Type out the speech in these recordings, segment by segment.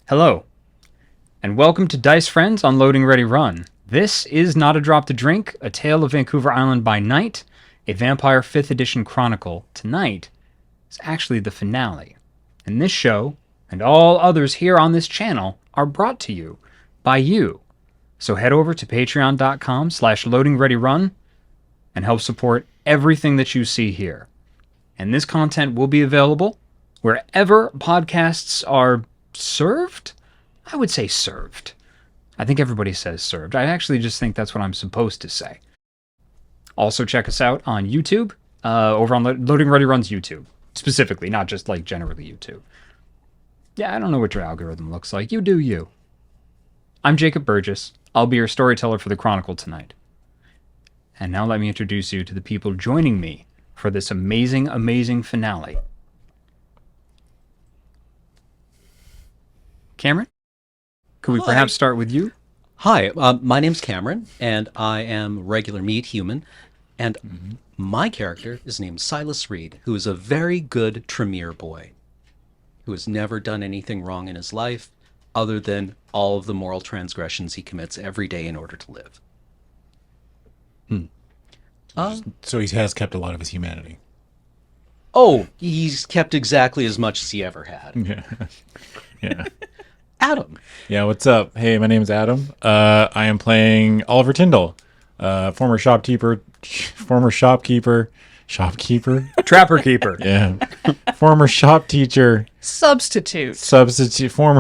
Hello, and welcome to Dice Friends on Loading Ready Run. This is Not a Drop to Drink, a tale of Vancouver Island by night, a Vampire 5th Edition Chronicle. Tonight is actually the finale, and this show, and all others here on this channel, are brought to you by you. So head over to patreon.com/loadingreadyrun and help support everything that you see here. And this content will be available wherever podcasts are served? I would say served. I think everybody says served. I actually just think that's what I'm supposed to say. Also check us out on YouTube, over on Loading Ready Run's YouTube, specifically, not just like generally YouTube. Yeah, I don't know what your algorithm looks like. You do you. I'm Jacob Burgess. I'll be your storyteller for the Chronicle tonight. And now let me introduce you to the people joining me for this amazing, amazing finale. Cameron? Could we perhaps start with you? Hi, my name's Cameron, and I am regular meat human, and my character is named Silas Reed, who is a very good Tremere boy, who has never done anything wrong in his life, other than all of the moral transgressions he commits every day in order to live. So he has kept a lot of his humanity. Oh, he's kept exactly as much as he ever had. Yeah. Yeah. Adam. Yeah, what's up? Hey, my name's Adam. I am playing Oliver Tyndall, former shopkeeper, Trapper Keeper. yeah, former shop teacher, former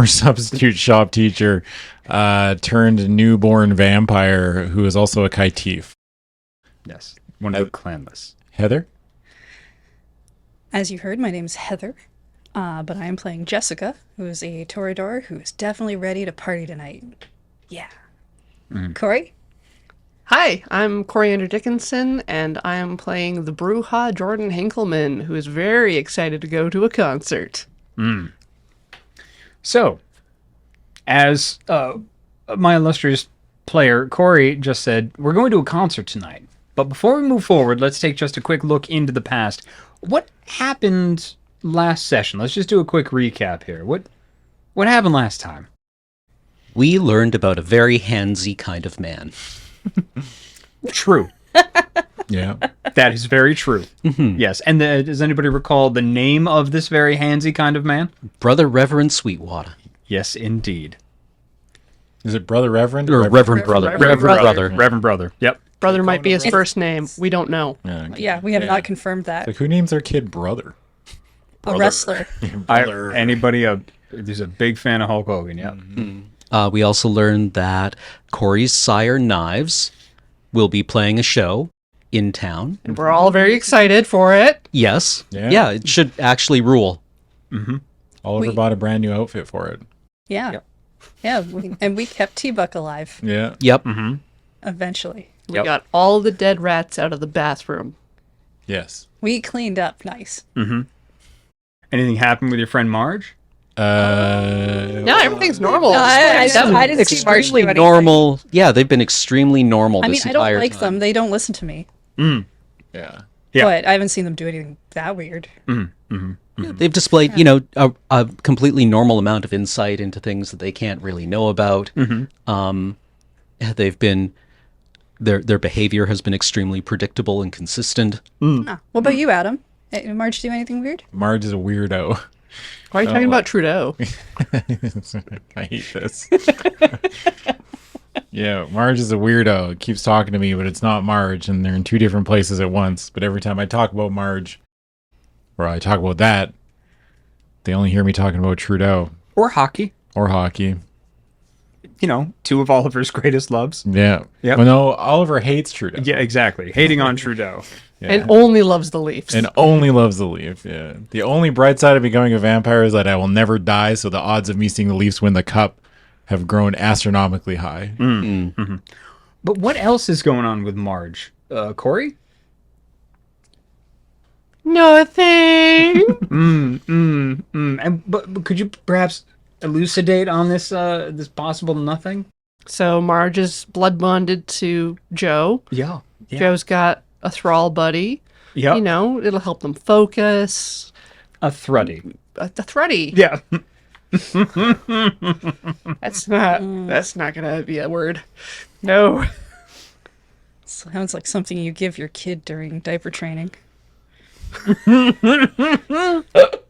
substitute shop teacher, turned newborn vampire who is also a Kaitif. Yes, one of the clanless. Heather? As you heard, my name's Heather, but I am playing Jessica, who is a Toreador who is definitely ready to party tonight. Yeah. Corey? Hi, I'm Coriander Dickinson, and I am playing the Bruja Jordan Hinkleman, who is very excited to go to a concert. So, as my illustrious player, Corey, just said, we're going to a concert tonight. But before we move forward, let's take just a quick look into the past. What happened last session? Let's just do a quick recap here. What happened last time? We learned about a very handsy kind of man. True. Yeah. That is very true. Yes. And does anybody recall the name of this very handsy kind of man? Brother Reverend Sweetwater. Yes, indeed. Is it Brother Reverend? Or Reverend Brother. Reverend Brother. Reverend Brother. Yep. Brother might be his first name. We don't know. Yeah, we have not confirmed that. Like, who names their kid Brother? A wrestler. He's a big fan of Hulk Hogan, yep. We also learned that Corey's sire, Knives, will be playing a show in town. And we're all very excited for it. Yes. Yeah. Yeah, it should actually rule. Oliver bought a brand new outfit for it. Yeah. Yep. Yeah, and we kept T-Buck alive, Yeah. Yep. eventually. We got all the dead rats out of the bathroom. Yes. We cleaned up nice. Anything happen with your friend Marge? No, everything's normal. No, I didn't see Marge do Extremely anything. normal. Yeah, they've been extremely normal I mean, this I don't entire like time. them. They don't listen to me. Yeah. Yeah. But I haven't seen them do anything that weird. They've displayed, a completely normal amount of insight into things that they can't really know about. They've been their behavior has been extremely predictable and consistent. What about you, Adam? Did Marge do anything weird? Marge is a weirdo. Why are you talking about Trudeau? I hate this. Yeah, Marge is a weirdo. It keeps talking to me, but it's not Marge, and they're in two different places at once. But every time I talk about Marge, or I talk about that, they only hear me talking about Trudeau. Or hockey. Or hockey. Two of Oliver's greatest loves. Yeah. Yep. Well, no, Oliver hates Trudeau. Yeah, exactly. Hating on Trudeau. Yeah. And only loves the Leafs. And only loves the Leaf, yeah. The only bright side of becoming a vampire is that I will never die, so the odds of me seeing the Leafs win the cup have grown astronomically high. But what else is going on with Marge? Corey? Nothing. But could you perhaps elucidate on this possible nothing? So Marge is blood bonded to Joe. Yeah. Joe's got a thrall buddy. Yep. It'll help them focus. A thruddy. A thruddy. Yeah. That's not gonna be a word. No. Sounds like something you give your kid during diaper training.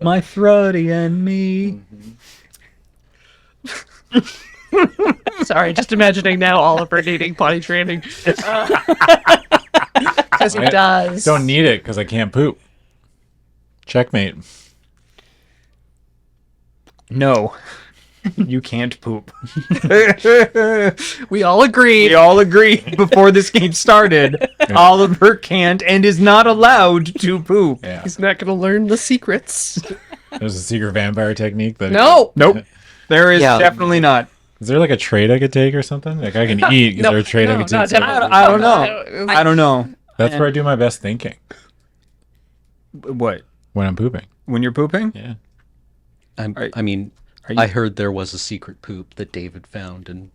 My throaty and me. Sorry, just imagining now Oliver needing potty training. Because he does. Don't need it because I can't poop. Checkmate. No, you can't poop. We all agreed. We all agreed before this game started. Oliver can't and is not allowed to poop. Yeah. He's not gonna learn the secrets. There's a secret vampire technique that. No. Nope. There is Yeah. definitely not. Is there like a trait I could take or something? Like I can eat. Is No, there a trait I no, could no, take? definitely. I don't know. I don't know. That's where I do my best thinking What? when I'm pooping. When you're pooping? Yeah. I mean, are you- I heard there was a secret poop that David found and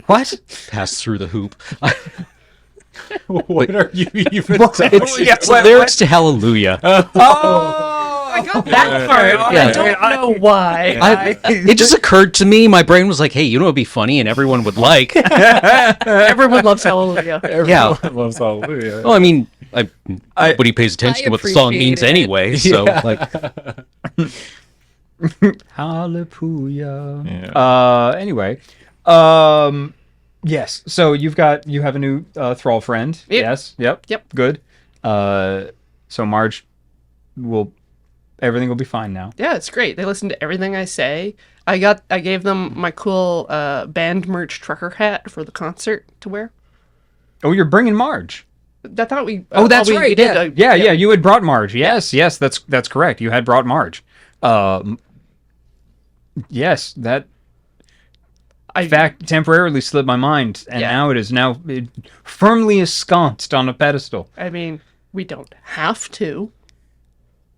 What? passed through the hoop. What are you even What? talking It's, Yeah, it's what- lyrics to Hallelujah. Oh! I got that part. Yeah. I don't know why. It just occurred to me. My brain was like, "Hey, you know, it'd be funny, and everyone would like." Everyone loves Hallelujah. Yeah. Everyone loves Hallelujah. Well, I mean, nobody pays attention to what the song appreciate means it. anyway. So, like, Hallelujah. Yeah. Anyway. Yes. So you have a new thrall friend. Yep. Yes. Yep. Yep. Good. So Marge everything will be fine now. Yeah, it's great. They listen to everything I say. I gave them my cool band merch trucker hat for the concert to wear. Oh, you're bringing Marge. I thought we. Oh, that's we right. did. Yeah. Yeah. You had brought Marge. Yes. Yes. That's correct. You had brought Marge. Yes. That fact temporarily slipped my mind, and Yeah. now it is firmly ensconced on a pedestal. I mean, we don't have to,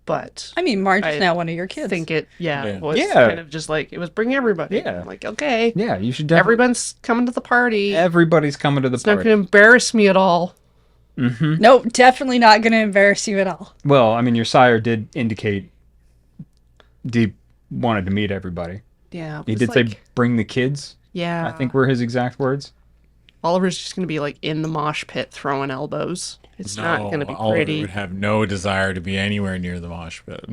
but I mean, Marge is I now one of your I kids. think it. Yeah. Was Yeah. kind of just like it was bring everybody. Yeah. I'm like, okay, Yeah, you should definitely. everyone's coming to the party. Everybody's coming to the It's not party. going to embarrass me at all. Nope, definitely not going to embarrass you at all. Well, I mean, your sire did indicate he wanted to meet everybody. Yeah, He it's did like, say bring the kids. yeah. I think were his exact words. Oliver's just going to be like in the mosh pit throwing elbows. It's not going to be Oliver pretty. would have no desire to be anywhere near the mosh pit.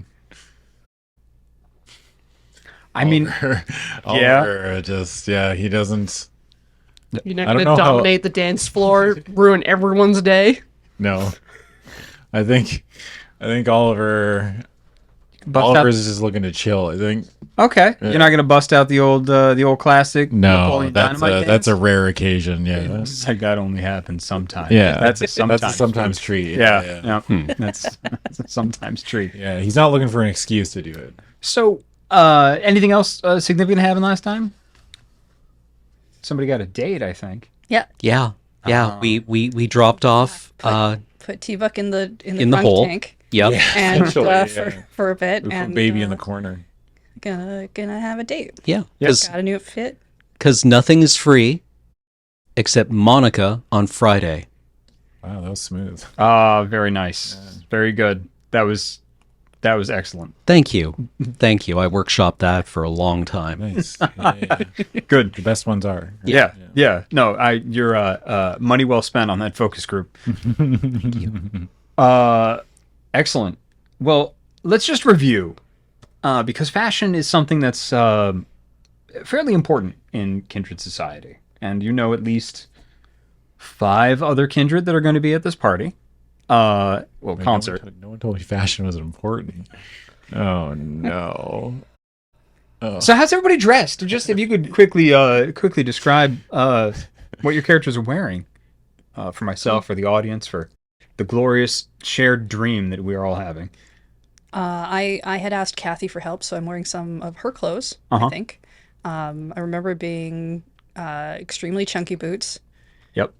I mean, Oliver he doesn't. You're not I going don't to know how- dominate the dance floor, ruin everyone's day. No, I think Oliver's just looking to chill. I think Okay, you're not gonna bust out the old classic. no, Napoleon that's Dynamite that's a dance? rare occasion. Yeah, It's like that only happens sometimes. yeah, that's a sometimes. That's a sometimes treat. Yeah, yeah. That's a sometimes treat. Yeah, he's not looking for an excuse to do it. So, anything else significant happen last time? Somebody got a date, I think. Yeah, yeah, we dropped off. put T-Buck in the In the trunk hole. tank Yep. and Actually, for a bit, Little and baby in the corner. gonna have a date. Yeah. Yes. Got a new outfit. Because nothing is free except Monica on Friday. Wow, that was smooth. Very nice. Very good. That was excellent. Thank you. Thank you. I workshopped that for a long time. Nice. Yeah. Good. The best ones are. Yeah. No, you're money well spent on that focus group. Excellent. Well, let's just review, because fashion is something that's fairly important in kindred society, and you know at least 5 other kindred that are going to be at this party. Wait, Concert. No one told me fashion was important. Oh no. So how's everybody dressed? Just if you could quickly describe what your characters are wearing, for myself, for the audience, for the glorious shared dream that we are all having. I had asked Kathy for help, so I'm wearing some of her clothes. I think. I remember being extremely chunky boots. Yep.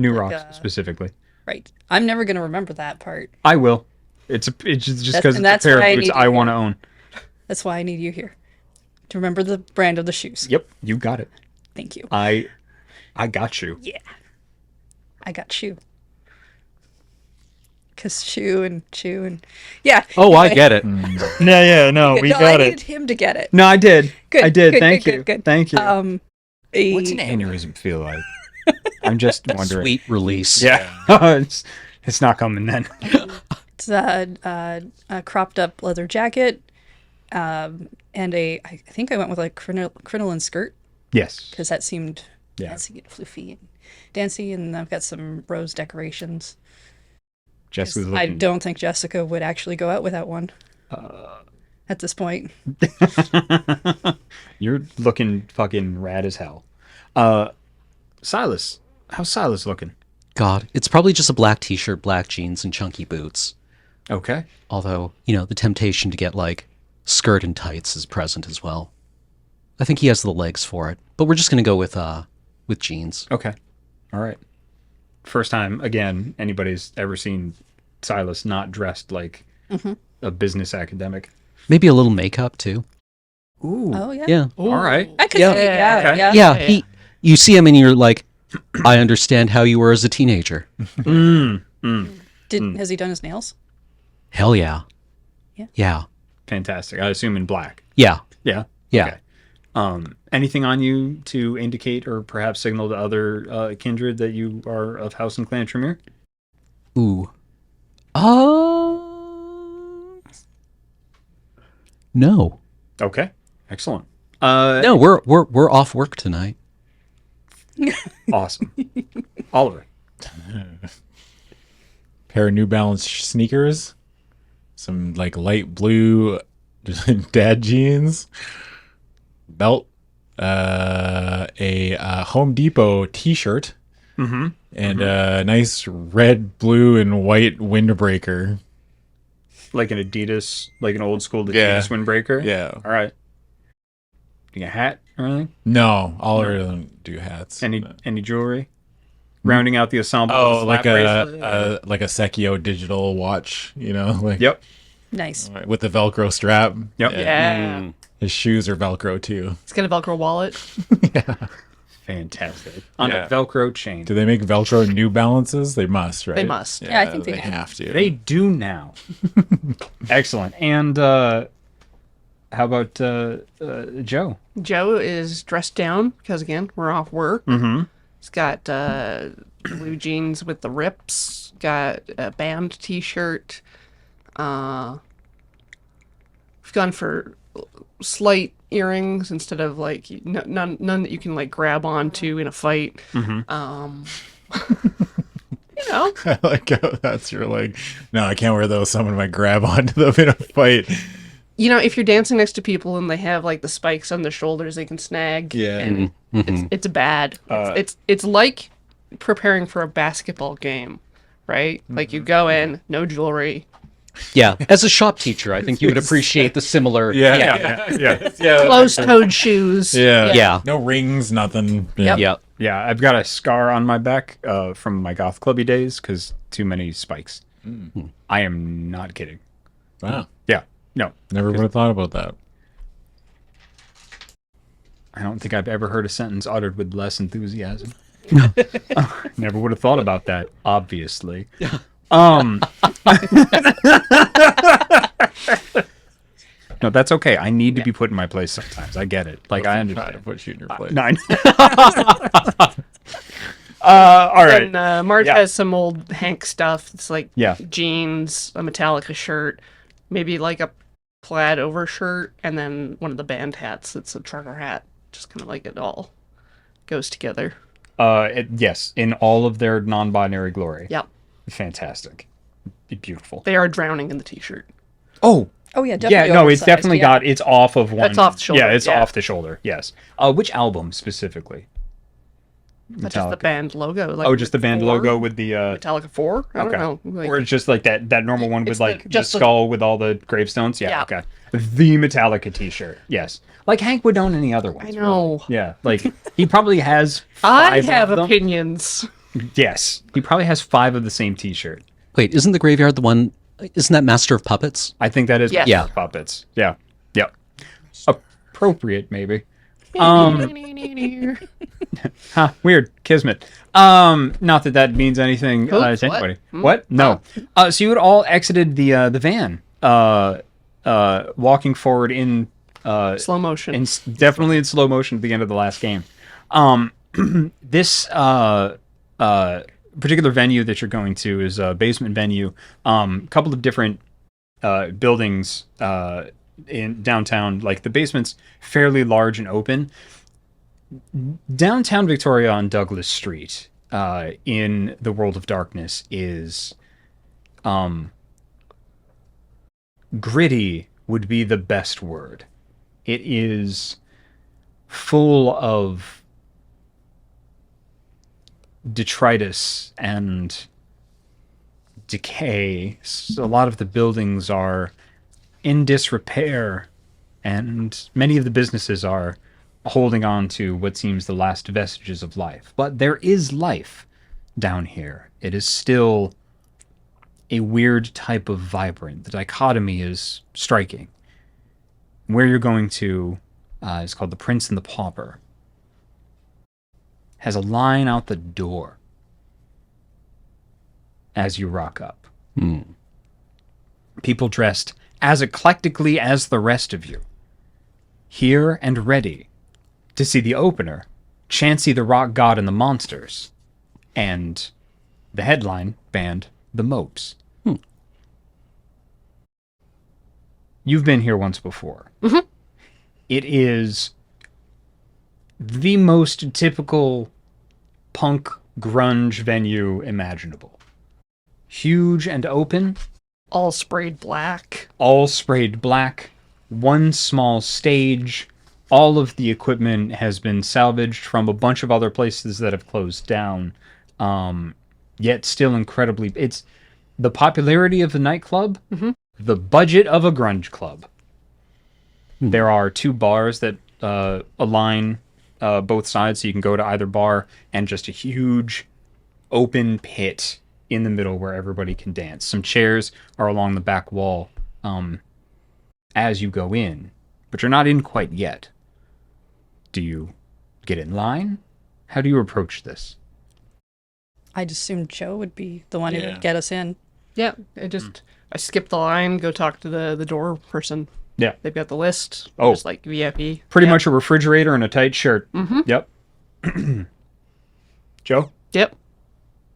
New like, rocks specifically. Right. I'm never gonna remember that part. I will. It's just because it's a that's pair why I of boots need I you want to here. own. That's why I need you here to remember the brand of the shoes. Yep, you got it. Thank you. I got you. Yeah. I got you. because chew and yeah. Oh, I anyway. get it. Yeah, no, we No, got I it. needed him to get it. No, I did. Good, I did. good, Thank good, you. good, good. Thank you. What's an aneurysm feel like? I'm just wondering. Sweet release. Yeah. It's not coming then. It's a cropped up leather jacket, and I think I went with like crinoline skirt Yes. because that seemed Yeah. fancy and floofy and dancy, and I've got some rose decorations. Jessica's I looking. don't think Jessica would actually go out without one. At this point, You're looking fucking rad as hell. Silas, how's Silas looking? God, it's probably just a black t-shirt, black jeans, and chunky boots. Okay. Although, the temptation to get like skirt and tights is present as well. I think he has the legs for it, but we're just gonna go with jeans. Okay. All right. First time again anybody's ever seen Silas not dressed like a business academic. Maybe a little makeup too. Ooh. oh yeah, Yeah, All right. I could Yeah. see, yeah, Okay. yeah, yeah. You see him and you're like, I understand how you were as a teenager. Has he done his nails? Hell yeah. Yeah. Yeah. Fantastic. I assume in black. Yeah. Yeah. Yeah. Okay. Anything on you to indicate or perhaps signal to other kindred that you are of House and Clan Tremere? Ooh. No. Okay. Excellent. No, we're off work tonight. Awesome. Oliver. Pair of New Balance sneakers, some like light blue dad jeans, belt, a Home Depot T-shirt, and a nice red, blue, and white windbreaker. Like an Adidas, like an old school Adidas Yeah. windbreaker? Yeah. All right. You got a hat or anything? No, Oliver doesn't do hats. Any jewelry? Rounding out the ensemble. Oh, with like a slap bracelet? a Sekio digital watch, like Yep. Nice. with the Velcro strap. Yep. Yeah. His shoes are Velcro too. It's got a Velcro wallet. Fantastic. On Yeah. a Velcro chain. Do they make Velcro New Balances? They must, right? They must. Yeah, I think they do. have to. They do now. Excellent. And how about Joe? Joe is dressed down because, again, we're off work. Mm-hmm. He's got blue jeans with the rips, got a band T-shirt. We've gone for slight earrings instead of like none that you can like grab onto in a fight. I like how that's your like. No, I can't wear those. Someone might grab onto them in a fight. If you're dancing next to people and they have like the spikes on their shoulders, they can snag. Yeah. and it's bad. It's like preparing for a basketball game, right? Like you go in, no jewelry, Yeah. As a shop teacher, I think you would appreciate the similar. Yeah. closed-toed shoes. Yeah. Yeah. No rings, nothing. Yep. Yeah. Yeah, I've got a scar on my back from my goth clubby days because too many spikes. I am not kidding. Wow. Yeah, no, Never would have thought about that. I don't think I've ever heard a sentence uttered with less enthusiasm. Never would have thought about that. Obviously. No, that's okay. I need to be put in my place sometimes. I get it. Like I Trying to understand. put you in your place. Nine. All right. And Marge Yeah. has some old Hank stuff. It's like Yeah. jeans, a Metallica shirt, maybe like a plaid overshirt, and then one of the band hats. It's a trucker hat. Just kind of like it all goes together. Yes, in all of their non-binary glory. Yep. Fantastic. Beautiful. They are drowning in the T-shirt. Oh, Oh yeah, definitely. yeah. No, it's oversized, definitely yeah. got. It's off of one. It's off the shoulder, Yeah, it's yeah. off the shoulder. Yes. Which album specifically? Not just the band logo. Like Oh, just the band 4? logo with the. Metallica 4? I don't know. Like, or it's just like that normal one with It's the- like the just the- skull with all the gravestones. Yeah, Yeah. okay. The Metallica T-shirt. Yes, like Hank would own any other ones. I know. really. Yeah, like he probably has. I 5 have of them. opinions. Yes, he probably has 5 of the same T-shirt. Wait, isn't the graveyard the one? Isn't that Master of Puppets? I think that is Yes. Yeah. puppets. Yeah, yep. Appropriate, maybe. Weird. Kismet. Not that that means anything Cool. to What? anybody. What? No. So you had all exited the van, walking forward in Slow motion. definitely in slow motion at the end of the last game. This particular venue that you're going to is a basement venue. Couple of different buildings in downtown. Like the basement's fairly large and open. Downtown Victoria on Douglas Street, in the World of Darkness, is gritty would be the best word. It is full of detritus and decay. A lot of the buildings are in disrepair, and many of the businesses are holding on to what seems the last vestiges of life. But there is life down here. It is still a weird type of vibrant. The dichotomy is striking. Where you're going to is called the Prince and the Pauper. Has a line out the door as you rock up. People dressed as eclectically as the rest of you. Here and ready to see the opener, Chansey the Rock God and the Monsters, and the headline band, The Mopes. You've been here once before. It is the most typical punk grunge venue imaginable. Huge and open, All sprayed black. all sprayed black, one small stage. All of the equipment has been salvaged from a bunch of other places that have closed down. Yet still incredibly... It's the popularity of the nightclub, the budget of a grunge club. There are two bars that align both sides, so you can go to either bar, and just a huge open pit in the middle where everybody can dance. Some chairs are along the back wall as you go in, but you're not in quite yet. Do you get in line? How do you approach this? I'd assume Joe would be the one who Yeah. would get us in. Yeah, I skip the line, go talk to the door person. Yeah. They've got the list. Oh. Just like VIP. Pretty Yeah. much a refrigerator and a tight shirt. Yep. Joe, Yep.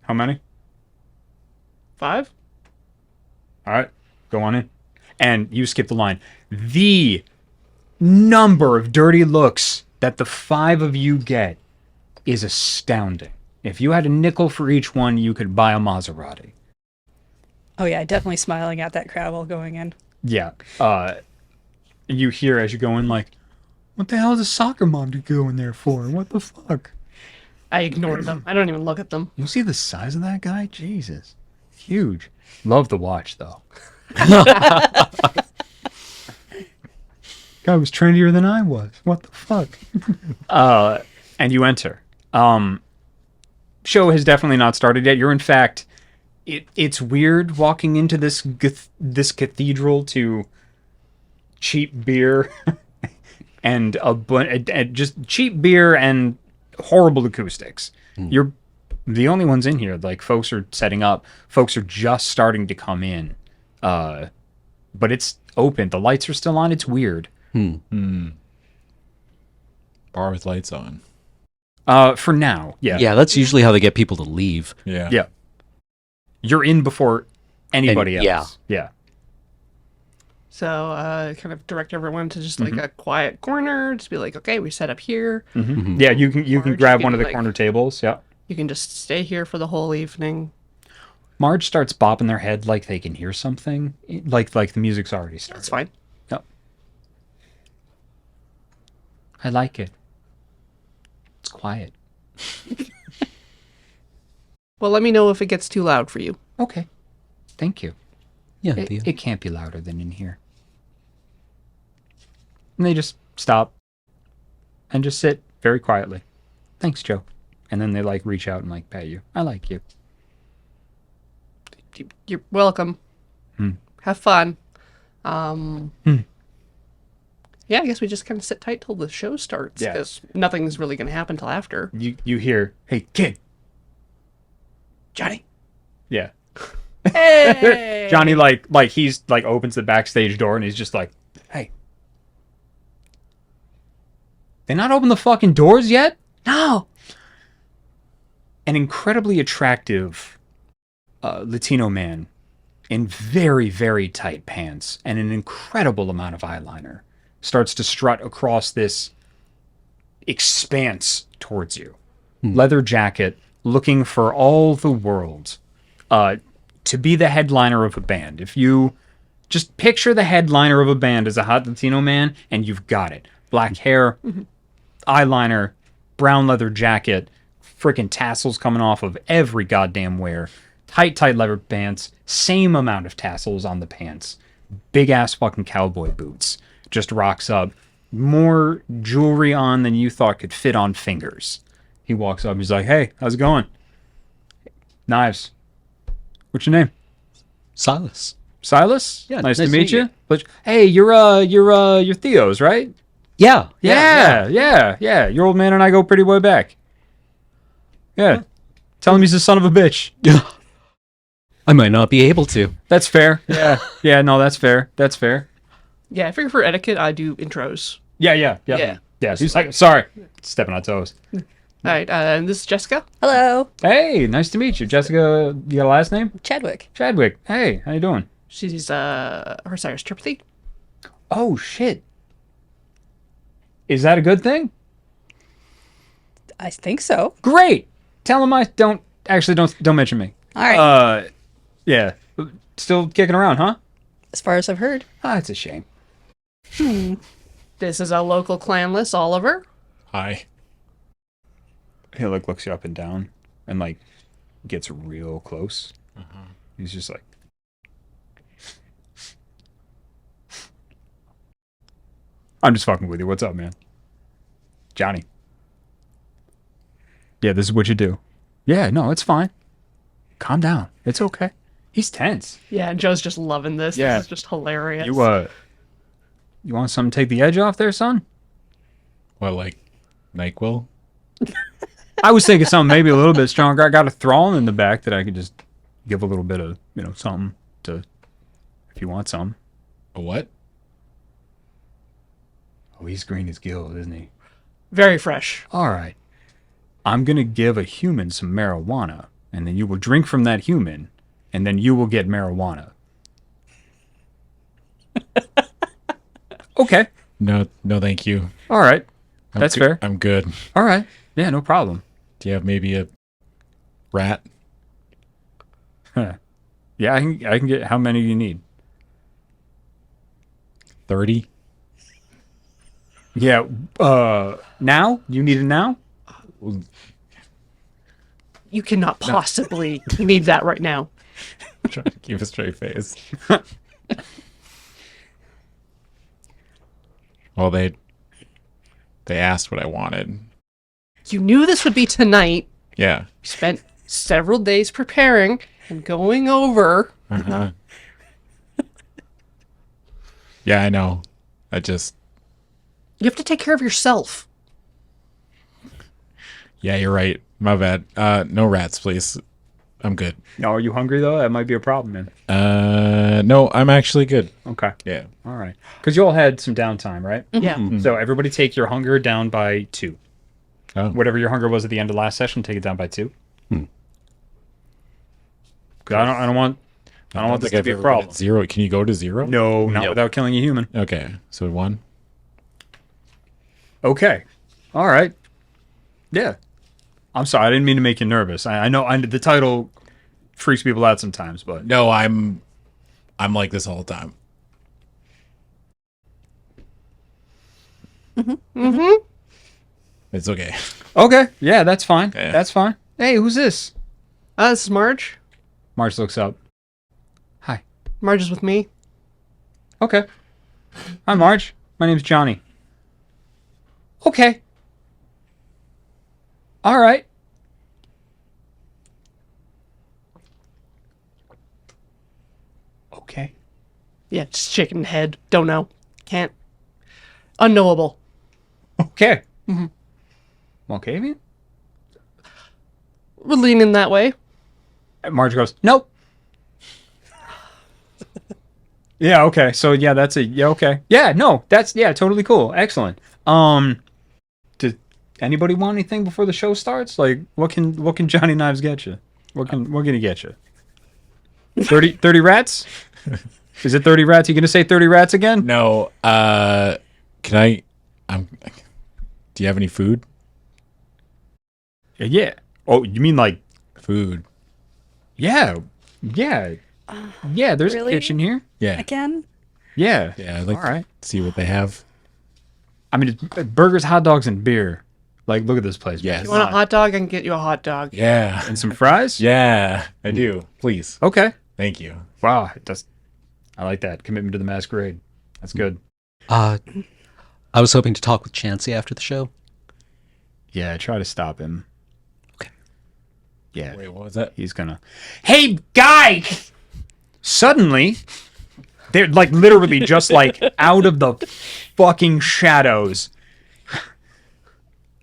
how many? 5? All right, go on in. And you skip the line. The number of dirty looks that the 5 of you get is astounding. If you had a nickel for each one, you could buy a Maserati. Oh yeah, definitely smiling at that crowd while going in. Yeah. You hear as you go in, like, what the hell is a soccer mom to go in there for? What the fuck? I ignore them. I don't even look at them. You see the size of that guy? Jesus. Huge. Love the watch, though. Guy was trendier than I was. What the fuck? And you enter. Show has definitely not started yet. You're in fact... It's weird walking into this cathedral to cheap beer and just cheap beer and horrible acoustics. You're the only ones in here. Like, folks are setting up. Folks are just starting to come in. But it's open. The lights are still on. It's weird. Bar with lights on. For now, yeah. Yeah, that's usually how they get people to leave. Yeah. Yeah. You're in before anybody And- else. Yeah. So kind of direct everyone to just like a quiet corner. Just be like, okay, we set up here. Yeah, you can Marge, grab you one can, of the like- corner tables. Yeah. You can just stay here for the whole evening. Marge starts bopping their head like they can hear something, like the music's already started. That's fine. Yep. I like it. It's quiet. Well, let me know if it gets too loud for you. Okay. Thank you. Yeah, It can't be louder than in here. And they just stop and just sit very quietly. Thanks, Joe. And then they like reach out and like pat you. I like you. You're welcome. Have fun. Yeah, I guess we just kind of sit tight till the show starts. Yeah. Because nothing's really going to happen till after. You hear, hey, kid. Johnny. Yeah. Hey! Johnny, he's, opens the backstage door and he's just like, hey. They not open the fucking doors yet? No! An incredibly attractive Latino man in very, very tight pants and an incredible amount of eyeliner starts to strut across this expanse towards you. Leather jacket, looking for all the world to be the headliner of a band. If you just picture the headliner of a band as a hot Latino man, and you've got it. Black hair, eyeliner, brown leather jacket, freaking tassels coming off of every goddamn wear, tight leather pants, same amount of tassels on the pants, big ass fucking cowboy boots, just rocks up, more jewelry on than you thought could fit on fingers. He walks up, he's like, hey, how's it going? Knives. What's your name? Silas. Silas? Yeah, nice to meet you. But hey, you're Theo's, right? Yeah. Yeah. Your old man and I go pretty way back. Yeah. Tell him he's a son of a bitch. I might not be able to. That's fair. Yeah. Yeah, no, that's fair. That's fair. Yeah, I figure for etiquette, I do intros. Yeah. Yeah, he's like, sorry. Stepping on toes. All right, and this is Jessica. Hello, Hey, nice to meet you. Jessica, you got a last name? Chadwick. Chadwick. Hey, how you doing? She's her sire's Tripathy. Oh, shit. Is that a good thing? I think so. Great. Tell him I don't mention me. All right. Yeah. Still kicking around, huh? As far as I've heard. Ah, it's a shame. This is our local clanless, Oliver. Hi. He looks you up and down and gets real close. He's just like, I'm just fucking with you. What's up, man? Johnny. Yeah, this is what you do. Yeah, no, it's fine. Calm down. It's okay. He's tense. Yeah, and Joe's just loving this. Yeah. This is just hilarious. You want something to take the edge off there, son? What, like NyQuil? I was thinking something maybe a little bit stronger. I got a thrall in the back that I could just give a little bit of, something to, if you want some. A what? Oh, he's green as guild, isn't he? Very fresh. All right. I'm going to give a human some marijuana, and then you will drink from that human, and then you will get marijuana. Okay. No, thank you. All right. I'm That's good- fair. I'm good. All right. Yeah, no problem. Do you have maybe a rat? Yeah, I can get, how many do you need? 30? Yeah, now? You need it now? You cannot possibly need that right now. Trying to keep a straight face. Well, they asked what I wanted. You knew this would be tonight. Yeah. You spent several days preparing and going over. Uh-huh. Yeah, I know. I just... You have to take care of yourself. Yeah, you're right. My bad. No rats, please. I'm good. No, are you hungry, though? That might be a problem, man. No, I'm actually good. Okay. Yeah. All right. Because you all had some downtime, right? Yeah. So everybody take your hunger down by 2. Oh. Whatever your hunger was at the end of last session, take it down by 2. 'Cause I don't want this to be a problem. 0. Can you go to 0? No, not without killing a human. Okay. So 1. Okay. All right. Yeah. I'm sorry. I didn't mean to make you nervous. I know the title freaks people out sometimes, but No, I'm like this all the time. It's okay. okay. Yeah, that's fine. Yeah. That's fine. Hey, who's this? This is Marge. Marge looks up. Hi. Marge is with me. Okay. Hi, Marge. My name's Johnny. Okay. All right. Okay. Yeah, just shaking head. Don't know. Can't. Unknowable. Okay. Malkavian? We're leaning that way. Marge goes, nope. Yeah, okay. So yeah, that's a yeah, okay. Yeah, no, that's totally cool. Excellent. Did anybody want anything before the show starts? Like what can Johnny Knives get you? What can he get you? 30 rats? Is it 30 rats? You gonna say 30 rats again? No. Can I? Do you have any food? Yeah. Oh, you mean like Food. yeah. Yeah. Yeah, there's really? a kitchen here. Yeah. Again? Yeah. Yeah. I'd like All right. to see what they have. I mean, it's burgers, hot dogs, and beer. Like, look at this place. Yes. You want a hot dog? I can get you a hot dog. Yeah. and some fries? Yeah. I do. Please. Okay. Thank you. Wow. I like that. Commitment to the Masquerade. That's good. I was hoping to talk with Chansey after the show. Yeah, try to stop him. Okay. Yeah. Wait, what was that? He's gonna. Hey, guys! Suddenly, they're like literally just like out of the fucking shadows.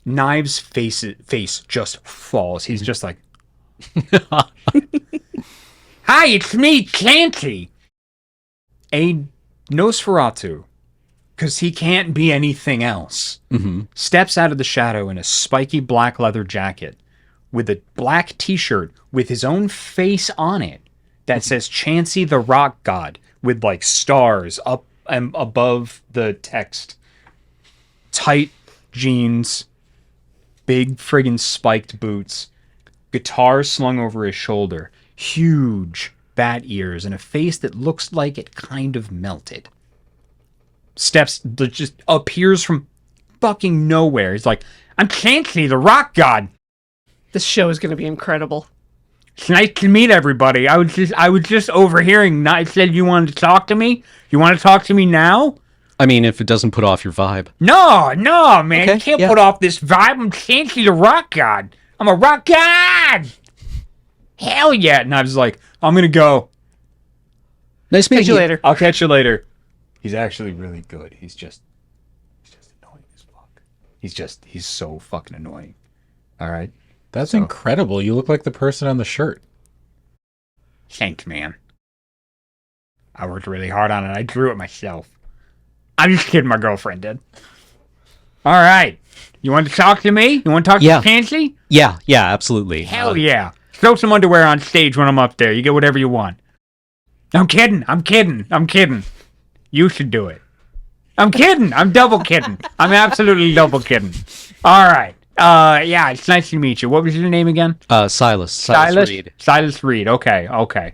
Knives' face just falls. He's just like, hi, it's me, Clancy. A Nosferatu, because he can't be anything else, steps out of the shadow in a spiky black leather jacket with a black t-shirt with his own face on it that says Chansey the Rock God with like stars up and above the text. Tight jeans, big friggin' spiked boots, guitar slung over his shoulder, huge bat ears, and a face that looks like it kind of melted. Steps that just appears from fucking nowhere. He's like, I'm Chansey the Rock God. This show is going to be incredible. It's nice to meet everybody. I was just overhearing. I said you wanted to talk to me. You want to talk to me now? I mean, if it doesn't put off your vibe. No, man. Okay, You can't yeah. put off this vibe. I'm Chansey the Rock God. I'm a rock god. Hell yeah. And I was like, I'm gonna go. Nice Catch meeting you later. I'll catch you later. He's actually really good. He's just annoying as fuck. He's so fucking annoying. All right. That's incredible. You look like the person on the shirt. Thanks, man. I worked really hard on it. I drew it myself. I'm just kidding. My girlfriend did. All right. You want to talk to me? You want to talk Yeah. to Chansey? Yeah, absolutely. Hell yeah. Throw some underwear on stage when I'm up there. You get whatever you want. I'm kidding. You should do it. I'm kidding. I'm double kidding. I'm absolutely double kidding. All right. Yeah, it's nice to meet you. What was your name again? Silas. Silas Reed. Silas Reed. Okay.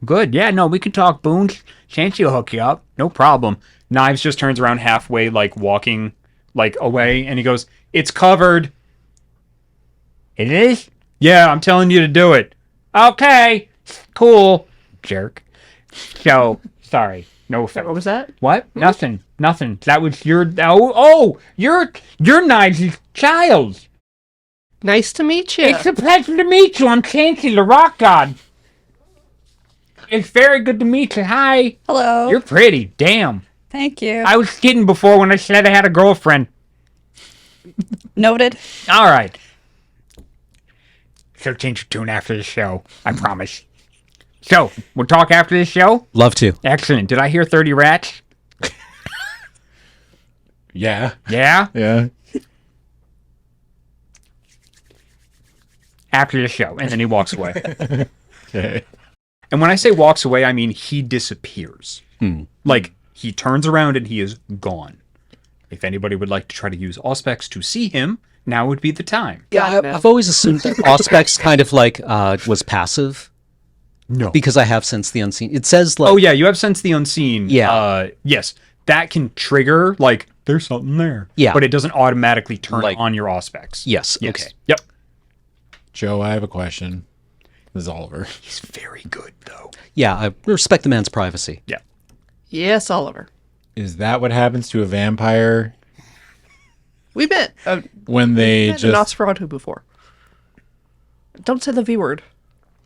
Good. Yeah, no, we can talk boons. Chansey will hook you up. No problem. Knives just turns around halfway, like walking like away, and he goes, it's covered. It is? Yeah, I'm telling you to do it. Okay. Cool. Jerk. So, sorry. No offense. What was that? What? Nothing. That was your you're Knives' child. Nice to meet you. It's a pleasure to meet you. I'm Chansey the Rock God. It's very good to meet you. Hi. Hello. You're pretty. Damn. Thank you. I was kidding before when I said I had a girlfriend. Noted. All right. So change your tune after the show. I promise. So, we'll talk after the show? Love to. Excellent. Did I hear 30 rats? Yeah. Yeah? Yeah. After the show. And then he walks away. Okay. And when I say walks away, I mean he disappears. Like, he turns around and he is gone. If anybody would like to try to use Auspex to see him, now would be the time. Yeah, I've always assumed that Auspex kind of like was passive. No. Because I have Sense the Unseen. It says like... Oh, yeah, you have Sense the Unseen. Yeah. Yes, that can trigger, like, there's something there. Yeah. But it doesn't automatically turn Like- on your Auspex. Yes, okay. Yep. Joe, I have a question. This is Oliver. He's very good, though. Yeah, I respect the man's privacy. Yeah. Yes, Oliver. Is that what happens to a vampire We met. when they Met a just... Nosferatu before. Don't say the V word.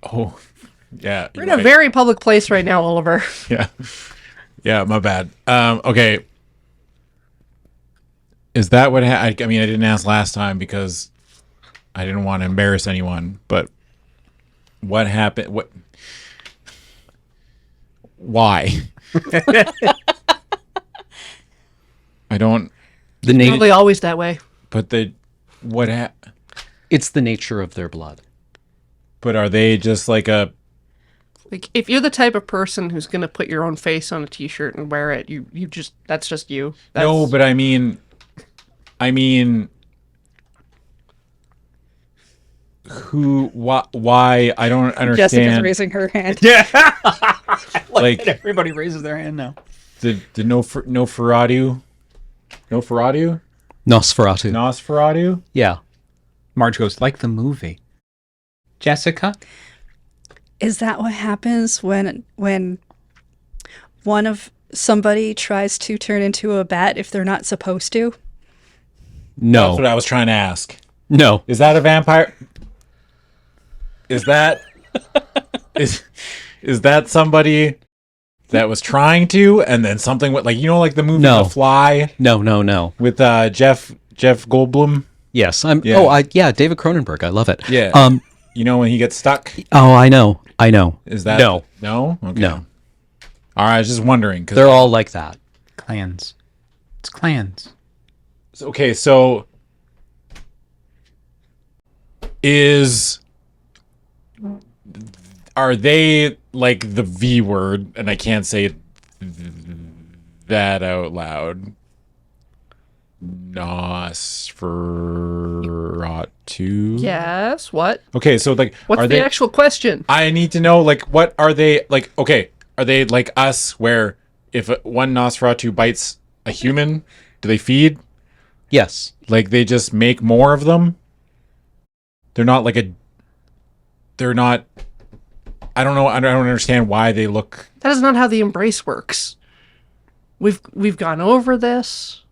Oh, yeah. We're in a very public place right now, Oliver. Yeah. Yeah, my bad. Okay. Is that what I mean, I didn't ask last time because I didn't want to embarrass anyone, but what happened? Why? I don't, The nature. Probably always that way. but It's the nature of their blood. but are they just like a, Like, if you're the type of person who's gonna put your own face on a T-shirt and wear it, you just that's just you. That's, no, but I mean, why, I don't Jessica's understand. raising her hand. Like, Everybody raises their hand now. the Nosferatu? Nosferatu. Nosferatu? Yeah. Marge goes, like the movie. Jessica? Is that what happens when one of somebody tries to turn into a bat if they're not supposed to? That's what No. I was trying to ask. No. Is that a vampire? Is that is that somebody that was trying to, and then something with, like, you know, like the movie No. The Fly No. with Jeff Goldblum? Yes. Yeah. David Cronenberg. I love it. Yeah. You know when he gets stuck? Oh, I know. Is that No. No? Okay. No. All right, I was just wondering because They're all like that. Clans. It's clans. okay. So are they like the V word? And I can't say that out loud. Nosferatu. Yes. What? Okay, so like, What's are the they? actual question? I need to know, like, what are they like? Okay, are they like us, where if one Nosferatu bites a human, do they feed? Yes. Like, they just make more of them? They're not like they're not, I don't know, I don't understand why they look. That is not how the embrace works. We've gone over this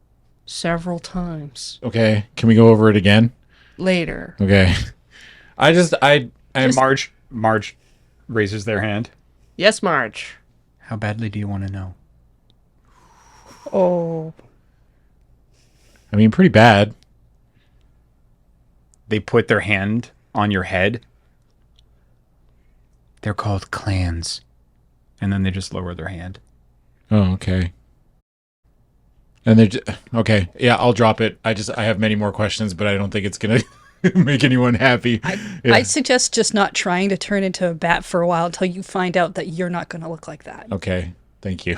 several times. Okay, can we go over it again? Later. Okay. And Marge raises their hand. Yes, Marge. How badly do you want to know? Oh, I mean, pretty bad. They put their hand on your head. They're called clans. And then they just lower their hand. Oh, okay. And they're okay. Yeah, I'll drop it. I have many more questions, but I don't think it's gonna make anyone happy. Yeah. I suggest just not trying to turn into a bat for a while until you find out that you're not going to look like that. Okay, thank you.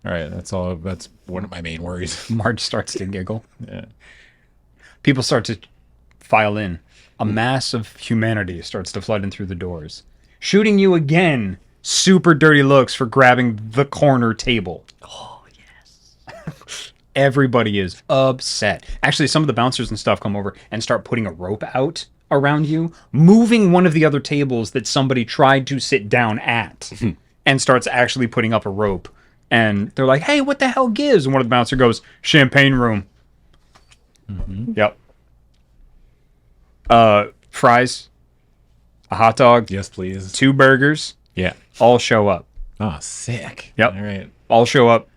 All right, that's all. That's one of my main worries. Marge starts to giggle. Yeah. People start to file in. A mass of humanity starts to flood in through the doors, shooting you again. Super dirty looks for grabbing the corner table. Oh, yes. Everybody is upset. Actually, some of the bouncers and stuff come over and start putting a rope out around you, moving one of the other tables that somebody tried to sit down at, and starts actually putting up a rope. And they're like, hey, what the hell gives? And one of the bouncer goes, champagne room. Yep. Fries, a hot dog, Yes, please. 2 burgers, Yeah. all show up. Oh, sick. Yep. All right. All show up.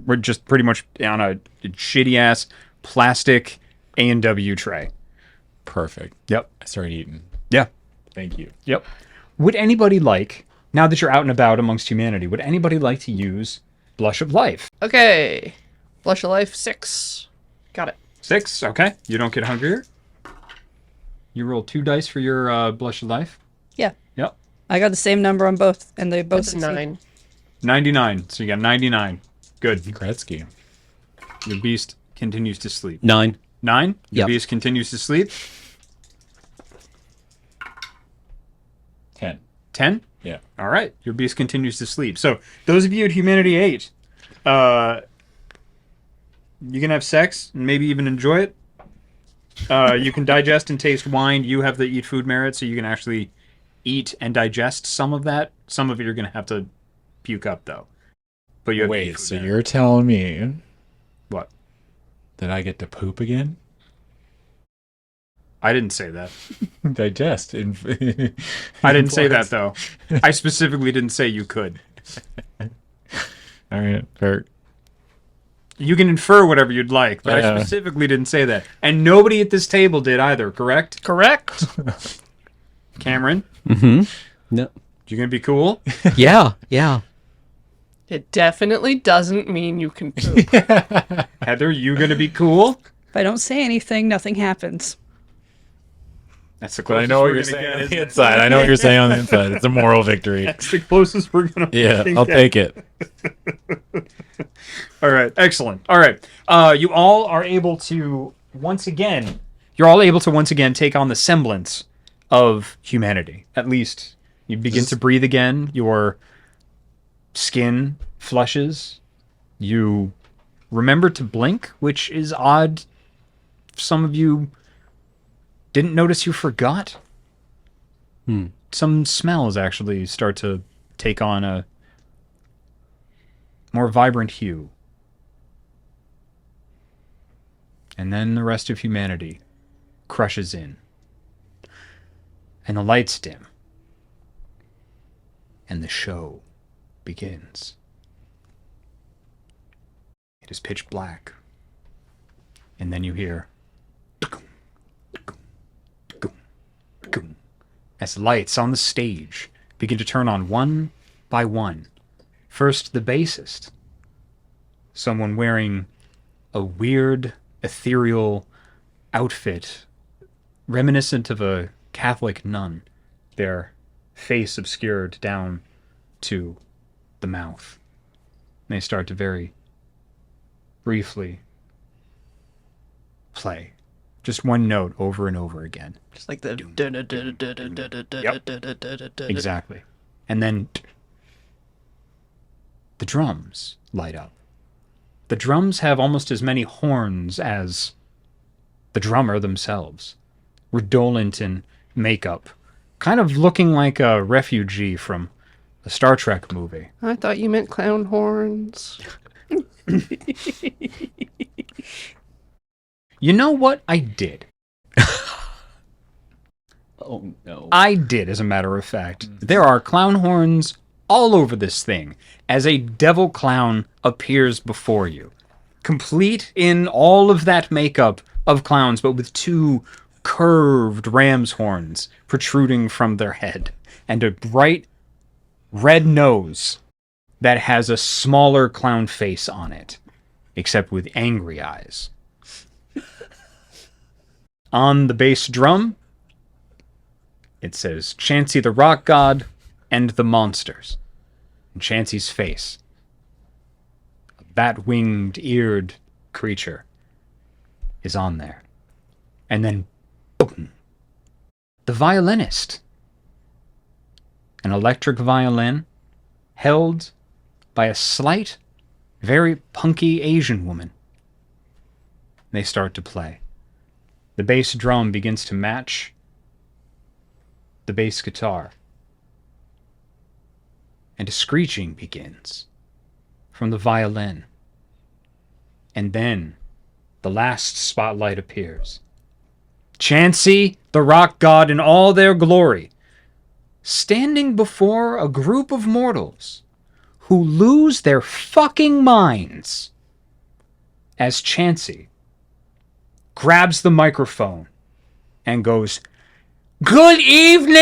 We're just pretty much on a shitty ass plastic A&W tray. Perfect. Yep. I started eating. Yeah. Thank you. Yep. Would anybody like, now that you're out and about amongst humanity, would anybody like to use Blush of Life? Okay. Blush of Life 6. Got it. 6. Okay. You don't get hungrier. You roll 2 dice for your Blush of Life. Yeah. Yep. I got the same number on both, and they both That's a succeed. 9. 99. So you got 99. Good. Gretzky. Your beast continues to sleep. 9. 9. Your Yep. beast continues to sleep. 10. 10. Yeah. All right. Your beast continues to sleep. So those of you at Humanity 8, you can have sex and maybe even enjoy it. You can digest and taste wine. You have the eat food merit, so you can actually eat and digest some of that. Some of it you're going to have to puke up, though. But you have the eat Wait, food so merit. you're telling me What? that I get to poop again? I didn't say that. Digest. I didn't say that, though. I specifically didn't say you could. All right, fair. You can infer whatever you'd like, but I Yeah. specifically didn't say that. And nobody at this table did either, correct? Correct. Cameron, No. you gonna be cool? Yeah, yeah. It definitely doesn't mean you can poop. Heather, you gonna be cool? If I don't say anything, nothing happens. That's the But I closest know what we're you're gonna saying get, on isn't the it? inside. I know what you're saying on the inside. It's a moral victory. That's the closest we're gonna Yeah, fucking I'll get. take it. All right, excellent. All right, you all are able to once again take on the semblance of humanity. At least you begin to breathe again. Your skin flushes. You remember to blink, which is odd. Some of you didn't notice you forgot. Some smells actually start to take on a more vibrant hue. And then the rest of humanity crushes in. And the lights dim. And the show begins. It is pitch black. And then you hear as lights on the stage begin to turn on one by one. First, the bassist. Someone wearing a weird, ethereal outfit reminiscent of a Catholic nun. Their face obscured down to the mouth. And they start to very briefly play. Just one note over and over again. Just like the. Exactly. And then the drums light up. The drums have almost as many horns as the drummer themselves. Redolent in makeup. Kind of looking like a refugee from a Star Trek movie. I thought you meant clown horns. You know what? I did. Oh, no. I did, as a matter of fact. There are clown horns all over this thing as a devil clown appears before you. Complete in all of that makeup of clowns, but with two curved ram's horns protruding from their head and a bright red nose that has a smaller clown face on it, except with angry eyes. On the bass drum, it says Chansey the Rock God and the Monsters. And Chansey's face, a bat-winged, eared creature, is on there. And then, boom, the violinist. An electric violin held by a slight, very punky Asian woman. They start to play. The bass drum begins to match the bass guitar. And a screeching begins from the violin. And then the last spotlight appears. Chansey, the rock god in all their glory, standing before a group of mortals who lose their fucking minds as Chansey grabs the microphone and goes, "Good evening!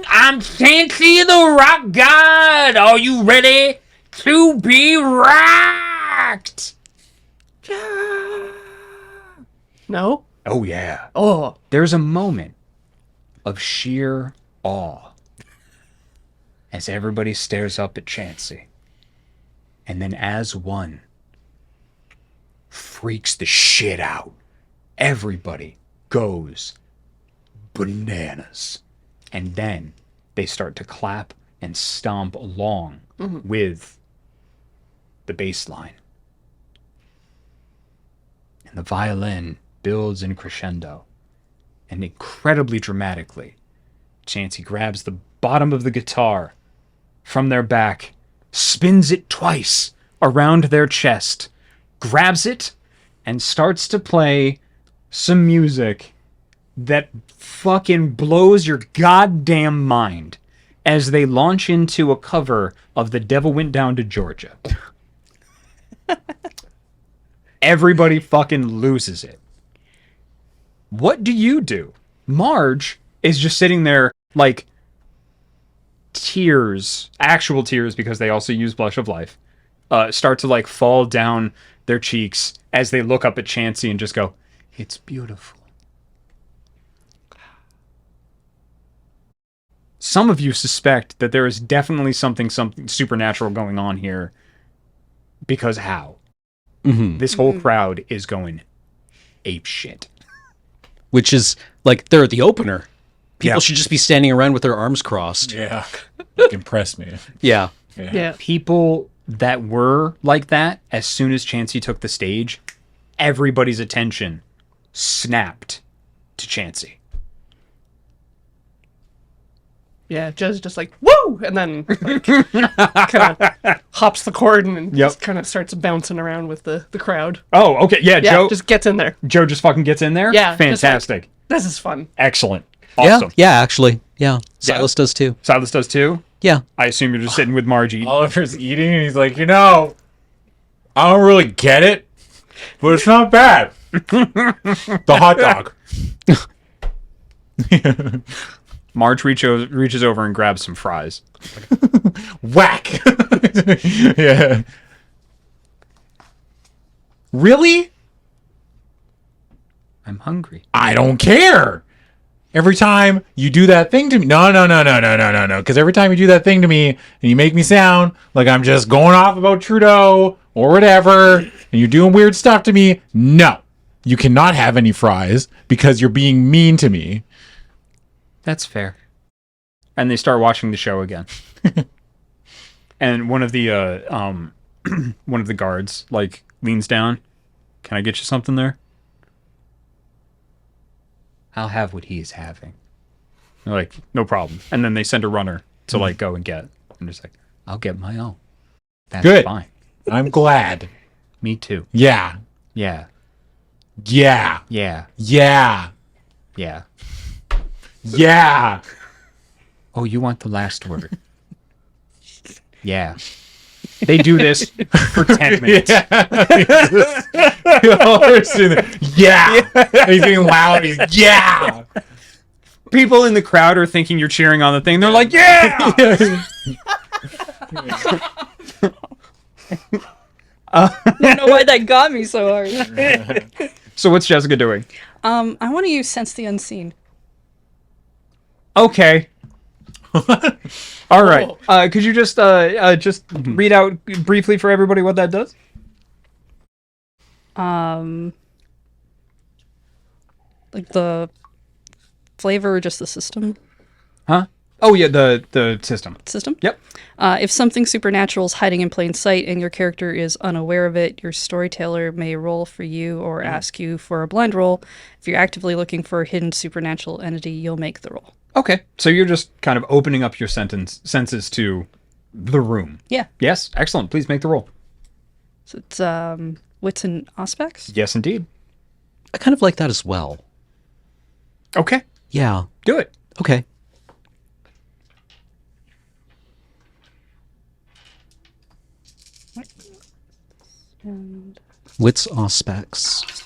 I'm Chansey the Rock God! Are you ready to be rocked?" No? Oh, yeah. Oh. There's a moment of sheer awe as everybody stares up at Chansey. And then as one freaks the shit out, everybody goes bananas. And then they start to clap and stomp along with the bass line. And the violin builds in crescendo. And incredibly dramatically, Chansey grabs the bottom of the guitar from their back, spins it twice around their chest, grabs it, and starts to play some music that fucking blows your goddamn mind as they launch into a cover of The Devil Went Down to Georgia. Everybody fucking loses it. What do you do? Marge is just sitting there like tears, actual tears, because they also use Blush of Life, start to like fall down their cheeks as they look up at Chansey and just go, "It's beautiful." Some of you suspect that there is definitely something supernatural going on here, because how? This whole crowd is going ape shit. Which is like they're the opener. People Yeah. should just be standing around with their arms crossed. Yeah. Like, impress me. Yeah. Yeah. People that were like that, as soon as Chansey took the stage, everybody's attention snapped to Chansey. Yeah, Joe's just like, woo! And then like, kind of hops the cord and Yep. just kind of starts bouncing around with the crowd. Oh, okay. Yeah, Yeah, Joe just gets in there. Joe just fucking gets in there? Yeah, just like- Fantastic. This is fun. Excellent. Awesome. Yeah, actually. Yeah. Silas does too. Silas does too? Yeah. I assume you're just sitting with Margie. Oliver's eating and he's like, I don't really get it, but it's not bad. The hot dog. Marge reaches over and grabs some fries. Whack. Yeah. Really? I'm hungry. I don't care. Every time you do that thing to me, no. Because every time you do that thing to me and you make me sound like I'm just going off about Trudeau or whatever, and you're doing weird stuff to me, no. You cannot have any fries because you're being mean to me. That's fair. And they start watching the show again. And one of the one of the guards like leans down. "Can I get you something there?" "I'll have what he's having." They're like, "No problem." And then they send a runner to like go and get. I'm just like, "I'll get my own." That's Good. fine. I'm glad. Me too. Yeah. Yeah. Yeah. Yeah. Yeah. Yeah. Yeah. Oh, you want the last word? Yeah. They do this for 10 minutes. Yeah. And he's getting loud. He's, yeah. People in the crowd are thinking you're cheering on the thing. They're like, "Yeah!" I don't know why that got me so hard. So what's Jessica doing? I want to use Sense the Unseen. Okay. All right. Could you just read out briefly for everybody what that does? Like the flavor or just the system? Huh? Oh yeah, the system. System? Yep. If something supernatural is hiding in plain sight and your character is unaware of it, your storyteller may roll for you or ask you for a blind roll. If you're actively looking for a hidden supernatural entity, you'll make the roll. Okay. So you're just kind of opening up your senses to the room. Yeah. Yes. Excellent. Please make the roll. So it's wits and aspects. Yes, indeed. I kind of like that as well. Okay. Yeah. Do it. Okay. And Wits aspects.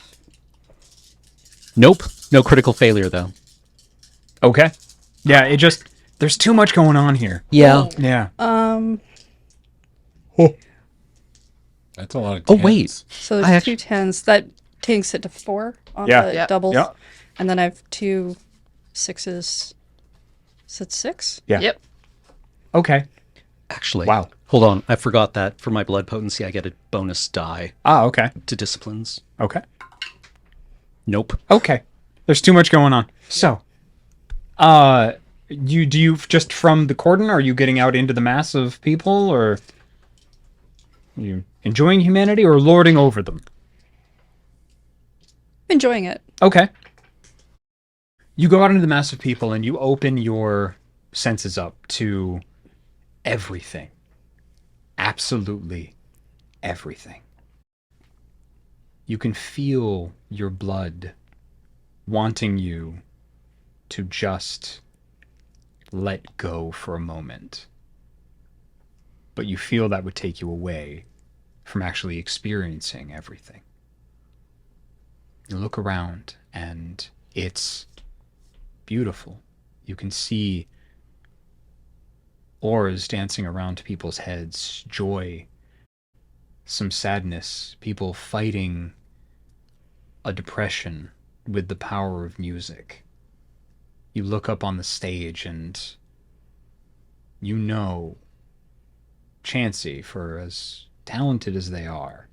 Nope. No critical failure though. Okay. Yeah. It just there's too much going on here. Yeah. Yeah. That's a lot of Oh, wait. so I there's actu- 2 tens. That takes it to 4 on Yeah. the Yeah. doubles. Yeah. And then I have 2 6s. Is it 6? Yeah. Yep. Okay. Actually. Wow. Hold on. I forgot that for my blood potency, I get a bonus die Ah. Okay. to disciplines. Okay. Nope. Okay. There's too much going on. So, do you just from the cordon? Are you getting out into the mass of people, or are you enjoying humanity, or lording over them? Enjoying it. Okay. You go out into the mass of people and you open your senses up to everything. Absolutely everything. You can feel your blood wanting you to just let go for a moment. But you feel that would take you away from actually experiencing everything. You look around and it's beautiful. You can see auras dancing around people's heads, joy, some sadness, people fighting a depression with the power of music. You look up on the stage and you know Chansey, for as talented as they are,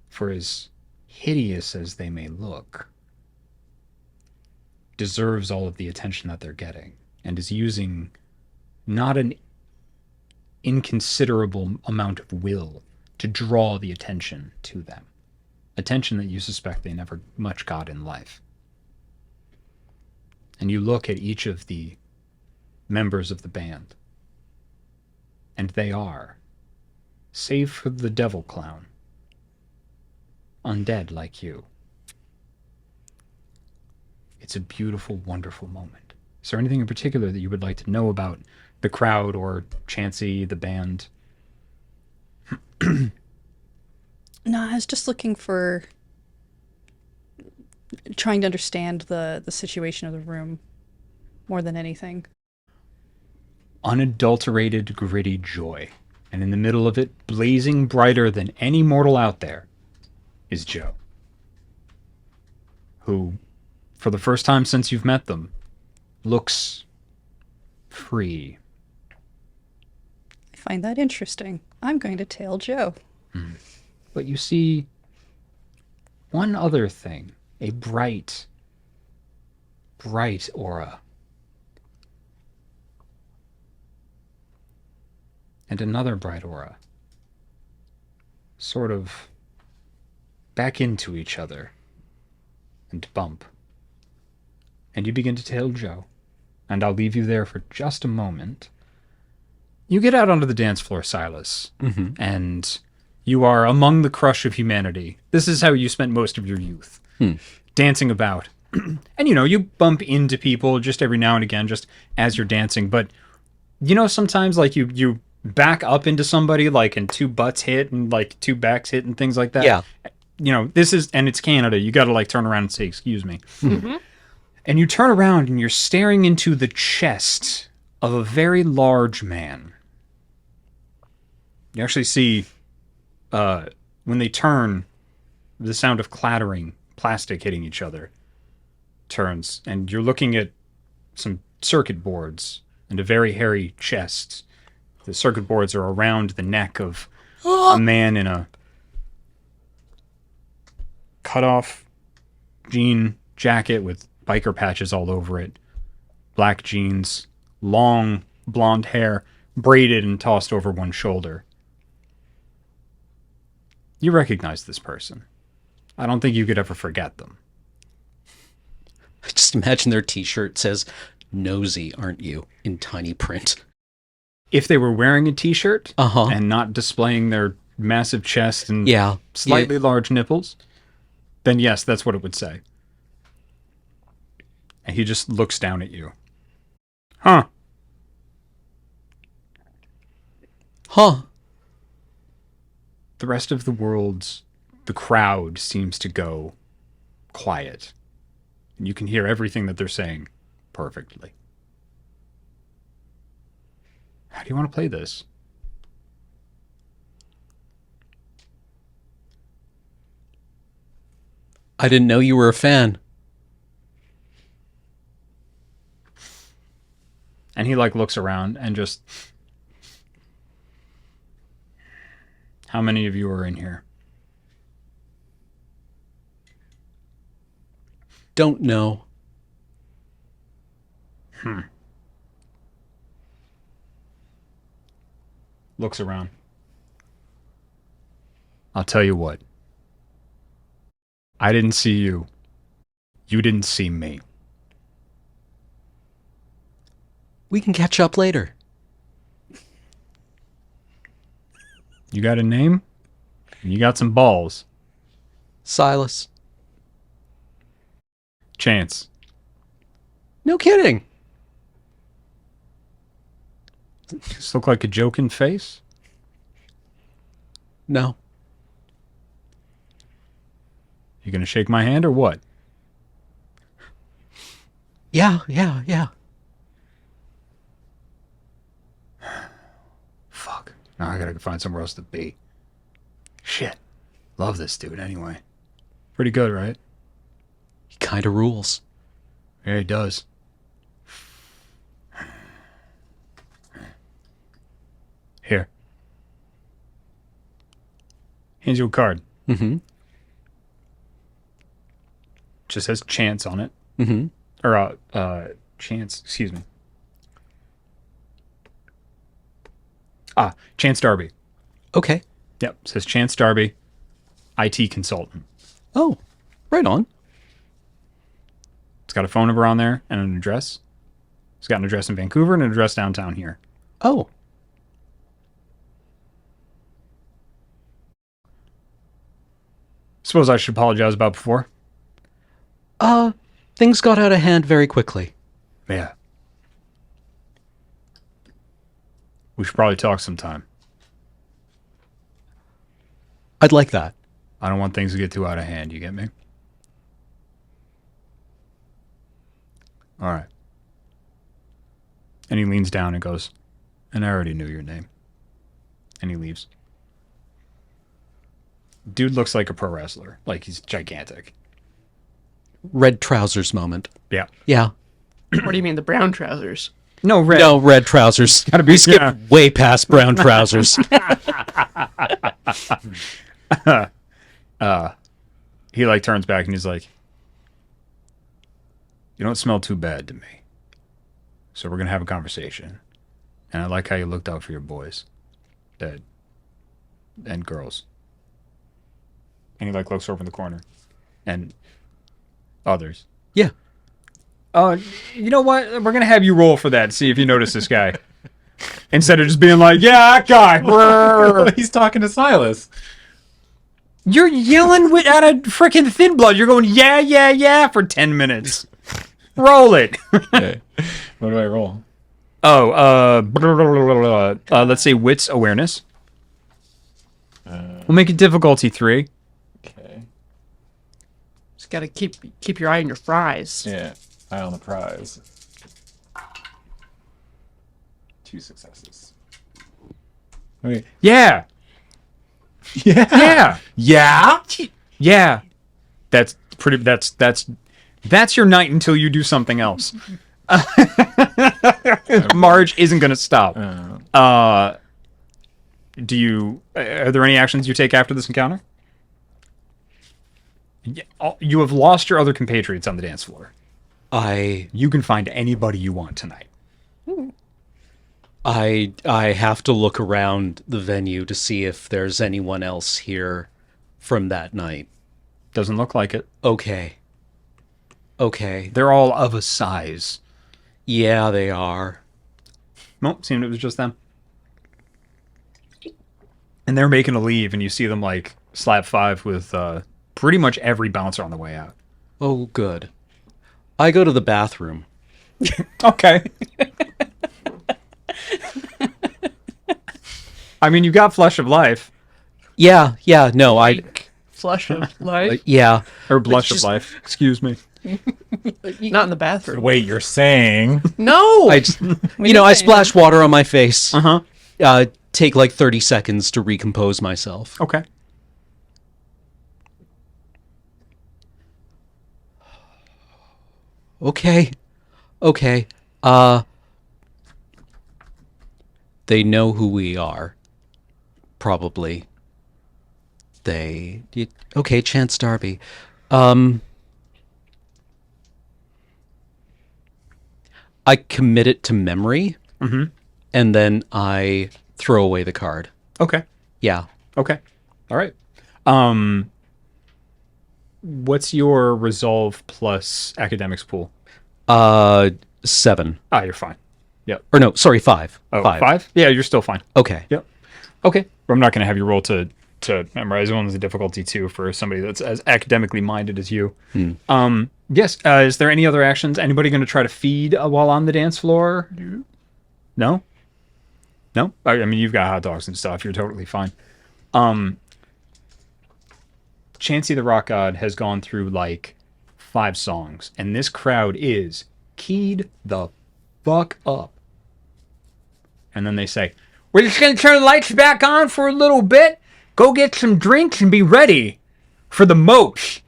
for as hideous as they may look, deserves all of the attention that they're getting and is using not an inconsiderable amount of will to draw the attention to them. Attention that you suspect they never much got in life. And you look at each of the members of the band, and they are, save for the devil clown, undead like you. It's a beautiful, wonderful moment. Is there anything in particular that you would like to know about the crowd or Chansey, the band? No, I was just looking for trying to understand the situation of the room more than anything. Unadulterated, gritty joy. And in the middle of it, blazing brighter than any mortal out there, is Joe. Who, for the first time since you've met them, looks free. I find that interesting. I'm going to tail Joe. But you see one other thing, a bright, bright aura. And another bright aura. Sort of back into each other and bump. And you begin to tail Joe. And I'll leave you there for just a moment. You get out onto the dance floor, Silas, and you are among the crush of humanity. This is how you spent most of your youth, dancing about. And, you bump into people just every now and again, just as you're dancing. But, sometimes, like, you back up into somebody, like, and two butts hit and, like, two backs hit and things like that. Yeah. And it's Canada. You got to, like, turn around and say, excuse me. And you turn around and you're staring into the chest of a very large man. You actually see, when they turn, the sound of clattering plastic hitting each other turns, and you're looking at some circuit boards and a very hairy chest. The circuit boards are around the neck of a man in a cut-off jean jacket with biker patches all over it, black jeans, long blonde hair, braided and tossed over one shoulder. You recognize this person. I don't think you could ever forget them. I just imagine their t-shirt says, "Nosy, aren't you?" in tiny print. If they were wearing a t-shirt Uh-huh. and not displaying their massive chest and Yeah. slightly large nipples, then yes, that's what it would say. And he just looks down at you. Huh. Huh. The rest of the crowd seems to go quiet. And you can hear everything that they're saying perfectly. How do you want to play this? I didn't know you were a fan. And he looks around and just... How many of you are in here? Don't know. Looks around. I'll tell you what. I didn't see you. You didn't see me. We can catch up later. You got a name? You got some balls. Silas. Chance. No kidding. Just look like a joking face? No. You gonna shake my hand or what? Yeah. Fuck. Now I gotta find somewhere else to be. Shit. Love this dude anyway. Pretty good, right? He kind of rules. Yeah, he does. Here. Hands you a card. Mm-hmm. Just says chance on it. Mm-hmm. Or, chance, excuse me. Ah, Chance Darby. Okay. Yep, says Chance Darby, IT consultant. Oh, right on. It's got a phone number on there and an address. It's got an address in Vancouver and an address downtown here. Oh. Suppose I should apologize about before. Things got out of hand very quickly. Yeah. We should probably talk sometime. I'd like that. I don't want things to get too out of hand, you get me? All right. And he leans down and goes, and I already knew your name. And he leaves. Dude looks like a pro wrestler. Like he's gigantic. Red trousers moment. Yeah. Yeah. What do you mean, the brown trousers? No, red. No, red trousers. Gotta be- We skipped yeah. way past brown trousers. He like turns back and he's like, you don't smell too bad to me. So we're going to have a conversation. And I like how you looked out for your boys. And girls. And he like looks over in the corner. And others. Yeah. You know what? We're going to have you roll for that. See if you notice this guy. Instead of just being like, yeah, that guy. He's talking to Silas. You're yelling out of freaking thin blood. You're going, yeah, for 10 minutes. Roll it. Okay. What do I roll? Let's say wits awareness. We'll make it difficulty 3. Okay. Just gotta keep your eye on your fries. Yeah. Eye on the prize. 2 successes. Wait. Yeah. Yeah. Yeah. Yeah. Yeah. That's pretty. That's your night until you do something else. Marge isn't gonna stop. Are there any actions you take after this encounter? You have lost your other compatriots on the dance floor. You can find anybody you want tonight. I have to look around the venue to see if there's anyone else here from that night. Doesn't look like it. Okay. They're all of a size. Yeah, they are. Nope, seemed it was just them. And they're making a leave, and you see them like slap 5 with pretty much every bouncer on the way out. Oh, good. I go to the bathroom. Okay. I mean, you got Flush of Life. Yeah, no, Flush of life. yeah. Or Blush of Life. Excuse me. Not in the bathroom. Wait, you're saying No! I just, I splash water on my face. Uh-huh. Take like 30 seconds to recompose myself. Okay. Okay. They know who we are. Probably. Okay, Chance Darby. I commit it to memory, and then I throw away the card. Okay. Yeah. Okay. All right. What's your resolve plus academics pool? 7. Ah, you're fine. Or no, sorry, 5. Oh, 5? Yeah, you're still fine. Okay. Yep. Okay. I'm not going to have you roll to memorize. One's a difficulty 2 for somebody that's as academically minded as you. Yes. Is there any other actions? Anybody going to try to feed while on the dance floor? No? I mean, you've got hot dogs and stuff. You're totally fine. Chansey the Rock God has gone through like 5 songs, and this crowd is keyed the fuck up. And then they say, we're just going to turn the lights back on for a little bit, go get some drinks, and be ready for the mopes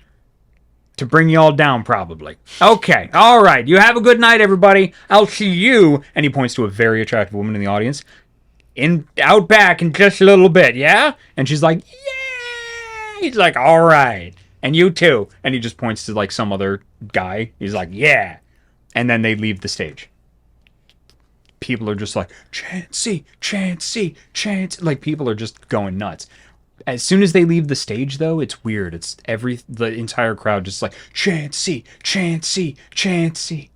to bring you all down, probably. Okay, all right. You have a good night, everybody. I'll see you. And he points to a very attractive woman in the audience. Out back in just a little bit, yeah? And she's like, yeah. He's like, all right. And you too. And he just points to like some other guy. He's like, yeah. And then they leave the stage. People are just like, Chansey, Chansey, Chansey. Like, people are just going nuts. As soon as they leave the stage, though, it's weird. It's the entire crowd just like, Chansey, Chansey, Chansey.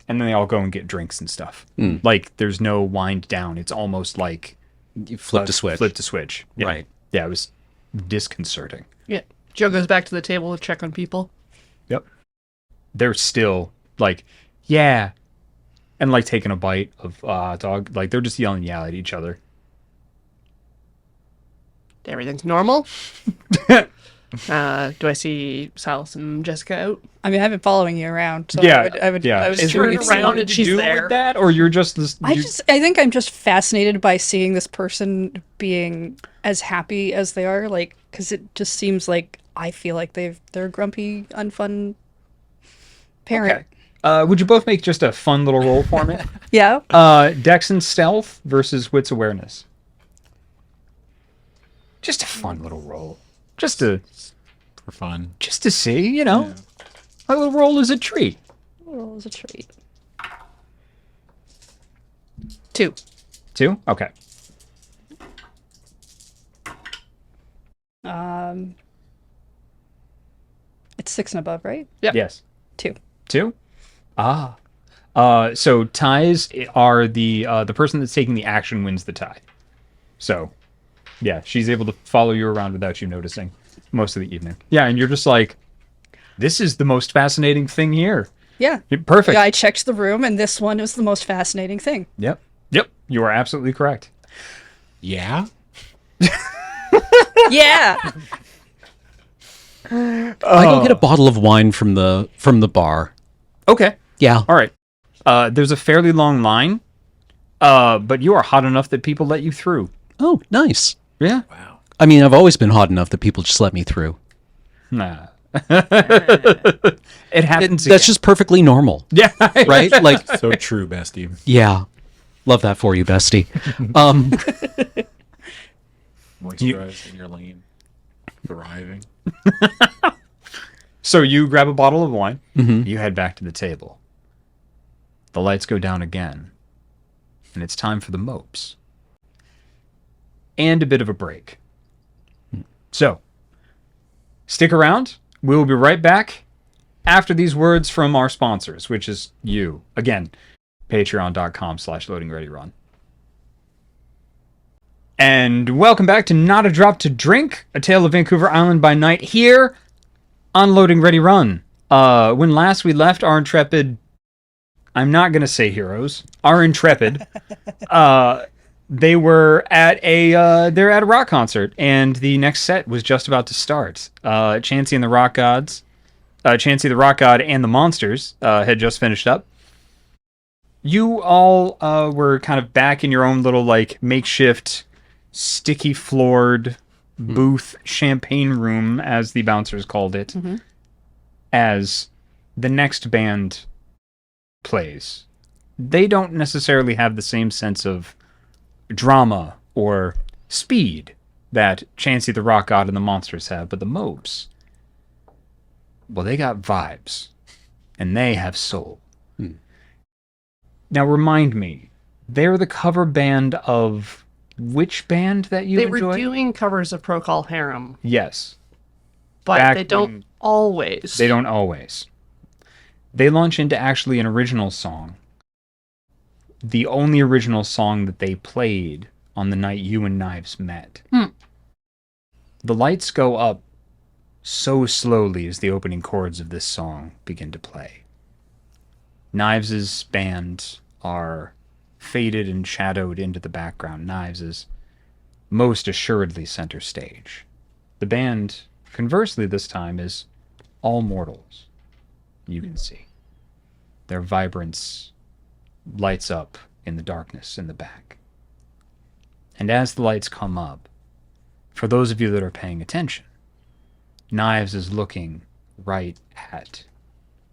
And then they all go and get drinks and stuff. Like, there's no wind down. It's almost like You flip the switch. Flip the switch. Yeah. Right. Yeah, it was disconcerting. Yeah. Joe goes back to the table to check on people. Yep. They're still like, yeah. And like taking a bite of dog. Like, they're just yelling at each other. Everything's normal. Do I see Silas and Jessica out? I mean, I've been following you around, so Yeah, I was Is there turning anything around around and to she's do there. with that, or you're just this? I think I'm just fascinated by seeing this person being as happy as they are, like, because it just seems like I feel like they're a grumpy, unfun parent. Okay. Would you both make just a fun little roll for me? Yeah. Dex and Stealth versus Wits Awareness. Just a fun little roll. Just to fun. Just to see, you know. A little roll is a treat. Roll is a treat. 2. 2? Okay. It's 6 and above, right? Yep. Yes. 2. 2? Ah. So ties are the person that's taking the action wins the tie. So, yeah, she's able to follow you around without you noticing most of the evening. Yeah, and you're just like, this is the most fascinating thing here. Yeah. Perfect. Yeah, I checked the room, and this one is the most fascinating thing. Yep. Yep. You are absolutely correct. Yeah? Yeah. I go get a bottle of wine from the bar. Okay. Yeah. All right. There's a fairly long line, but you are hot enough that people let you through. Oh, nice. Yeah. Wow. I mean, I've always been hot enough that people just let me through. Nah. It happens. That's just perfectly normal. Yeah. Right? Like, So true, bestie. yeah. Love that for you, bestie. Moisturize in your lane. Thriving. So you grab a bottle of wine. Mhm. You head back to the table. The lights go down again, and it's time for the mopes. And a bit of a break. So, stick around. We'll be right back after these words from our sponsors, which is you. Again, patreon.com/loadingreadyrun. And welcome back to Not a Drop to Drink, a tale of Vancouver Island by night here on Loading Ready Run. When last we left our intrepid, I'm not going to say heroes, our intrepid, they were at a rock concert, and the next set was just about to start. Chansey and the Rock Gods, Chansey the Rock God and the Monsters had just finished up. You all were kind of back in your own little like makeshift sticky floored booth champagne room, as the bouncers called it, as the next band plays. They don't necessarily have the same sense of drama or speed that Chansey the Rock God and the Monsters have, but the Mopes, well, they got vibes and they have soul. Now remind me, they're the cover band of which band that you They enjoy? were doing covers of Procol Harum, Yes. but Back they don't when- always. They don't always. They launch into actually an original song. The only original song that they played on the night you and Knives met. The lights go up so slowly as the opening chords of this song begin to play. Knives' band are faded and shadowed into the background. Knives is most assuredly center stage. The band, conversely this time, is all mortals. You can see. Their vibrance lights up in the darkness in the back. And as the lights come up, for those of you that are paying attention, Knives is looking right at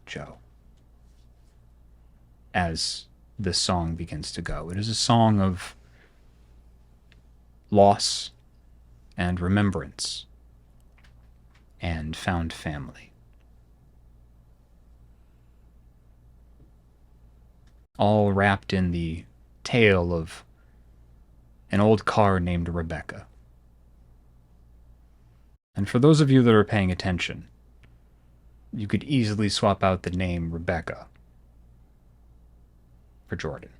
Joe as this song begins to go. It is a song of loss and remembrance and found family. All wrapped in the tale of an old car named Rebecca. And for those of you that are paying attention, you could easily swap out the name Rebecca for Jordan.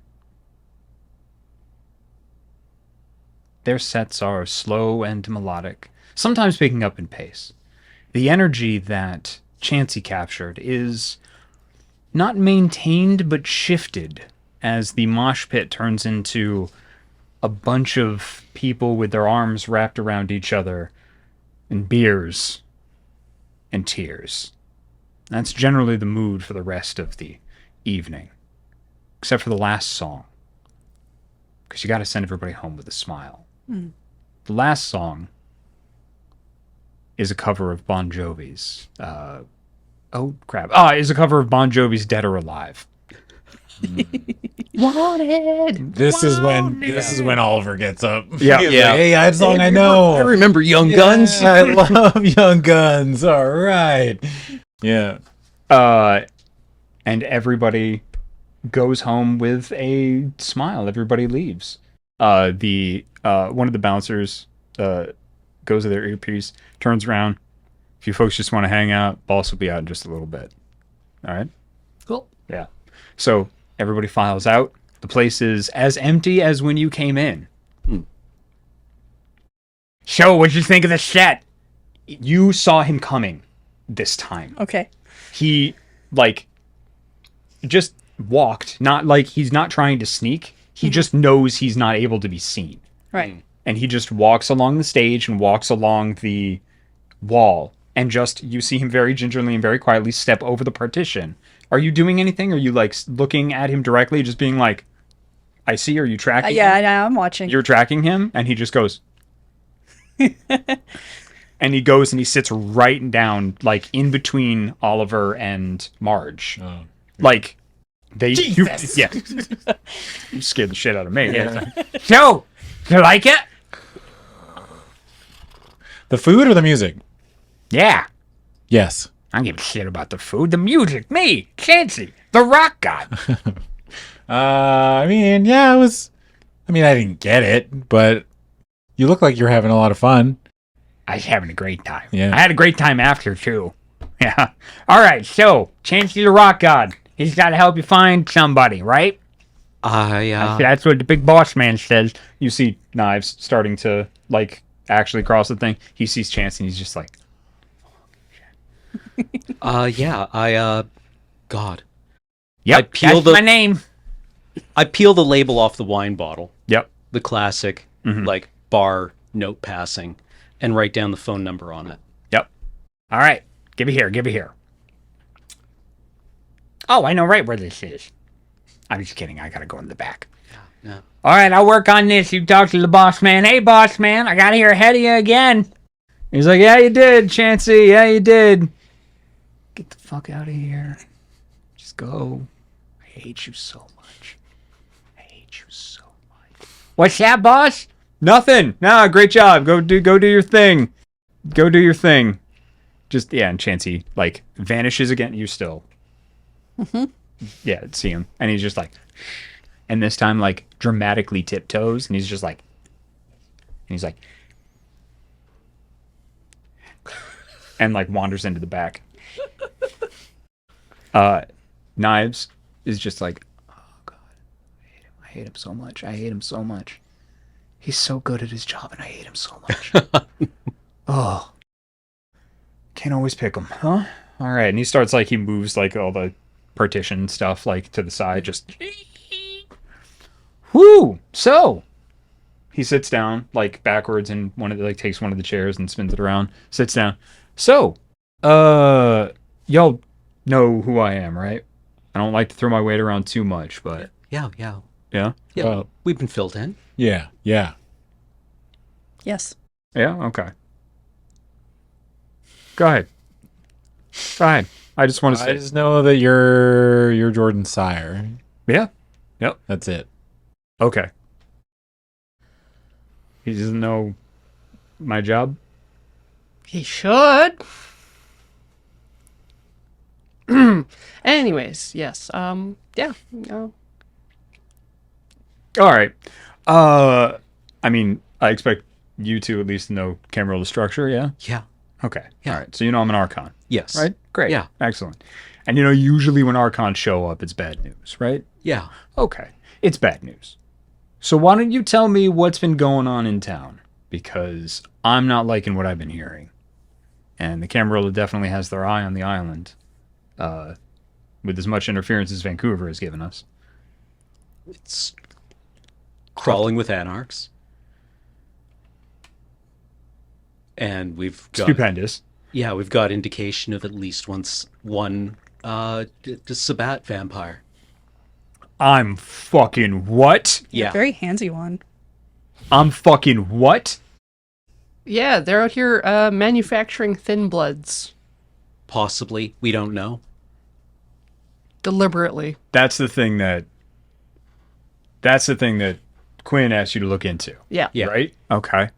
Their sets are slow and melodic, sometimes picking up in pace. The energy that Chansey captured is not maintained but shifted as the mosh pit turns into a bunch of people with their arms wrapped around each other and beers and tears. That's generally the mood for the rest of the evening, except for the last song, because you got to send everybody home with a smile. The last song is a cover of Bon Jovi's is a cover of Bon Jovi's Dead or Alive. Wanted. This is when Oliver gets up. Yeah. He's Yeah. like, hey, that song I know. I remember Young Guns. I love Young Guns. All right. Yeah. And everybody goes home with a smile. Everybody leaves. One of the bouncers goes to their earpiece, turns around. If you folks just want to hang out, boss will be out in just a little bit. All right? Cool. Yeah. So everybody files out. The place is as empty as when you came in. So, what'd you think of the set? You saw him coming this time. Okay. He, just walked. Not like he's not trying to sneak. He just knows he's not able to be seen. Right. And he just walks along the stage and walks along the wall. And you see him very gingerly and very quietly step over the partition. Are you doing anything? Are you, looking at him directly, just being like, I see, are you tracking him? Yeah, I'm watching. You're tracking him? And he just goes... And he goes and he sits right down, in between Oliver and Marge. Oh. Jesus. You scared the shit out of me. Yeah. So, you like it? The food or the music? Yeah. Yes. I don't give a shit about the food. The music. Me. Chansey. The rock god. I didn't get it, but you look like you're having a lot of fun. I was having a great time. Yeah. I had a great time after, too. Yeah. All right, so, Chansey the rock god. He's got to help you find somebody, right? That's what the big boss man says. You see Knives starting to, actually cross the thing. He sees Chansey and he's just like... God. Yep, that's my name. I peel the label off the wine bottle, Yep. the classic, bar note passing, and write down the phone number on it. Yep. All right. Give it here. Oh, I know right where this is. I'm just kidding. I got to go in the back. Yeah. All right, I'll work on this. You talk to the boss man. Hey, boss man, I got here ahead of you again. He's like, yeah, you did, Chansey. Yeah, you did. Get the fuck out of here. Just go. I hate you so much. What's that, boss? Nothing. Nah, great job. Go do your thing. Just, yeah, and Chansey, vanishes again. You still. Yeah, see him. And he's just like, and this time, dramatically tiptoes. And he's just like, and wanders into the back. Knives is just like, oh God, I hate him so much. He's so good at his job and I hate him so much. Oh, can't always pick him, huh? All right. And he starts he moves all the partition stuff to the side, just whoo. So He sits down, like, backwards in one of the, like, takes one of the chairs and spins it around, sits down. So, y'all know who I am, right? I don't like to throw my weight around too much, but Yeah. yeah? We've been filled in. Yeah. Yes. Yeah? Okay. Go ahead. I just want to I say. just know that you're Jordan's sire. Yeah. Yep. That's it. Okay. He doesn't know my job? He should. Anyways, yes. Yeah. All right. I mean, I expect you to at least know Camarilla structure, yeah? Yeah. Okay. Yeah. All right. So you know I'm an Archon, Yes. right? Great. Yeah. Excellent. And you know, usually when Archons show up, it's bad news, right? Yeah. Okay. It's bad news. So why don't you tell me what's been going on in town? Because I'm not liking what I've been hearing. And the Camarilla definitely has their eye on the island, with as much interference as Vancouver has given us. It's crawling with anarchs. And we've got Stupendous. we've got indication of at least one Sabbat vampire. I'm fucking what? Yeah. Very handsy one. I'm fucking what? Yeah, they're out here manufacturing thin bloods Possibly. We don't know. deliberately. That's the thing that Quinn asked you to look into. Yeah. Yeah. Right? Okay.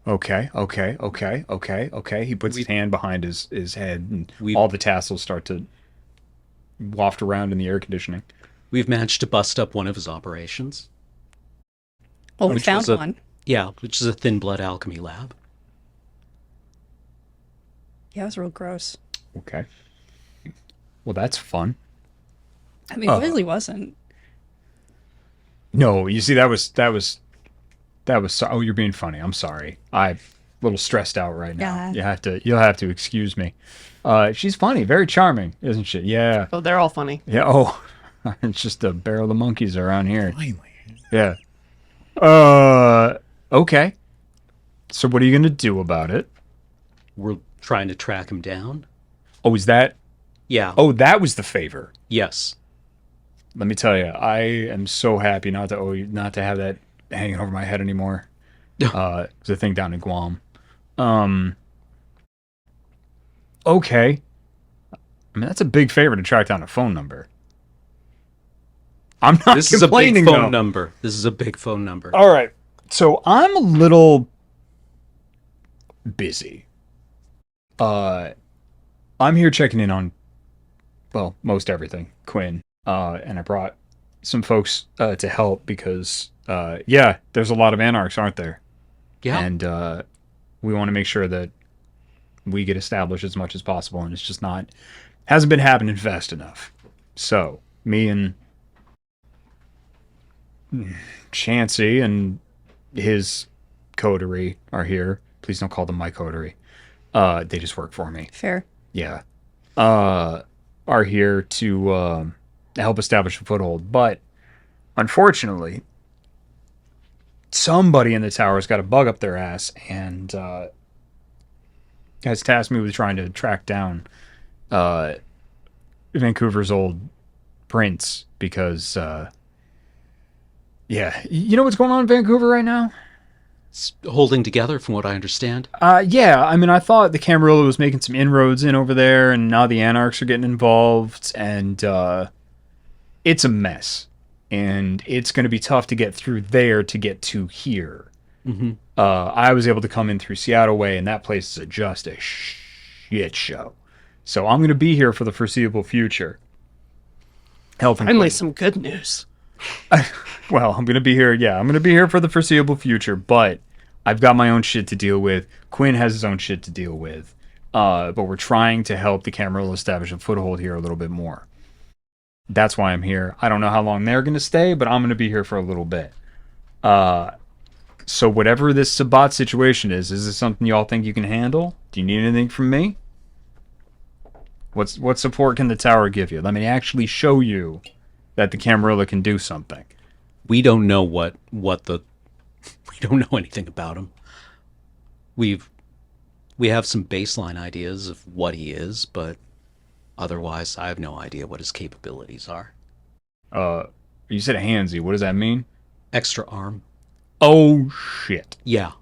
He puts his hand behind his head and all the tassels start to waft around in the air conditioning. We've managed to bust up one of his operations. Well, we Which found was a- one. Yeah, which is a thin blood alchemy lab. Yeah, it was real gross. Okay. Well, that's fun. I mean, it really wasn't. No, you see, that was. Oh, you're being funny. I'm sorry. I'm a little stressed out right now. Yeah. You'll have to excuse me. She's funny, very charming, isn't she? Yeah. Oh, they're all funny. Yeah. Oh, it's just a barrel of monkeys around here. Finally. Yeah. Okay. So what are you gonna do about it? We're trying to track him down. Oh, is that? Yeah. Oh, that was the favor. Yes. Let me tell you, I am so happy not to have that hanging over my head anymore. It's a thing down in Guam. Okay. I mean, that's a big favor to track down a phone number. I'm not This is a big complaining, phone though. number. This is a big phone number. All right. So I'm a little busy. I'm here checking in on, well, most everything, Quinn. And I brought some folks to help because, there's a lot of anarchs, aren't there? Yeah. And we want to make sure that we get established as much as possible, and it's just hasn't been happening fast enough. So me and Chansey and his coterie are here. Please don't call them my coterie. They just work for me. Fair. Yeah. Are here to help establish a foothold. But unfortunately, somebody in the tower's got a bug up their ass and has tasked me with trying to track down Vancouver's old prince because, you know what's going on in Vancouver right now? It's holding together, from what I understand. Yeah, I mean, I thought the Camarilla was making some inroads in over there, and now the Anarchs are getting involved, and it's a mess. And it's going to be tough to get through there to get to here. Mm-hmm. I was able to come in through Seattle way, and that place is just a shit show. So I'm going to be here for the foreseeable future. Helping. Finally, some good news. Well, I'm going to be here. Yeah, I'm going to be here for the foreseeable future, but I've got my own shit to deal with. Quinn has his own shit to deal with. But we're trying to help the Camarilla establish a foothold here a little bit more. That's why I'm here. I don't know how long they're going to stay, but I'm going to be here for a little bit. So whatever this Sabbat situation is this something y'all think you can handle? Do you need anything from me? What support can the tower give you? Let me actually show you that the Camarilla can do something. We don't know what the We don't know anything about him. We have some baseline ideas of what he is, but otherwise, I have no idea what his capabilities are. You said handsy. What does that mean? Extra arm. Oh, shit. Yeah.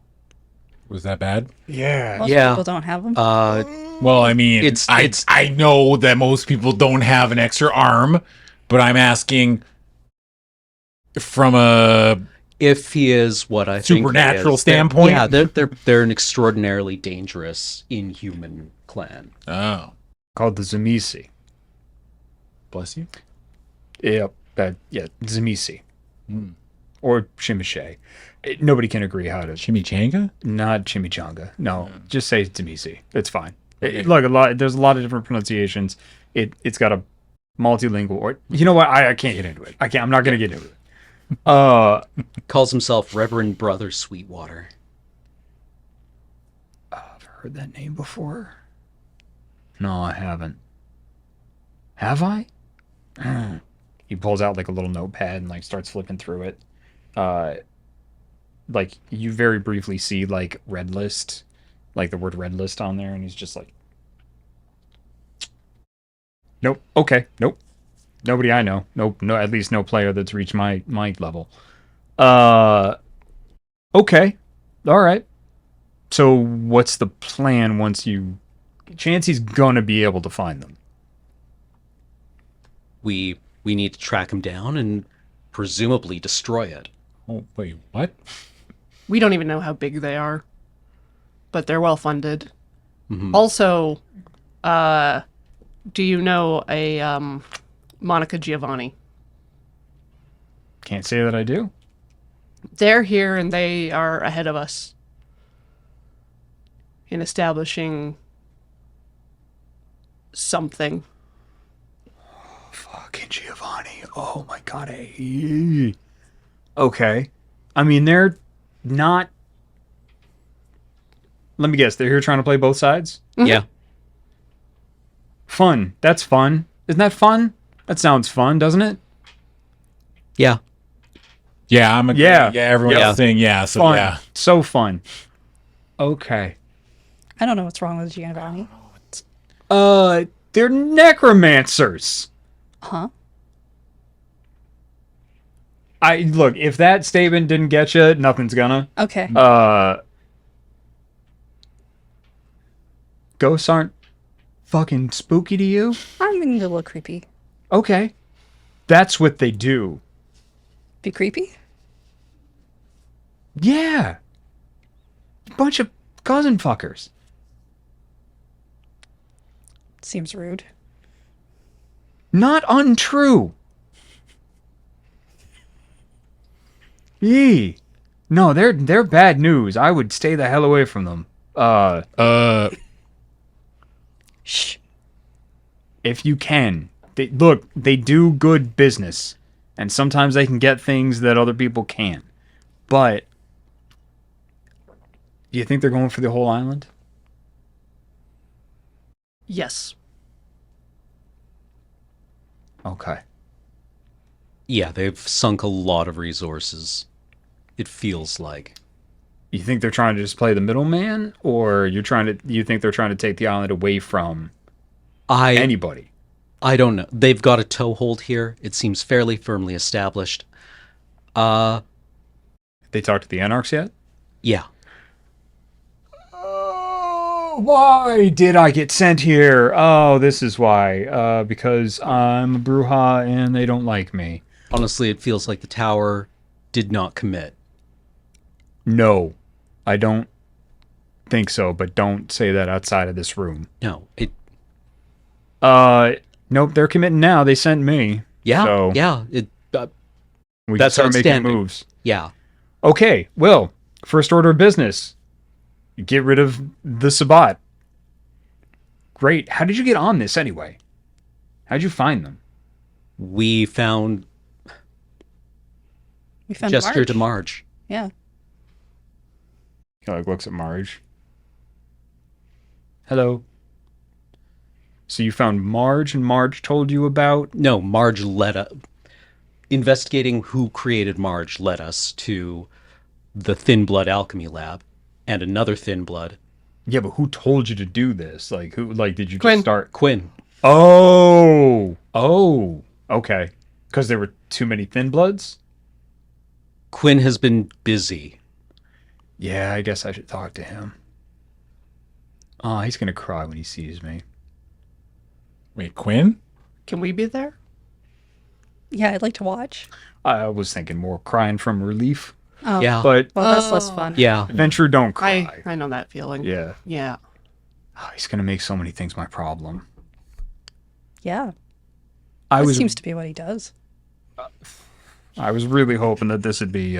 Was that bad? Yeah. Most Yeah. people don't have them. Well, I mean, It's- I know that most people don't have an extra arm, but I'm asking from a If he is what I think he supernatural is, they're- standpoint. yeah, they're an extraordinarily dangerous inhuman clan. Oh, Called the Zamisi. bless you. Yep. Zamisi. Or Shimiche. Nobody can agree how to. Chimichanga? Not chimichanga. No, just say Zamisi. It's fine. Look, there's a lot of different pronunciations. It's got a multilingual. Or you know what? I can't get into it. I'm not gonna get into it. Calls himself Reverend Brother Sweetwater. I've heard that name before. No, I haven't. Have I? He pulls out like a little notepad and like starts flipping through it. Like you very briefly see like red list, like the word red list on there, and he's just like, nope, okay, nope, nobody I know, nope, no, at least no player that's reached my level. Okay, all right. So what's the plan once you? Chancey's gonna be able to find them. We need to track him down and presumably destroy it. Oh, wait, what? We don't even know how big they are, but they're well funded. Mhm. Also, do you know a Monica Giovanni? Can't say that I do. They're here and they are ahead of us in establishing something. Fucking Giovanni. Oh my god. Okay. I mean, they're not. Let me guess. They're here trying to play both sides? Yeah. Fun. That's fun. Isn't that fun? That sounds fun, doesn't it? Yeah. Yeah, I'm agreeing. Yeah. Yeah, everyone's Yeah. saying yeah, so Fun. yeah. So fun. Okay. I don't know what's wrong with Giovanni. They're necromancers. Huh? Look, if that statement didn't get you, nothing's gonna. Okay. Ghosts aren't fucking spooky to you? I mean, they're a little creepy. Okay. That's what they do. Be creepy? Yeah. Bunch of cousin fuckers. Seems rude. Not untrue. Yee. No, they're bad news. I would stay the hell away from them. Shh. If you can. They do good business. And sometimes they can get things that other people can't. But do you think they're going for the whole island? Yes. Okay. Yeah, they've sunk a lot of resources. It feels like. You think they're trying to just play the middleman, or you think they're trying to take the island away from anybody? I don't know. They've got a toehold here. It seems fairly firmly established. They talked to the Anarchs yet? Yeah. Why did I get sent here? Oh, this is why. Because I'm a Bruja and they don't like me. Honestly, it feels like the tower did not commit. No, I don't think so, but don't say that outside of this room. No, it. Nope, they're committing now. They sent me. Yeah, So yeah. It. we That's can start making outstanding. moves. Yeah. Okay, well, first order of business. Get rid of the Sabbat. Great. How did you get on this anyway? How'd you find them? We found We found Gesture Marge. to Marge. Yeah. He like looks at Marge. Hello. So you found Marge and Marge told you about? No, Marge led us. Investigating who created Marge led us to the Thin Blood Alchemy Lab and another Thin Blood, Yeah, but who told you to do this? Like, who? Like, did you Quinn. just start? Quinn. Oh, okay. Because there were too many Thin Bloods. Quinn has been busy. Yeah, I guess I should talk to him. Oh, he's gonna cry when he sees me. Wait, Quinn? Can we be there? Yeah, I'd like to watch. I was thinking more crying from relief, Oh, Yeah. but well, that's less fun. Yeah. Venture don't cry. I know that feeling. Yeah. Yeah. Oh, he's gonna make so many things my problem. Yeah, I that was seems to be what he does. I was really hoping that this would be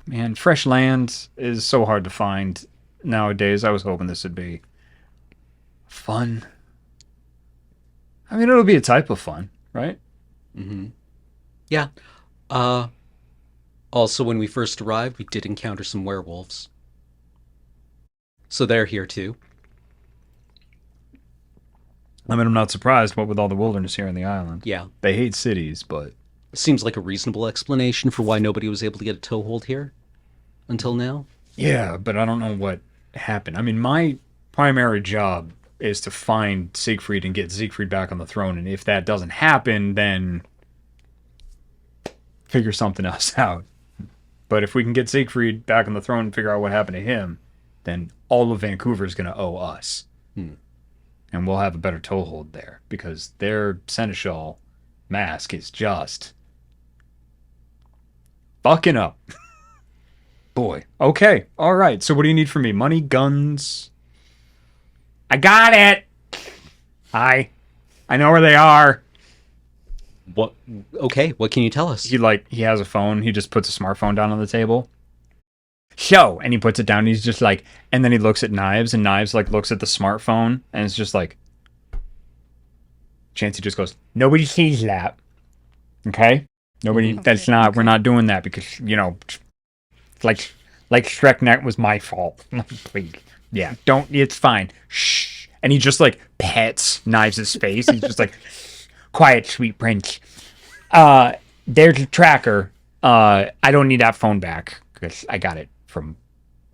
man, fresh land is so hard to find nowadays. I was hoping this would be fun. I mean, it'll be a type of fun, right? Yeah. Also, when we first arrived, we did encounter some werewolves. So they're here too. I mean, I'm not surprised, what with all the wilderness here on the island. Yeah. They hate cities, but Seems like a reasonable explanation for why nobody was able to get a toehold here until now. yeah, but I don't know what happened. I mean, my primary job is to find Siegfried and get Siegfried back on the throne, and if that doesn't happen, then figure something else out. But if we can get Siegfried back on the throne and figure out what happened to him, then all of Vancouver is going to owe us. And we'll have a better toehold there, because their seneschal mask is just fucking up. Boy. Okay. All right. So what do you need from me? Money, guns? I got it. I know where they are. What? Okay, what can you tell us? He has a phone. He just puts a smartphone down on the table. So, and he puts it down. And he's just like, and then he looks at Knives, and Knives like looks at the smartphone, and it's just like, Chancey just goes, nobody sees that. Okay? Nobody, that's not, we're not doing that because, you know, like Streckneck was my fault. Please. Yeah, don't, it's fine. Shh. And he just like pets Knives' face. He's just like, quiet, sweet prince. There's a tracker. I don't need that phone back because I got it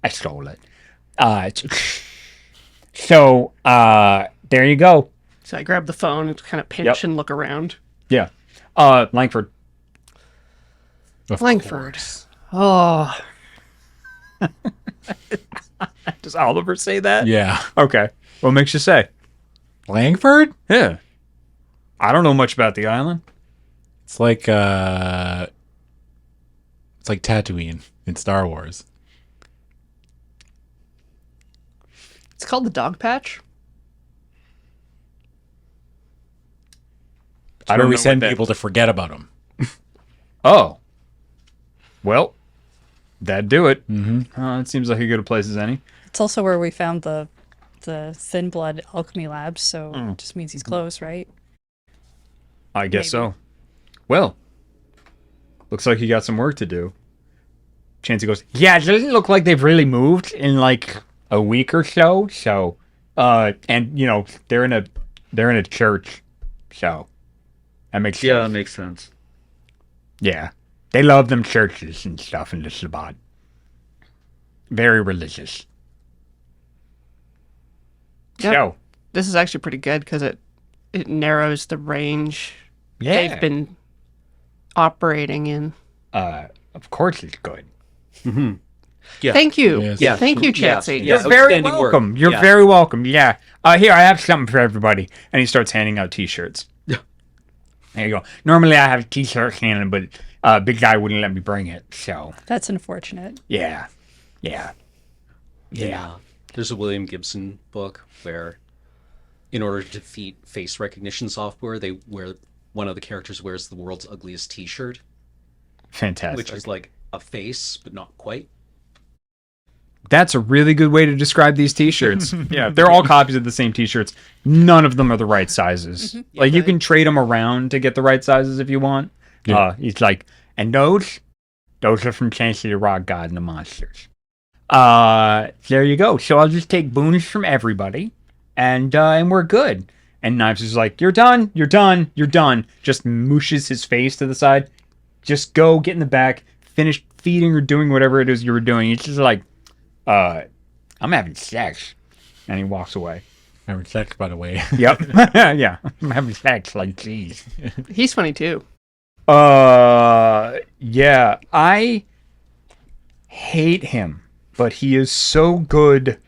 I stole it. So, there you go. So I grab the phone and kind of pinch and look around. Yeah. Langford. Of Langford. course. Oh, Does Oliver say that? Yeah. Okay. What makes you say? Langford? Yeah. I don't know much about the island. It's like Tatooine in Star Wars. it's called the Dog Patch. I Where don't we know send what that- people to forget about them. Oh. Well, that'd do it. Mm-hmm. It seems like as good a place as any. It's also where we found the Thin Blood Alchemy Lab, so it just means he's close, right? I guess Maybe. so. Well, looks like you got some work to do. Chancey goes, yeah, it doesn't look like they've really moved in like a week or so. So, and you know, they're in a church. So, that makes sense. Yeah, that makes sense. Yeah. They love them churches and stuff in the Sabbat. Very religious. Yep. So, This is actually pretty good because it narrows the range yeah. they've been operating in. Of course it's good. Yeah. Thank you. Yes. Yeah. Thank you, Chancey. Yeah. You're very outstanding work. welcome. You're Yeah. very welcome. Yeah. Here, I have something for everybody. And he starts handing out t-shirts. Yeah. There you go. Normally I have a t-shirt handed, but big guy wouldn't let me bring it. So, That's unfortunate. yeah. Yeah. Yeah. There's a William Gibson book where, in order to defeat face recognition software, one of the characters wears the world's ugliest T-shirt, Fantastic. which is like a face, but not quite. That's a really good way to describe these t-shirts. Yeah, they're all copies of the same t-shirts. None of them are the right sizes. Like, you can trade them around to get the right sizes if you want. Yeah. It's like, and those are from Chancey the Rock God and the Monsters. There you go. So I'll just take boons from everybody, and we're good. And Knives is like, you're done, you're done, you're done. Just mooshes his face to the side. Just go, get in the back, finished feeding or doing whatever it is you were doing, he's just like, I'm having sex. And he walks away. Having sex, by the way. Yep. Yeah. I'm having sex. Like, geez. He's funny too. Yeah. I hate him, but he is so good.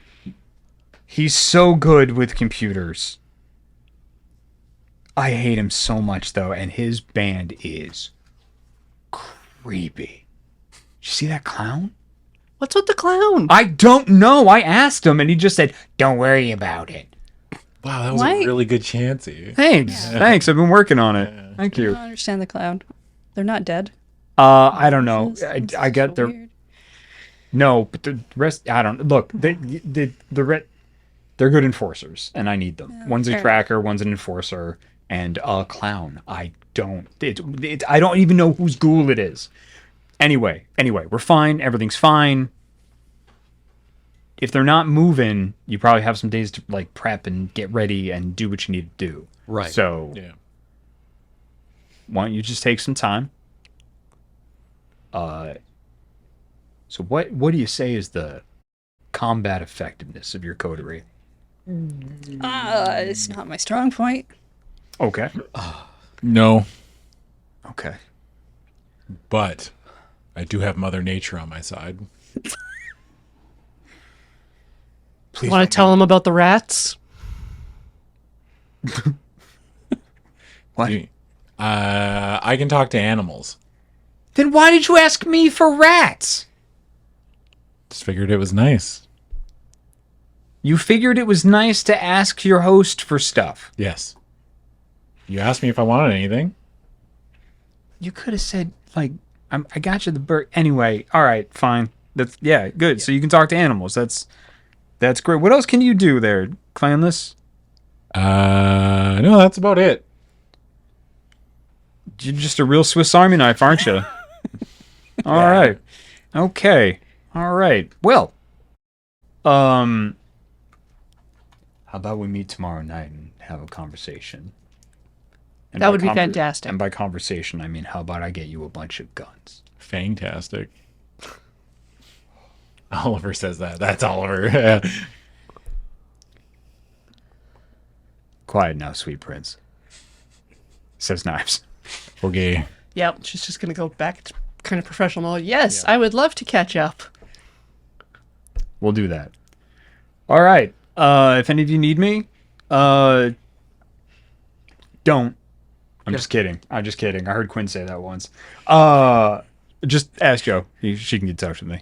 He's so good with computers. I hate him so much, though, and his band is creepy. Did you see that clown? What's with the clown? I don't know. I asked him, and he just said, "Don't worry about it." Wow, that was Why- a really good chancy. Thanks. Thanks. I've been working on it. Thank I you. don't understand the clown. They're not dead. I don't know. It's I get so their weird. no, but the rest. I don't look. They're good enforcers, and I need them. One's a fair tracker, one's an enforcer, and a clown. I don't. I don't even know whose ghoul it is. Anyway, we're fine. Everything's fine. If they're not moving, you probably have some days to like prep and get ready and do what you need to do. Right. So Yeah. why don't you just take some time? So what do you say is the combat effectiveness of your coterie? It's not my strong point. Okay. No, Okay. but I do have Mother Nature on my side. Please Want don't to tell him about the rats? What? I can talk to animals. Then why did you ask me for rats? Just figured it was nice. You figured it was nice to ask your host for stuff. Yes. You asked me if I wanted anything. You could have said like, I got you the bird. Anyway, all right, fine. That's good. So you can talk to animals. That's great. What else can you do there, Clanless? No, that's about it. You're just a real Swiss Army knife, aren't you? All right. Okay. All right. Well, how about we meet tomorrow night and have a conversation? And That by would be fantastic. And by conversation, I mean, how about I get you a bunch of guns? Fantastic. Oliver says that. That's Oliver. Yeah. Quiet now, sweet prince. Says Knives. Okay. Yep. She's just gonna go back to kind of professional mode. Yes, I would love to catch up. We'll do that. All right. If any of you need me, don't. I'm just kidding. I'm just kidding. I heard Quinn say that once. Just ask Joe. She can get in touch with me.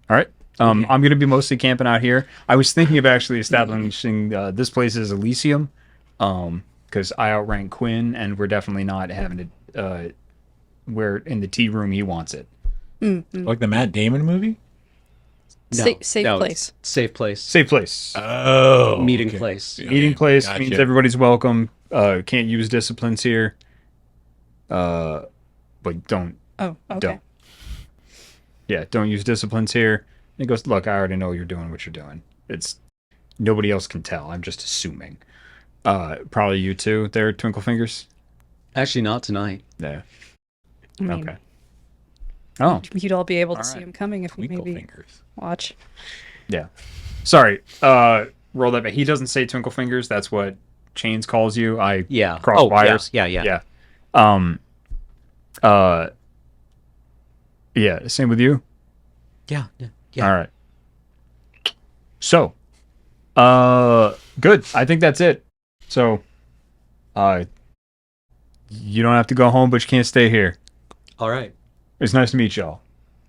All right. I'm going to be mostly camping out here. I was thinking of actually establishing this place as Elysium, because I outrank Quinn, and we're definitely not having it. We're in the tea room. He wants it. Like the Matt Damon movie? Safe it's place. Safe place. Safe place. Oh. Meeting place. Meeting place gotcha. means everybody's welcome. Can't use disciplines here. But don't. Oh, okay. Don't. Yeah, don't use disciplines here. And he goes, look, I already know you're doing what you're doing. It's nobody else can tell. I'm just assuming. Probably you too there, Twinkle Fingers? Actually, not tonight. Yeah. I mean, Okay. Oh, you'd all be able to All see right. him coming if we Twinkle maybe fingers. watch. yeah. Sorry. Roll that back. He doesn't say Twinkle Fingers. That's what Chains calls you. I Yeah. cross Oh, wires. Yeah. Yeah. Yeah, same with you? Yeah. Yeah. All right. So, good. I think that's it. So, you don't have to go home, but you can't stay here. All right. It's nice to meet y'all.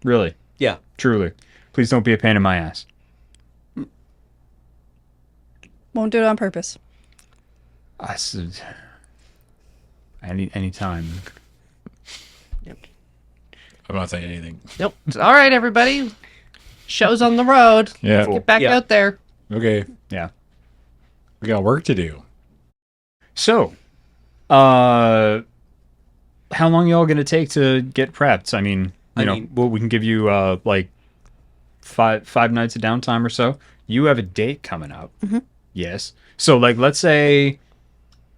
Really, Yeah. truly. Please don't be a pain in my ass. Won't do it on purpose. I said, any time. I'm not saying anything. Nope. All right, everybody. Show's on the road. Yeah. Get back Yeah. out there. Okay. Yeah. We got work to do. So, how long y'all gonna take to get prepped? I mean, we can give you like five nights of downtime or so. You have a date coming up. Mm-hmm. Yes. So like, let's say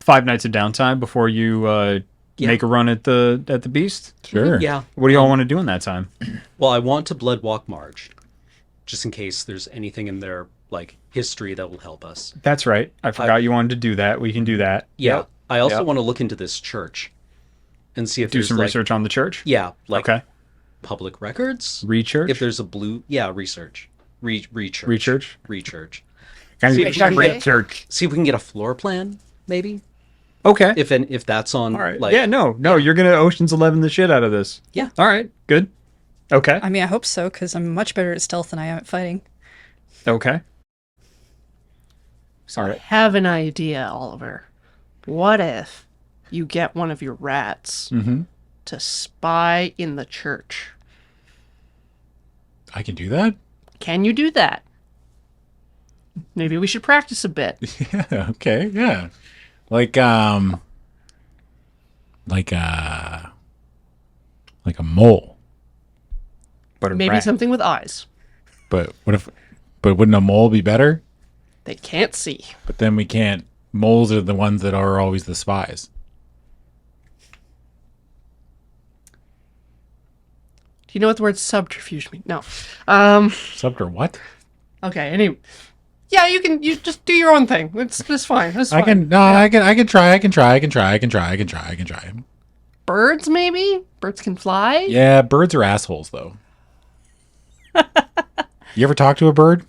5 nights of downtime before you Yeah. make a run at the beast? Sure. Yeah. What do y'all want to do in that time? Well, I want to blood walk Marge, just in case there's anything in their like history that will help us. That's right. I forgot you wanted to do that. We can do that. Yeah. Yep. I also Yep. want to look into this church and see if Do there's some like, research on the church. Yeah, like Okay. public records. Rechurch. If there's a blue, yeah, research. Rechurch. Rechurch. Rechurch. Kind See of if we can get- Rechurch. See if we can get a floor plan, maybe. Okay. If that's on. All right. Like, yeah. No. You're gonna Ocean's 11 the shit out of this. Yeah. All right. Good. Okay. I mean, I hope so, because I'm much better at stealth than I am at fighting. Okay. So All I right. have an idea, Oliver. What if you get one of your rats to spy in the church? I can do that? Can you do that? Maybe we should practice a bit. Yeah, okay, yeah. Like like a mole. But a Maybe rat. something with eyes. But wouldn't a mole be better? They can't see. But then we can't. Moles are the ones that are always the spies. Do you know what the word subterfuge means? No. Subter what? Okay, anyway. Yeah, you just do your own thing. It's fine. It's fine. I can try. Birds, maybe? Birds can fly? Yeah, birds are assholes though. You ever talk to a bird?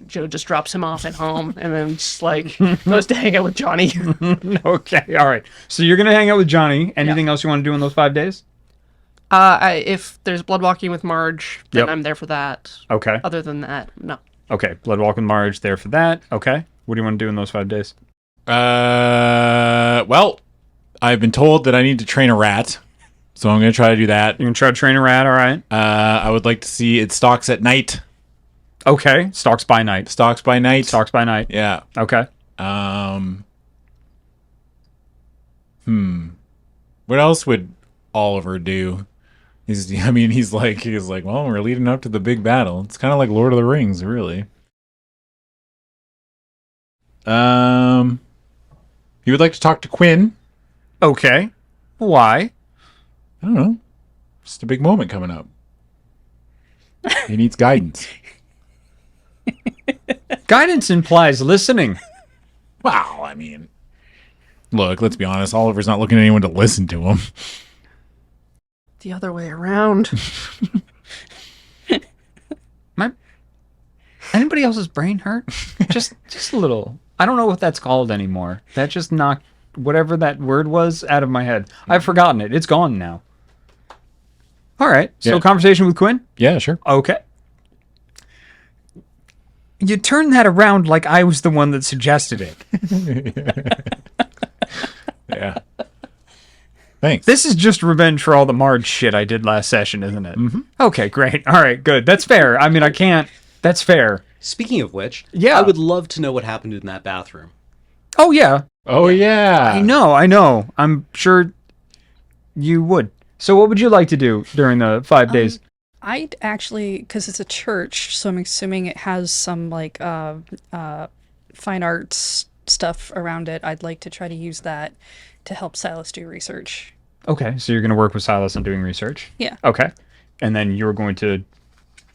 Joe just drops him off at home and then just like goes to hang out with Johnny. Okay. All right. So you're gonna hang out with Johnny. Anything else you want to do in those 5 days? If there's blood walking with Marge, then Yep. I'm there for that. Okay. Other than that, no. Okay. Blood Walk with Marge there for that. Okay. What do you want to do in those 5 days? Well, I've been told that I need to train a rat, so I'm gonna try to do that. You can try to train a rat. All right. I would like to see it stalks at night. Okay. Stalks by night. Stalks by night. Stalks by night. Yeah. Okay. What else would Oliver do? He's like, well, we're leading up to the big battle. It's kind of like Lord of the Rings, really. He would like to talk to Quinn. Okay. Why? I don't know. Just a big moment coming up. He needs guidance. Guidance implies listening. Wow, I mean, look, let's be honest. Oliver's not looking at anyone to listen to him. The other way around. Anybody else's brain hurt? just a little. I don't know what that's called anymore. That just knocked whatever that word was out of my head. I've forgotten it. It's gone now. All right. So Yeah. conversation with Quinn? Yeah, sure. Okay. You turned that around like I was the one that suggested it. Yeah. Thanks. This is just revenge for all the Marge shit I did last session, isn't it? Mm-hmm. Okay, great. All right, good. That's fair. I mean, I can't. That's fair. Speaking of which, Yeah. I would love to know what happened in that bathroom. Oh, yeah. Oh, yeah. I know. I'm sure you would. So what would you like to do during the 5 days? I'd actually, because it's a church, so I'm assuming it has some like fine arts stuff around it. I'd like to try to use that to help Silas do research. Okay, so you're going to work with Silas on doing research? Yeah. Okay. And then you're going to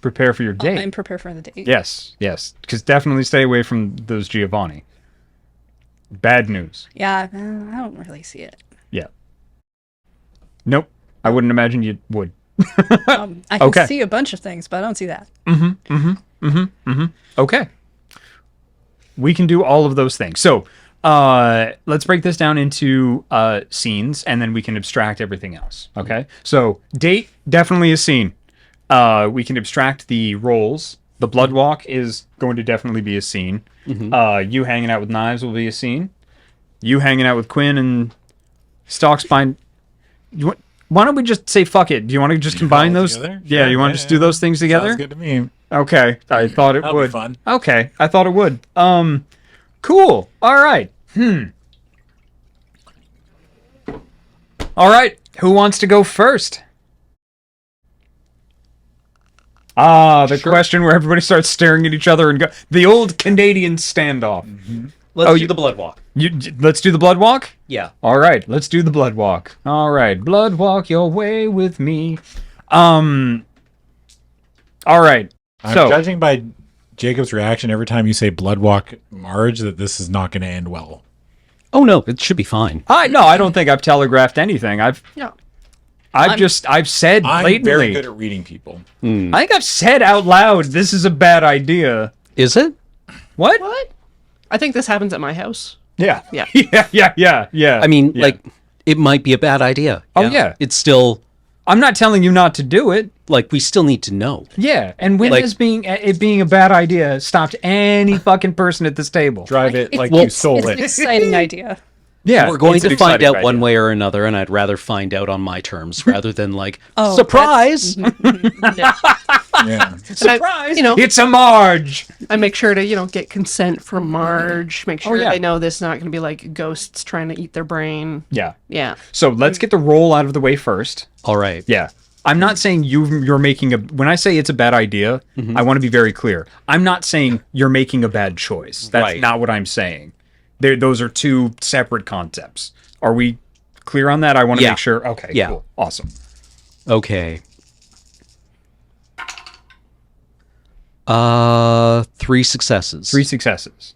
prepare for your date? I'm prepared for the date. Yes. Because definitely stay away from those Giovanni. Bad news. Yeah, I don't really see it. Yeah. Nope. I wouldn't imagine you would. I can Okay. see a bunch of things, but I don't see that. Okay. We can do all of those things. So let's break this down into scenes, and then we can abstract everything else. Okay? So date, definitely a scene. We can abstract the roles. The blood walk is going to definitely be a scene. You hanging out with Knives will be a scene. You hanging out with Quinn and Stalks behind... Why don't we just say fuck it? Do you want to just combine all those? together? Yeah, you want to just do those things together? Sounds good to me. Okay, I thought it That'll be would. fun. Okay, I thought it would. Cool. All right. All right. Who wants to go first? The question where everybody starts staring at each other and go. The old Canadian standoff. Let's do the blood walk. Let's do the blood walk? Yeah. All right, let's do the blood walk. All right, blood walk your way with me. All right. I'm So, judging by Jacob's reaction every time you say blood walk Marge that this is not going to end well. Oh no, it should be fine. I don't think I've telegraphed anything. I've said I'm blatantly. very good at reading people. I think I've said out loud, this is a bad idea. Is it? What? What? I think this happens at my house. Yeah. Yeah. Yeah. I mean, Yeah. like, it might be a bad idea. Oh, yeah. It's still, I'm not telling you not to do it. like, we still need to know. Yeah. And when Like- has it being a bad idea stopped any fucking person at this table? Drive it like Well, you stole It's an it. exciting idea. Yeah. We're going it's an to find exciting out one idea. way or another, and I'd rather find out on my terms rather than, like, Oh, surprise! Yeah. Surprise! You know, It's a Marge! I make sure to, get consent from Marge. Make sure yeah. they know this is not going to be like ghosts trying to eat their brain. Yeah. Yeah. So let's get the roll out of the way first. All right. Yeah. I'm not saying you're making when I say it's a bad idea, I want to be very clear. I'm not saying you're making a bad choice. That's Right. not what I'm saying. Those are two separate concepts. Are we clear on that? I want to Yeah. make sure. Okay, Yeah. cool. Awesome. Okay. 3 successes. 3 successes.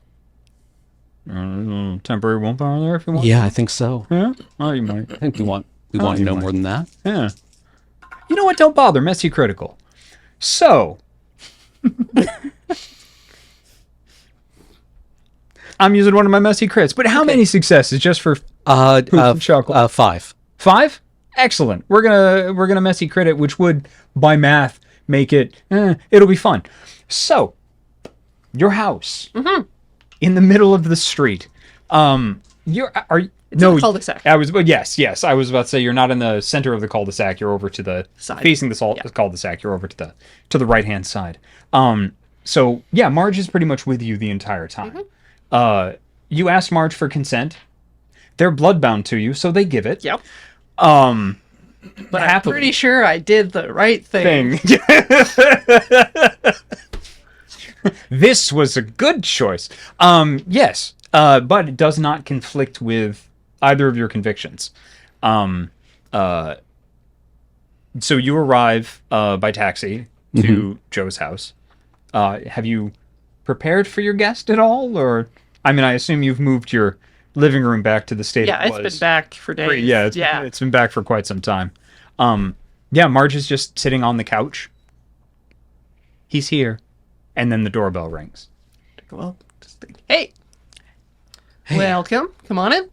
Temporary willpower there if you want. Yeah, I think so. Yeah? Oh, you might. I think we want to know more than that. Yeah. You know what? Don't bother. Messy critical. So. I'm using one of my messy crits. But how many successes? Just for chuckle. 5. 5? Excellent. We're gonna messy crit it, which would, by math, make it. It'll be fun. So, your house in the middle of the street. It's in the cul-de-sac. Yes. I was about to say you're not in the center of the cul-de-sac. You're over to the Side. facing the cul-de-sac. You're over to the right hand side. So yeah, Marge is pretty much with you the entire time. You asked Marge for consent. They're bloodbound to you, so they give it. Yep. But I'm happily. pretty sure I did the right thing. This was a good choice. Yes, but it does not conflict with either of your convictions. So you arrive by taxi to Joe's house. Have you prepared for your guest at all, or I assume you've moved your living room back to the state Yeah, it it's was. been back for days. Yeah, it's been back for quite some time. Marge is just sitting on the couch. He's here, and then the doorbell rings. Well, just think, hey, welcome. Come on in.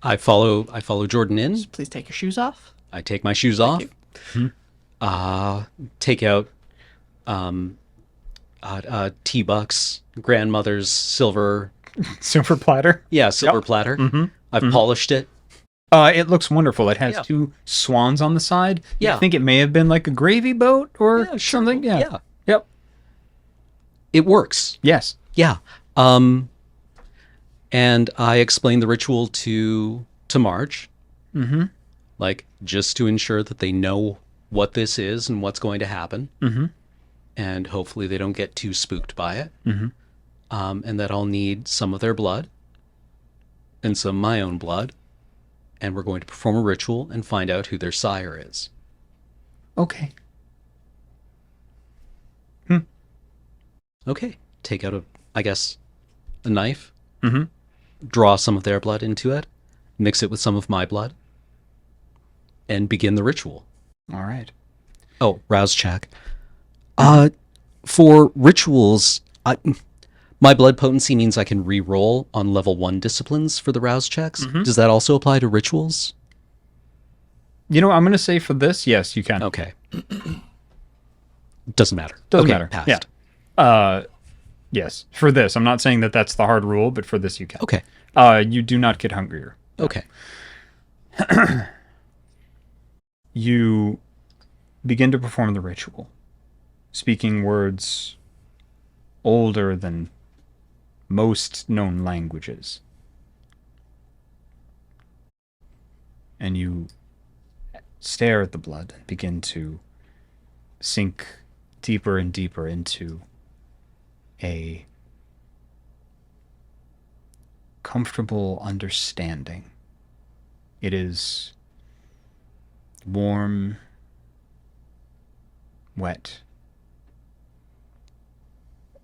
I follow Jordan in. Please take your shoes off. I take my shoes off. Take out T-Buck's grandmother's silver Silver platter. platter. I've polished it. It looks wonderful. It has Yeah. 2 swans on the side. Yeah. I think it may have been like a gravy boat or Yeah, sure. something. Yeah. Yeah. Yep. It works. Yes. Yeah. And I explained the ritual to Marge. Mm-hmm. Like, just to ensure that they know what this is and what's going to happen. Mm-hmm. And hopefully they don't get too spooked by it. Mm-hmm. And that I'll need some of their blood and some of my own blood. And we're going to perform a ritual and find out who their sire is. Okay. Okay. Take out a knife. Mm-hmm. Draw some of their blood into it. Mix it with some of my blood. And begin the ritual. All right. Oh, rouse check. For rituals, my blood potency means I can re-roll on level 1 disciplines for the rouse checks. Does that also apply to rituals? You know, I'm going to say for this, yes, you can. Okay. Doesn't matter. Doesn't Okay, matter. passed. Yeah. Yes. For this, I'm not saying that that's the hard rule, but for this, you can. Okay. You do not get hungrier. Okay. You begin to perform the ritual, speaking words older than most known languages. And you stare at the blood and begin to sink deeper and deeper into a comfortable understanding. It is warm, wet.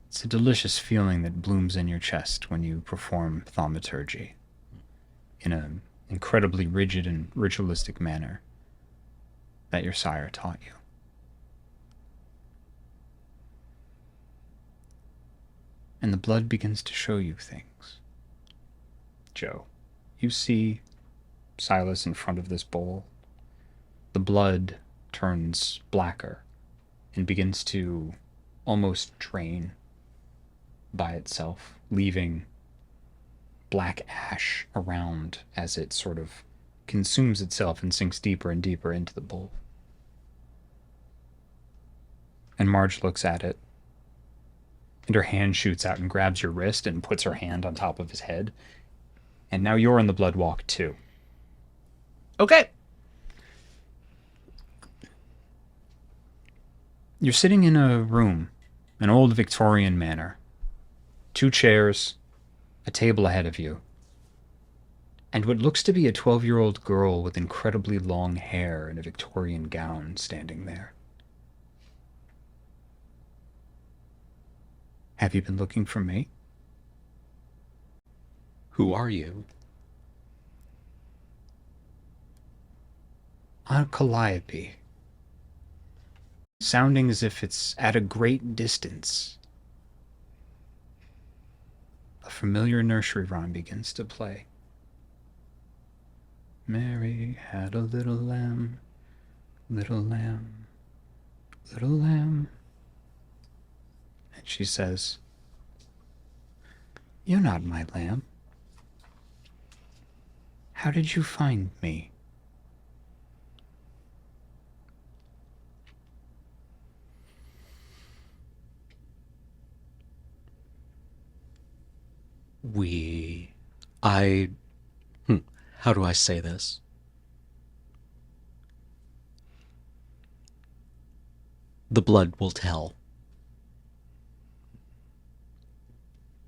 It's a delicious feeling that blooms in your chest when you perform thaumaturgy in an incredibly rigid and ritualistic manner that your sire taught you. And the blood begins to show you things. Joe, you see Silas in front of this bowl. The blood turns blacker and begins to almost drain by itself, leaving black ash around as it sort of consumes itself and sinks deeper and deeper into the bowl. And Marge looks at it, and her hand shoots out and grabs your wrist and puts her hand on top of his head. And now you're in the blood walk too. Okay. You're sitting in a room, an old Victorian manor. 2 chairs, a table ahead of you, and what looks to be a 12-year-old girl with incredibly long hair in a Victorian gown standing there. Have you been looking for me? Who are you? A calliope, sounding as if it's at a great distance. A familiar nursery rhyme begins to play. Mary had a little lamb, little lamb, little lamb. And she says, "You're not my lamb. How did you find me?" How do I say this? The blood will tell.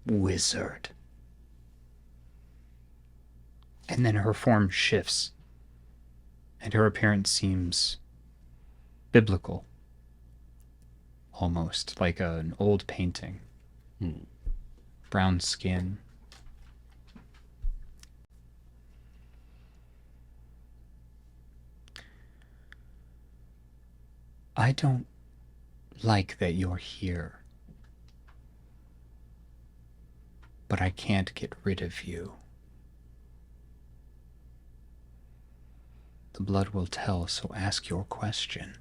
Wizard. And then her form shifts, and her appearance seems biblical, almost like an old painting. Brown skin. I don't like that you're here, but I can't get rid of you. The blood will tell, so ask your question.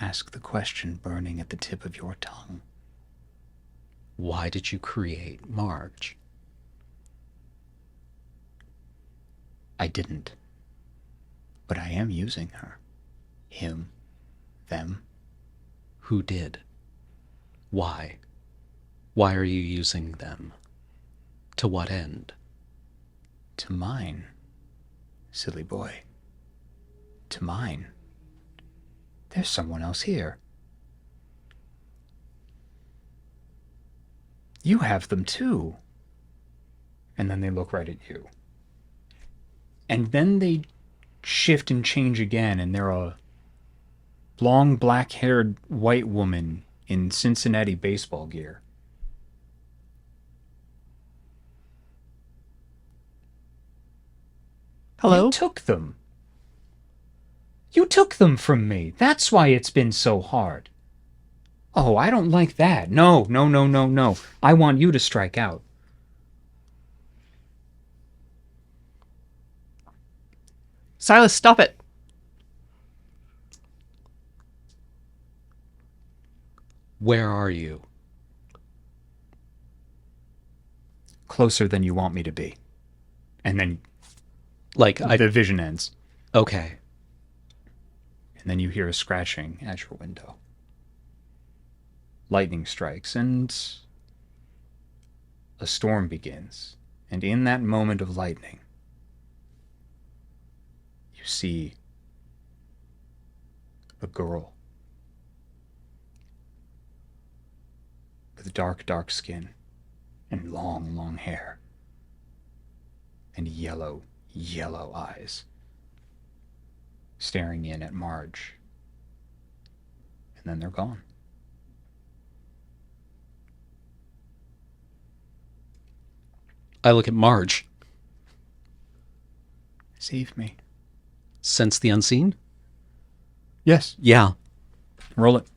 Ask the question burning at the tip of your tongue. Why did you create Marge? I didn't. But I am using her. Him. Them. Who did? Why? Why are you using them? To what end? To mine. Silly boy. To mine. There's someone else here. You have them too. And then they look right at you. And then they shift and change again, and they're a long black-haired white woman in Cincinnati baseball gear. Hello? You took them. You took them from me. That's why it's been so hard. Oh, I don't like that. No, no, no, no, no. I want you to strike out. Silas, stop it. Where are you? Closer than you want me to be. And then Like, the vision ends. Okay. And then you hear a scratching at your window. Lightning strikes, and a storm begins. And in that moment of lightning, you see a girl with dark, dark skin and long, long hair. and yellow, yellow eyes staring in at Marge. And then they're gone. I look at Marge. Save me. Sense the unseen? Yes. Yeah. Roll it.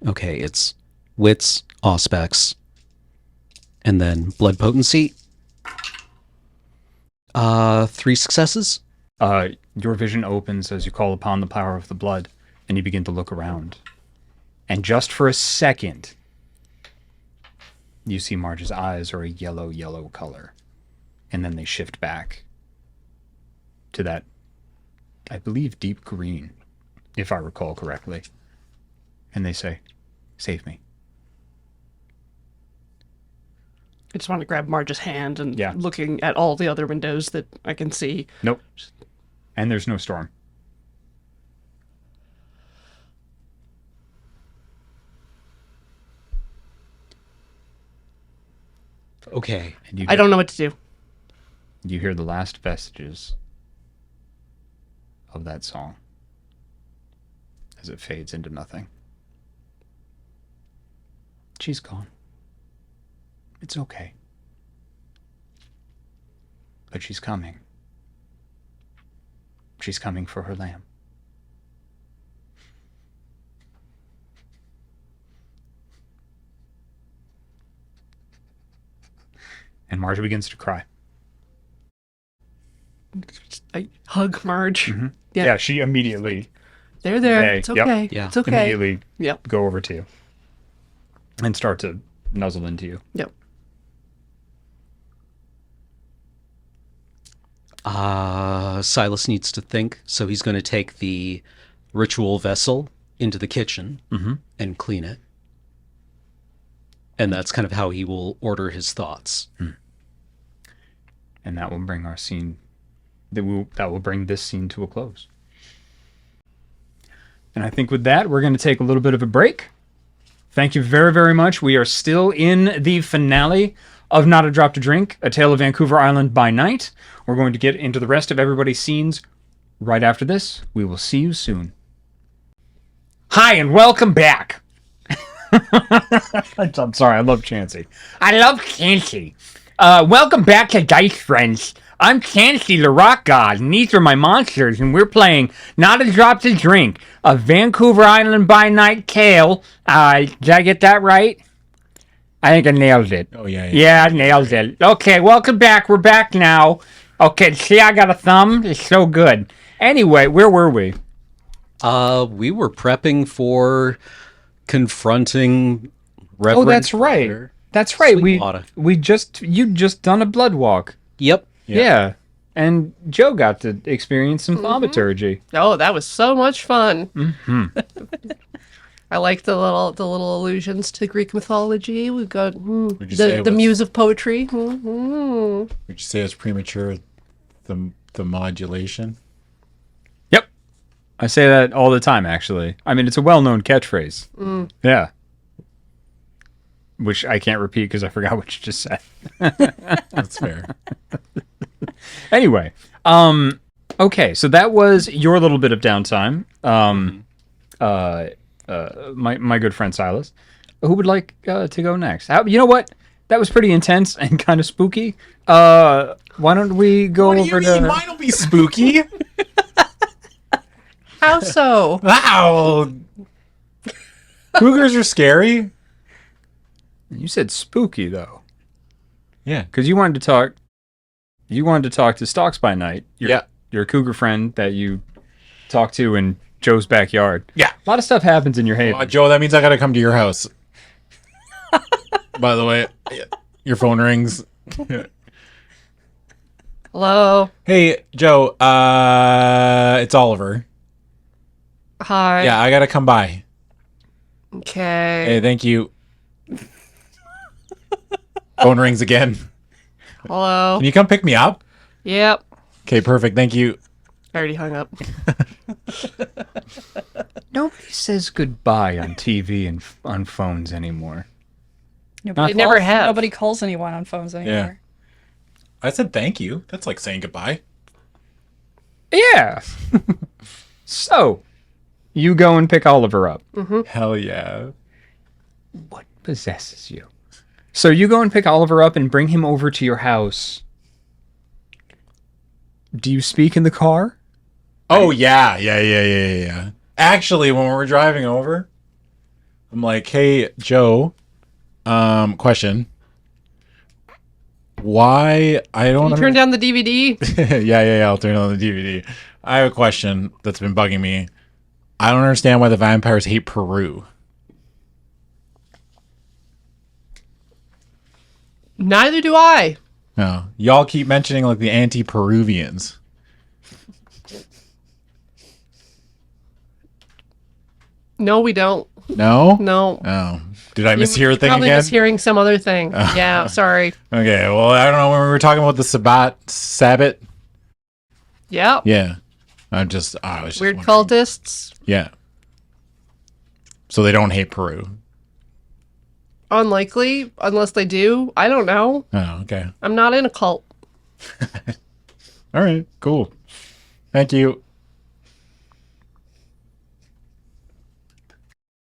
Okay, it's wits, auspex, and then blood potency. 3 successes. Your vision opens as you call upon the power of the blood, and you begin to look around. And just for a second, you see Marge's eyes are a yellow, yellow color. And then they shift back to that, I believe, deep green, if I recall correctly. And they say, save me. I just want to grab Marge's hand and Yeah. looking at all the other windows that I can see. Nope. And there's no storm. Okay. And you I don't know what to do. You hear the last vestiges of that song as it fades into nothing. She's gone. It's okay. But she's coming. She's coming for her lamb. And Marge begins to cry. I hug Marge. Mm-hmm. Yeah. Yeah, she immediately They're there. Hey, It's yep. okay. Yeah. It's okay. immediately Yep. go over to you and start to nuzzle into you. Yep. Silas needs to think, so he's going to take the ritual vessel into the kitchen and clean it. And that's kind of how he will order his thoughts. And that will bring our scene. That will bring this scene to a close. And I think with that, we're going to take a little bit of a break. Thank you very, very much. We are still in the finale of Not a Drop to Drink, A Tale of Vancouver Island by Night. We're going to get into the rest of everybody's scenes right after this. We will see you soon. Hi, and welcome back. I'm sorry, I love Chansey. I love Chansey. Welcome back to Dice Friends. I'm Chansey the Rock God, and these are my monsters, and we're playing Not a Drop to Drink, a Vancouver Island by Night tale. Did I get that right? I think I nailed it. Oh, yeah. Yeah, I nailed it. Okay, welcome back. We're back now. Okay, see, I got a thumb. It's so good. Anyway, where were we? We were prepping for confronting Reverend Oh, that's right. Father That's right. Sweetwater. You'd just done a blood walk. Yep. Yeah. And Joe got to experience some thaumaturgy. Oh, that was so much fun. I like the little allusions to Greek mythology. We've got Would you say it the was- muse of poetry. Mm-hmm. Would you say it's premature, the modulation? Yep. I say that all the time, actually. I mean, it's a well-known catchphrase. Yeah. Which I can't repeat because I forgot what you just said. That's fair. Anyway, okay, so that was your little bit of downtime. My good friend Silas. Who would like to go next? You know what? That was pretty intense and kind of spooky. Why don't we go What do over you mean? to? Mine will be spooky. How so? Wow. Cougars are scary. You said spooky though, Yeah. because you wanted to talk. You wanted to talk to Stalks by Night. Your cougar friend that you talked to in Joe's backyard. Yeah. A lot of stuff happens in your haven. Joe, that means I gotta come to your house. By the way, your phone rings. Hello. Hey, Joe. It's Oliver. Hi. Yeah, I gotta come by. Okay. Hey, thank you. Phone rings again. Hello. Can you come pick me up? Yep. Okay, perfect. Thank you. I already hung up. Nobody says goodbye on TV and on phones anymore. Nobody They never have. Nobody calls anyone on phones anymore. I said thank you. That's like saying goodbye. Yeah. So, you go and pick Oliver up. Hell yeah. What possesses you? So you go and pick Oliver up and bring him over to your house. Do you speak in the car? Oh yeah. Actually, when we were driving over, I'm like, "Hey, Joe, question. Why I don't You turn down the DVD. yeah, I'll turn on the DVD. I have a question that's been bugging me. I don't understand why the vampires hate Peru. Neither do I. No, y'all keep mentioning like the anti-Peruvians. No, we don't. No? No. Oh. Did I mishear a thing Probably again? mishearing some other thing. Yeah, sorry. Okay, well, I don't know when we were talking about the Sabbat. Yeah. Yeah. I was just Weird wondering. cultists. Yeah. So they don't hate Peru. Unlikely, unless they do. I don't know. Oh, okay. I'm not in a cult. All right, cool. Thank you.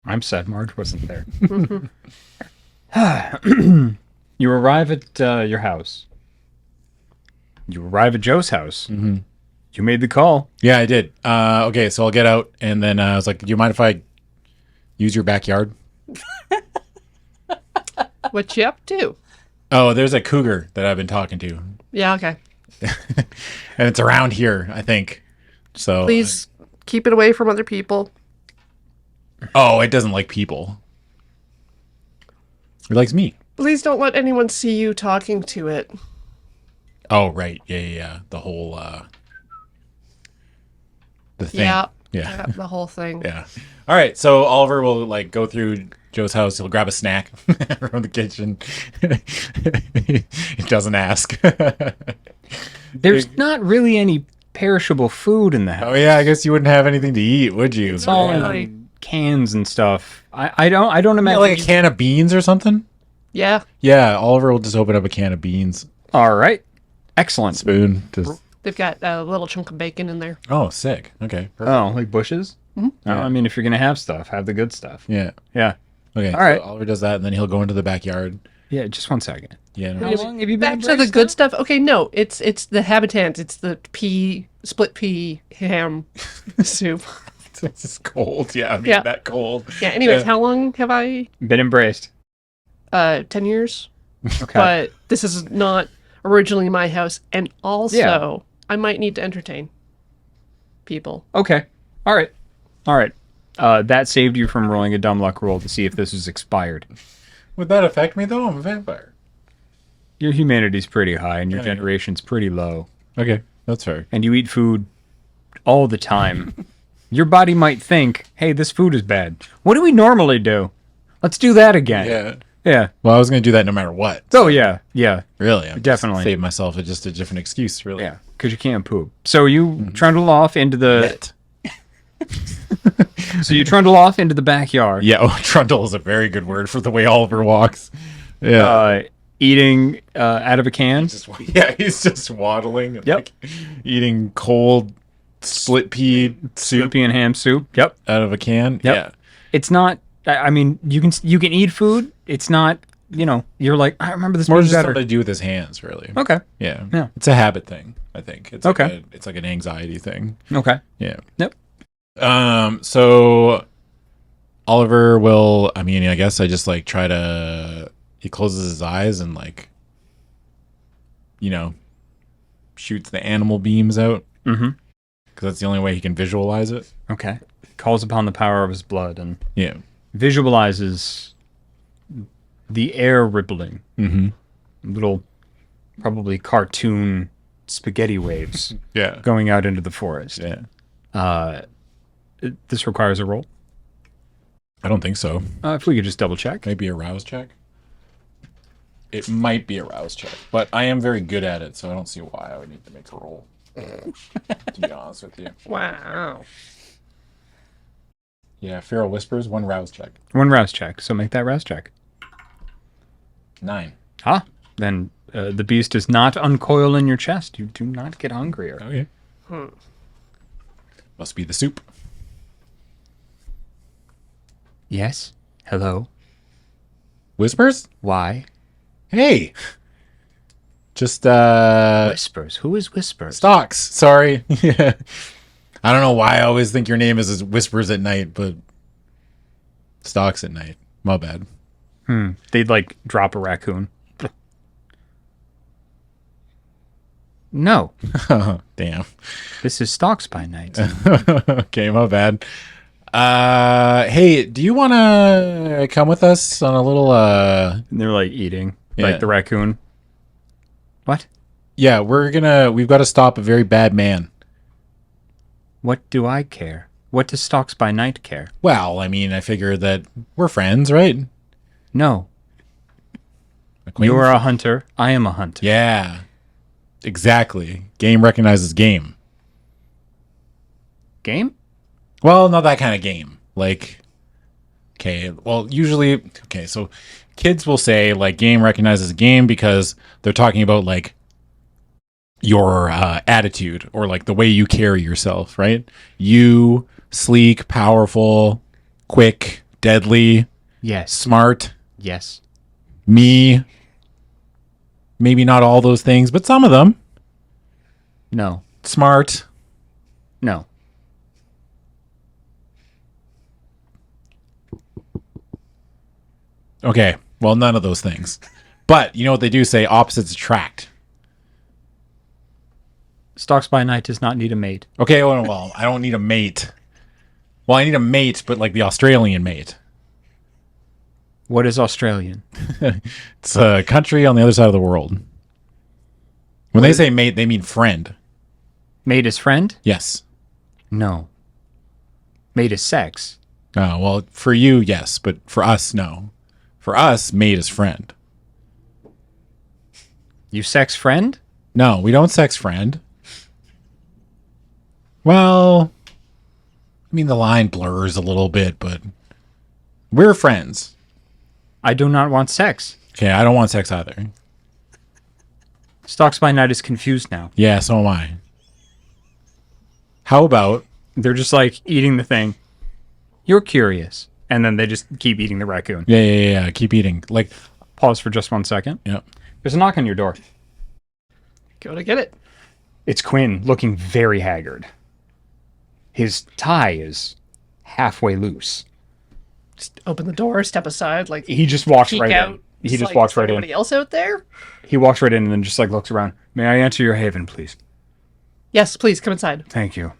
I'm sad Marge wasn't there. You arrive at your house. You arrive at Joe's house. Mm-hmm. You made the call. Yeah, I did. Okay, so I'll get out, and then I was like, do you mind if I use your backyard? What you up to? Oh, there's a cougar that I've been talking to. Yeah, okay. And it's around here, I think. So Please keep it away from other people. oh, it doesn't like people. It likes me. Please don't let anyone see you talking to it. Oh, right. Yeah. The whole the thing. Yeah, the whole thing. Yeah. All right. So Oliver will like go through Joe's house. He'll grab a snack from the kitchen. He doesn't ask. There's not really any perishable food in the house. Oh yeah, I guess you wouldn't have anything to eat, would you? It's all really. in cans and stuff. I don't Yeah, imagine. like a can of beans or something. Yeah. Yeah, Oliver will just open up a can of beans. All right. Excellent. Spoon. Just They've got a little chunk of bacon in there. oh, sick. Okay. Perfect. Oh, like bushes? Mm-hmm. Oh, I mean, if you're going to have stuff, have the good stuff. Yeah. Yeah. Okay. All right. So Oliver does that, and then he'll go into the backyard. Yeah, just 1 second. Yeah. How No. long have you been Back to the good stuff. Okay, no, it's the habitants. It's the split pea ham soup. It's just cold. Yeah. I mean, Yeah. that cold. Yeah. Anyways, Yeah. how long have I? Been embraced. 10 years. Okay. But this is not originally my house, and also Yeah. I might need to entertain people. Okay. All right. All right. That saved you from rolling a dumb luck roll to see if this was expired. Would that affect me though? I'm a vampire. Your humanity's pretty high and your Yeah. generation's pretty low. Okay, that's fair. And you eat food all the time. Your body might think, hey, this food is bad. What do we normally do? Let's do that again. Yeah. Yeah. Well, I was gonna do that no matter what. Oh, yeah. Yeah. Really, I'm Definitely. just save myself just a different excuse. Really. Yeah. Because you can't poop. So you trundle off into the... Yet. So you trundle off into the backyard. Yeah. Oh, trundle is a very good word for the way Oliver walks. Yeah. Eating out of a can. Yeah, he's just waddling. And, Yep. like, eating cold split pea soup Soupy and ham soup. Yep. out of a can. Yep. Yeah. It's not... I mean, you can eat food. It's not... you're like, I remember this More being just better. something to do with his hands, really. Okay. Yeah. Yeah. It's a habit thing, I think. It's Okay. Like it's like an anxiety thing. Okay. Yeah. Yep. So Oliver will, I mean, I guess I just like try to, he closes his eyes and like, shoots the animal beams out. Mm-hmm. Because that's the only way he can visualize it. Okay. Calls upon the power of his blood and Yeah. visualizes the air rippling. Mm-hmm. Little, probably cartoon spaghetti waves Yeah. going out into the forest. Yeah. This requires a roll. I don't think so. If we could just double check. Maybe a rouse check? It might be a rouse check, but I am very good at it, so I don't see why I would need to make a roll. To be honest with you. Wow. Yeah, Feral Whispers, one rouse check. One rouse check. So make that rouse check. 9. Ah, then the beast does not uncoil in your chest. You do not get hungrier. Okay. Must be the soup. Yes? Hello? Whispers? Why? Hey. Just Whispers. Who is Whispers? Stocks. Sorry. Yeah. I don't know why I always think your name is Whispers at night, but Stocks at night. My bad. They'd like drop a raccoon. No, Damn. this is Stalks by Night. Okay, my bad. Hey, do you want to come with us on a little And they're like eating, Yeah. like the raccoon. What? Yeah, we've got to stop a very bad man. What do I care? What does Stalks by Night care? Well, I mean, I figure that we're friends, right? No, Acquaintance? you're a hunter. I am a hunter. Yeah. Exactly. Game recognizes game. Game? Well, not that kind of game. Like, okay, well, usually, okay, so kids will say, like, game recognizes a game because they're talking about, like, your attitude or, like, the way you carry yourself, right? You, sleek, powerful, quick, deadly, Yes. smart. Yes. Me, maybe not all those things, but some of them. No. Smart. No. Okay, well, none of those things. But you know what they do say? Opposites attract. Stalks by Night does not need a mate. Okay, well, I don't need a mate. Well, I need a mate, but like the Australian mate. What is Australian? It's a country on the other side of the world. When they say mate, they mean friend. Mate is friend? Yes. No. Mate is sex. Oh, well, for you, yes, but for us, no. For us, mate is friend. You sex friend? No, we don't sex friend. Well, I mean, the line blurs a little bit, but we're friends. I do not want sex. Okay, I don't want sex either. Stalks by Night is confused now. Yeah, so am I. How about... They're just like eating the thing. You're curious. And then they just keep eating the raccoon. Yeah, keep eating. Like, Pause for just 1 second. yeah. There's a knock on your door. Go to get it. It's Quinn, looking very haggard. His tie is halfway loose. Just open the door, step aside, like He just walks peek right out. in. He just like, walks is there right in. anybody else out there? He walks right in and then just like looks around. May I enter your haven, please? Yes, please come inside. Thank you.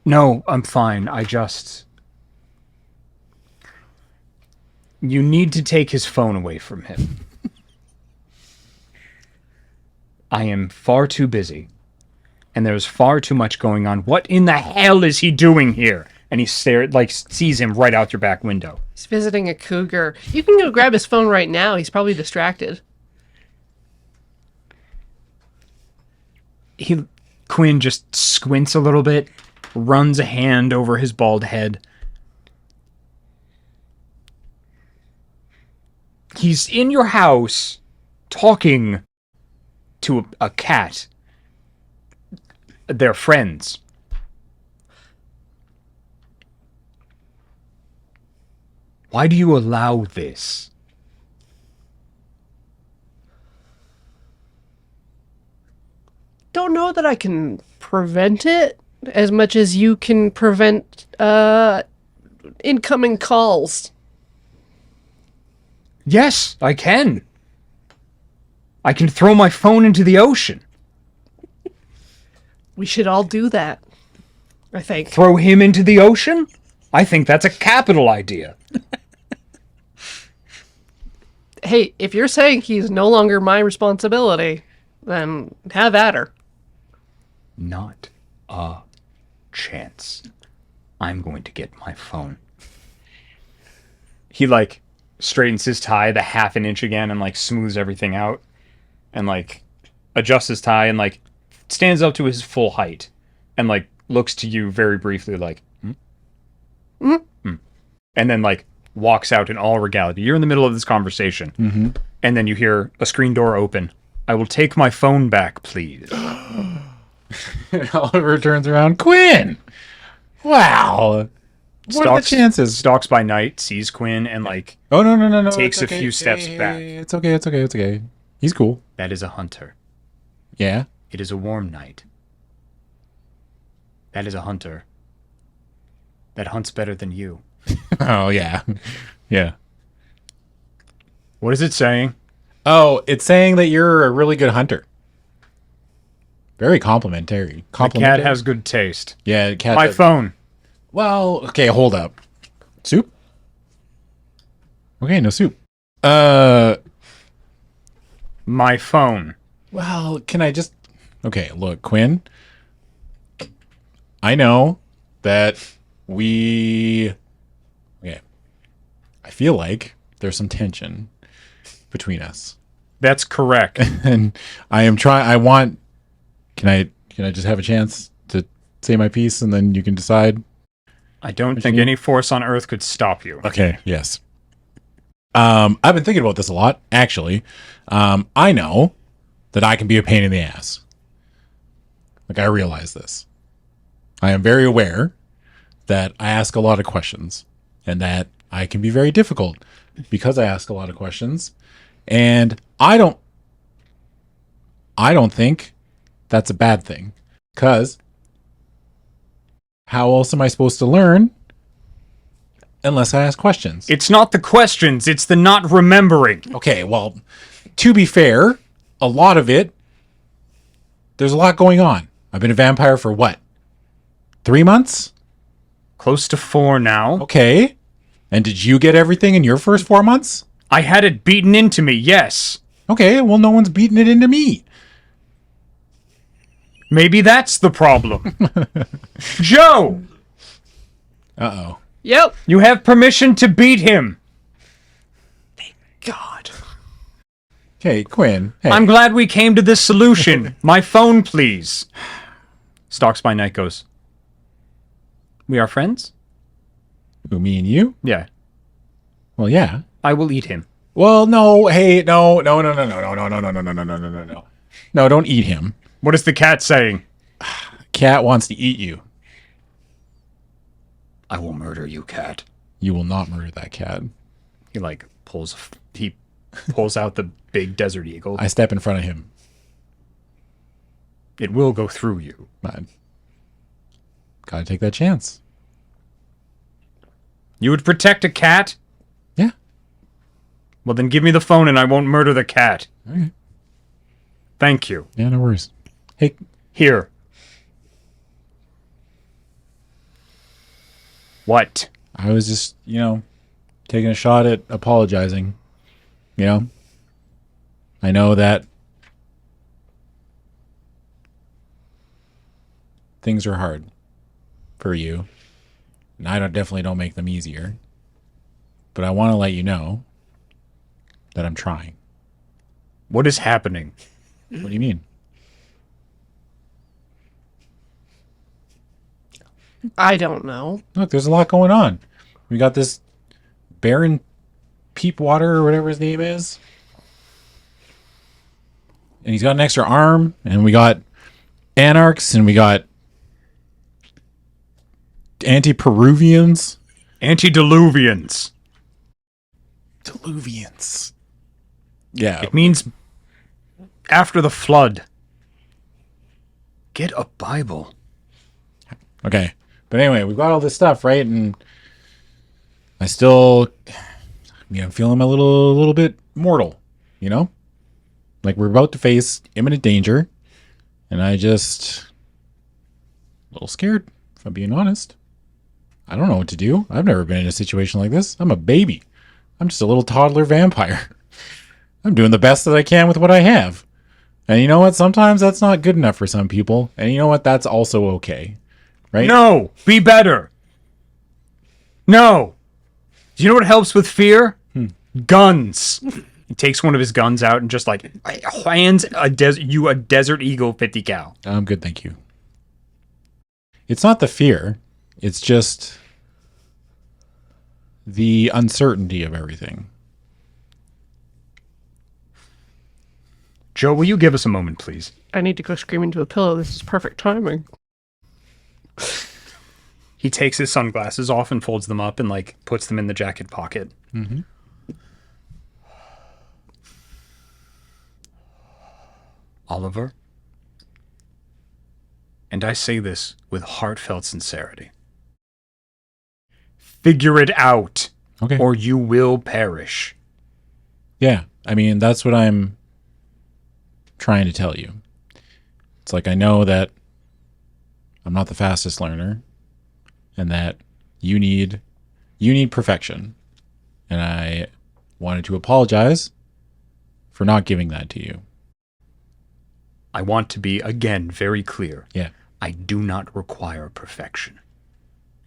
No, I'm fine. You need to take his phone away from him. I am far too busy. And there's far too much going on. What in the hell is he doing here? And he sees him right out your back window. He's visiting a cougar. You can go grab his phone right now. He's probably distracted. Quinn just squints a little bit, runs a hand over his bald head. He's in your house talking to a cat. They're friends. Why do you allow this? Don't know that I can prevent it as much as you can prevent incoming calls. Yes, I can. I can throw my phone into the ocean. We should all do that, I think. Throw him into the ocean? I think that's a capital idea. Hey, if you're saying he's no longer my responsibility, then have at her. Not a chance. I'm going to get my phone. He like straightens his tie the half an inch again and like smooths everything out and like adjusts his tie and like stands up to his full height and like looks to you very briefly like and then like walks out in all regality. You're in the middle of this conversation. And then you hear a screen door open. I will take my phone back, please. Oliver turns around. Quinn! Wow. What are the chances? Stalks by night, sees Quinn, and like Oh, no. takes it's a few steps back. It's okay. He's cool. That is a hunter. Yeah. It is a warm night. That is a hunter. That hunts better than you. Oh, yeah. Yeah. What is it saying? Oh, it's saying that you're a really good hunter. Very complimentary. The cat has good taste. Yeah, the cat My does. phone. Well, okay, hold up. Soup? Okay, no soup. My phone. Well, can I just... Okay, look, Quinn. I know that we... Okay. I feel like there's some tension between us. That's correct. And I am trying... I want... Can I just have a chance to say my piece and then you can decide? I don't think any force on Earth could stop you. Okay, yes. I've been thinking about this a lot, actually. I know that I can be a pain in the ass. Like, I realize this. I am very aware that I ask a lot of questions and that I can be very difficult because I ask a lot of questions. And I don't think that's a bad thing, because how else am I supposed to learn unless I ask questions? It's not the questions, it's the not remembering. Okay, well, to be fair, a lot of it, there's a lot going on. I've been a vampire for what? 3 months? Close to 4 now. Okay. And did you get everything in your first 4 months? I had it beaten into me, yes. Okay, well, no one's beating it into me. Maybe that's the problem. Joe! Uh-oh. Yep. You have permission to beat him. God. Okay, Quinn. Hey. I'm glad we came to this solution. My phone, please. Stalks by night goes, we are friends? Who, me and you? Yeah. Well, yeah. I will eat him. Well, no, hey, no. No, don't eat him. What is the cat saying? Cat wants to eat you. I will murder you, cat. You will not murder that cat. He pulls out the big desert eagle. I step in front of him. It will go through you. I gotta take that chance. You would protect a cat? Yeah. Well, then give me the phone and I won't murder the cat. Okay. Thank you. Yeah, no worries. Hey, Here. What? I was just, taking a shot at apologizing. I know that things are hard for you, and I definitely don't make them easier. But I want to let you know that I'm trying. What is happening? What do you mean? I don't know. Look, there's a lot going on. We got this Baron Peepwater or whatever his name is. And he's got an extra arm. And we got Anarchs. And we got Anti-Peruvians. Antediluvians. Diluvians. Yeah. It means after the flood. Get a Bible. Okay. But anyway, we've got all this stuff, right? And I'm feeling a little bit mortal, Like we're about to face imminent danger. And a little scared, if I'm being honest. I don't know what to do. I've never been in a situation like this. I'm a baby. I'm just a little toddler vampire. I'm doing the best that I can with what I have. And you know what? Sometimes that's not good enough for some people. And you know what? That's also okay. Right? No, be better. No. Do you know what helps with fear? Guns. He takes one of his guns out and just hands a Desert Eagle 50 cal. I'm good, thank you. It's not the fear. It's just the uncertainty of everything. Joe, will you give us a moment, please? I need to go scream into a pillow. This is perfect timing. He takes his sunglasses off and folds them up and, like, puts them in the jacket pocket. Mm-hmm. Oliver, and I say this with heartfelt sincerity, figure it out, Okay. or you will perish. Yeah. I mean, that's what I'm trying to tell you. It's like, I know that I'm not the fastest learner and that you need perfection. And I wanted to apologize for not giving that to you. I want to be, again, very clear. Yeah. I do not require perfection.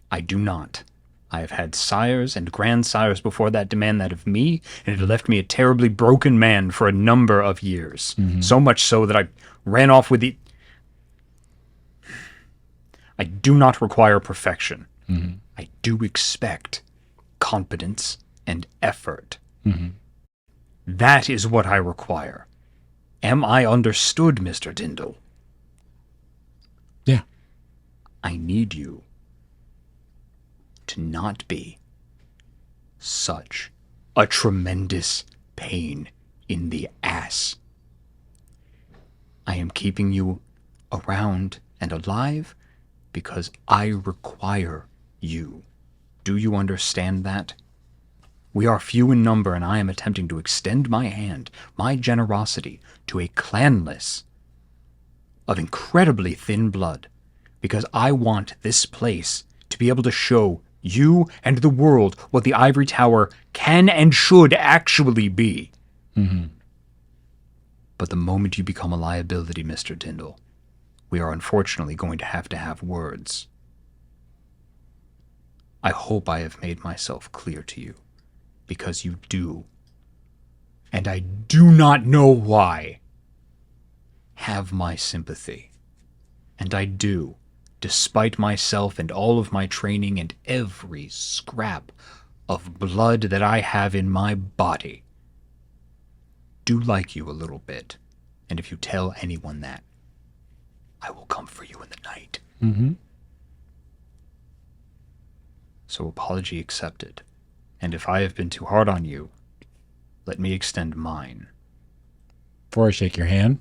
I do not. I have had sires and grandsires before that demand that of me, and it had left me a terribly broken man for a number of years. So much so that I ran off with the... I do not require perfection. I do expect competence and effort. That is what I require. Am I understood, Mr. Tyndall? Yeah. I need you to not be such a tremendous pain in the ass. I am keeping you around and alive because I require you. Do you understand that? We are few in number, and I am attempting to extend my hand, my generosity, to a clanless of incredibly thin blood, because I want this place to be able to show you and the world what the Ivory Tower can and should actually be. But the moment you become a liability, Mr. Tyndall, we are unfortunately going to have words. I hope I have made myself clear to you, because you do, and I do not know why, have my sympathy. And I do, despite myself and all of my training and every scrap of blood that I have in my body, do like you a little bit. And if you tell anyone that, I will come for you in the night. So apology accepted. And if I have been too hard on you, let me extend mine. Before I shake your hand.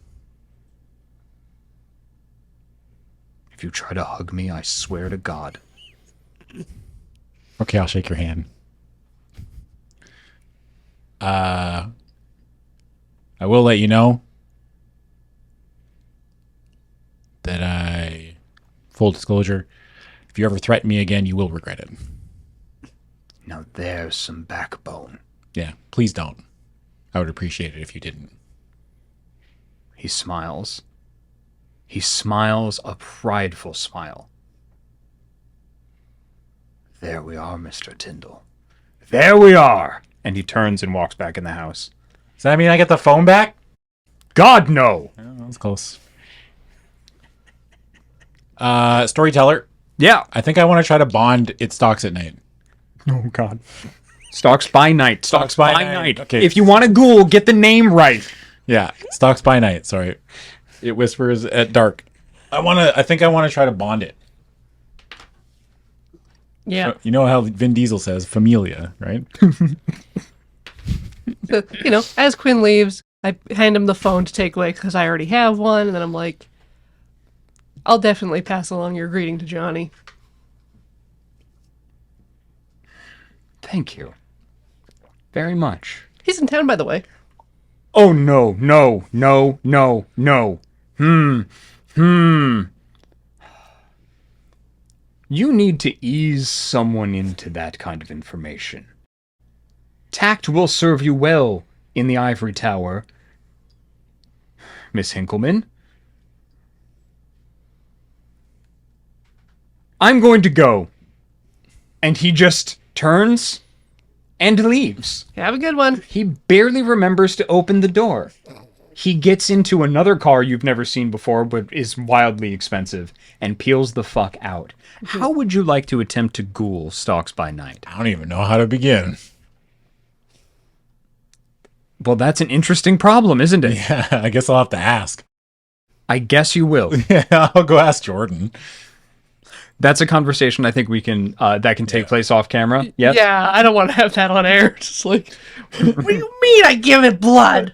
If you try to hug me, I swear to God. Okay, I'll shake your hand. I will let you know that full disclosure, if you ever threaten me again, you will regret it. Now there's some backbone. Yeah, please don't. I would appreciate it if you didn't. He smiles. He smiles a prideful smile. There we are, Mr. Tyndall. There we are! And he turns and walks back in the house. Does that mean I get the phone back? God, no! Oh, that was close. Storyteller. Yeah. I think I want to try to bond It Stalks at Night. Oh, God. Stalks by night. Stalks by night. Okay. If you want to Google, get the name right. Yeah, Stalks by Night. Sorry. It whispers at dark. I think I want to try to bond it. Yeah. You know how Vin Diesel says familia, right? So, as Quinn leaves, I hand him the phone to take away because I already have one, and then I'm like, I'll definitely pass along your greeting to Johnny. Thank you. Very much. He's in town, by the way. Oh, no, no, no, no, no. You need to ease someone into that kind of information. Tact will serve you well in the Ivory Tower, Miss Hinkleman. I'm going to go. And he just turns and leaves. Have a good one. He barely remembers to open the door. He gets into another car you've never seen before, but is wildly expensive, and peels the fuck out. How would you like to attempt to ghoul Stalks by Night? I don't even know how to begin. Well, that's an interesting problem, isn't it? Yeah, I guess I'll have to ask. I guess you will. Yeah, I'll go ask Jordan. That's a conversation I think we can that can take place off camera. Yes. Yeah, I don't want to have that on air. Just like, what do you mean I give it blood?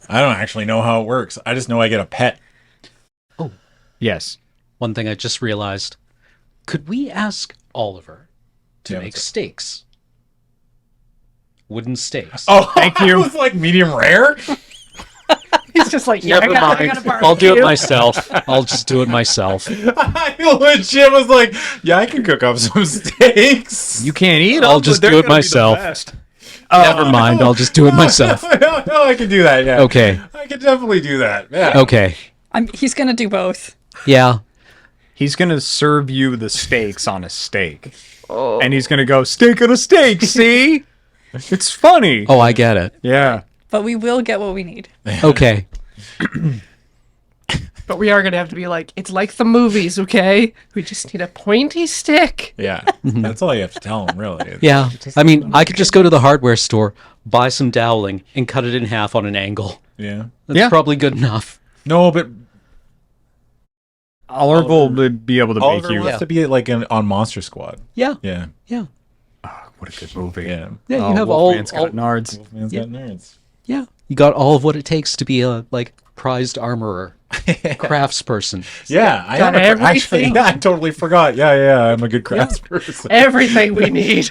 I don't actually know how it works. I just know I get a pet. Yes. One thing I just realized. Could we ask Oliver to Yeah, make what's up? steaks? Wooden steaks. Oh, Thank you. It was like medium rare. He's just like, yeah, Never I mind. got I'll do it myself. I'll just do it myself. I legit was like, yeah, I can cook up some steaks. You can't eat them. I'll just but do they're it gonna be the myself. best. Never mind. I'll just do it myself. No, I can do that. Yeah. Okay. I can definitely do that. Yeah. Okay. He's gonna do both. Yeah. He's gonna serve you the steaks on a steak, Oh. and he's gonna go steak on a steak. See, it's funny. Oh, I get it. Yeah. But we will get what we need. Okay. But we are going to have to be like, it's like the movies, okay? We just need a pointy stick. Yeah. That's all you have to tell them, really. Yeah. I mean, I could just go to the hardware store, buy some doweling, and cut it in half on an angle. Yeah. That's Yeah. probably good enough. No, but Oliver will be able to make Oliver you. wants to be like on Monster Squad. Yeah. Yeah. Yeah. What a good movie. Yeah. Yeah. Oh, You have Wolfman's all. got nards. Wolfman's Yeah. got nerds. Yeah. You got all of what it takes to be a prized armorer, craftsperson. Yeah, I Got am actually. everything. Yeah, I totally forgot. Yeah, I'm a good craftsperson. Everything we need.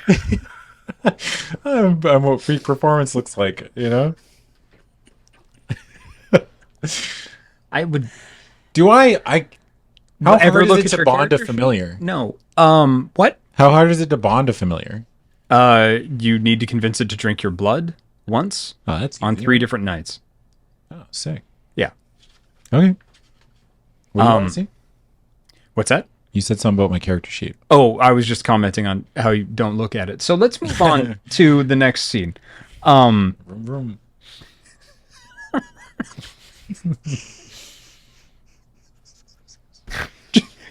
I'm what peak performance looks like. You know. I would Do I? How ever hard look is at it to your bond a character sheet? familiar? no. What? How hard is it to bond a familiar? You need to convince it to drink your blood once Oh, that's on easy. 3 different nights. Oh, sick. Yeah. Okay. What do you want to see? What's that? You said something about my character sheet. Oh, I was just commenting on how you don't look at it. So let's move on to the next scene. Vroom, vroom.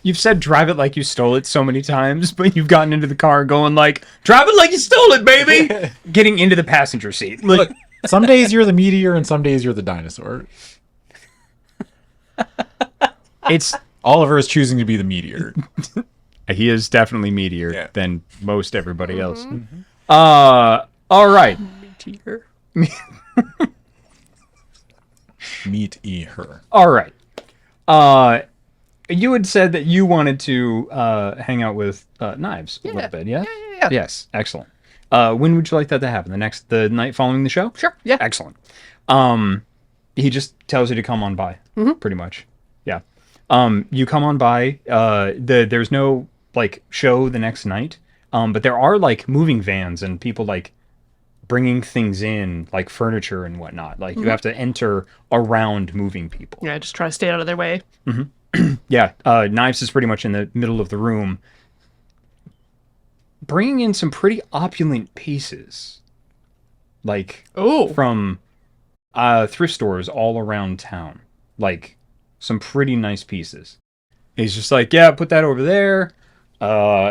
You've said drive it like you stole it so many times, but you've gotten into the car going like, drive it like you stole it, baby! Getting into the passenger seat. Like, Look, some days you're the meteor and some days you're the dinosaur. it's Oliver is choosing to be the meteor. he is definitely meatier Yeah. than most everybody else. All right. Teeter. Meet her. All right. You had said that you wanted to hang out with Knives a little bit, yeah? Yeah. Yes, excellent. When would you like that to happen? The night following the show? Sure. Yeah. Excellent. He just tells you to come on by, pretty much. Yeah. You come on by. There's no show the next night, but there are moving vans and people bringing things in, like furniture and whatnot. You have to enter around moving people. Yeah, just try to stay out of their way. Yeah, Knives is pretty much in the middle of the room, bringing in some pretty opulent pieces, Oh. from thrift stores all around town. Some pretty nice pieces. He's just like, yeah, put that over there.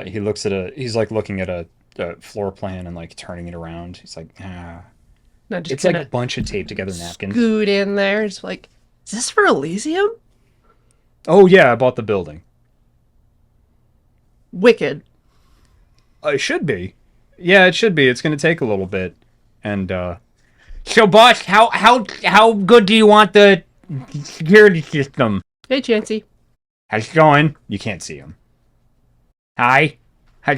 He's looking at a floor plan and turning it around. He's like, ah. No, just It's like a kinda bunch of taped together napkins. scoot in there. It's like, is this for Elysium? Oh yeah, I bought the building. Wicked. It should be. Yeah, it should be. It's going to take a little bit. And so, boss, how good do you want the security system? Hey, Chancey. How's it going? You can't see him. Hi.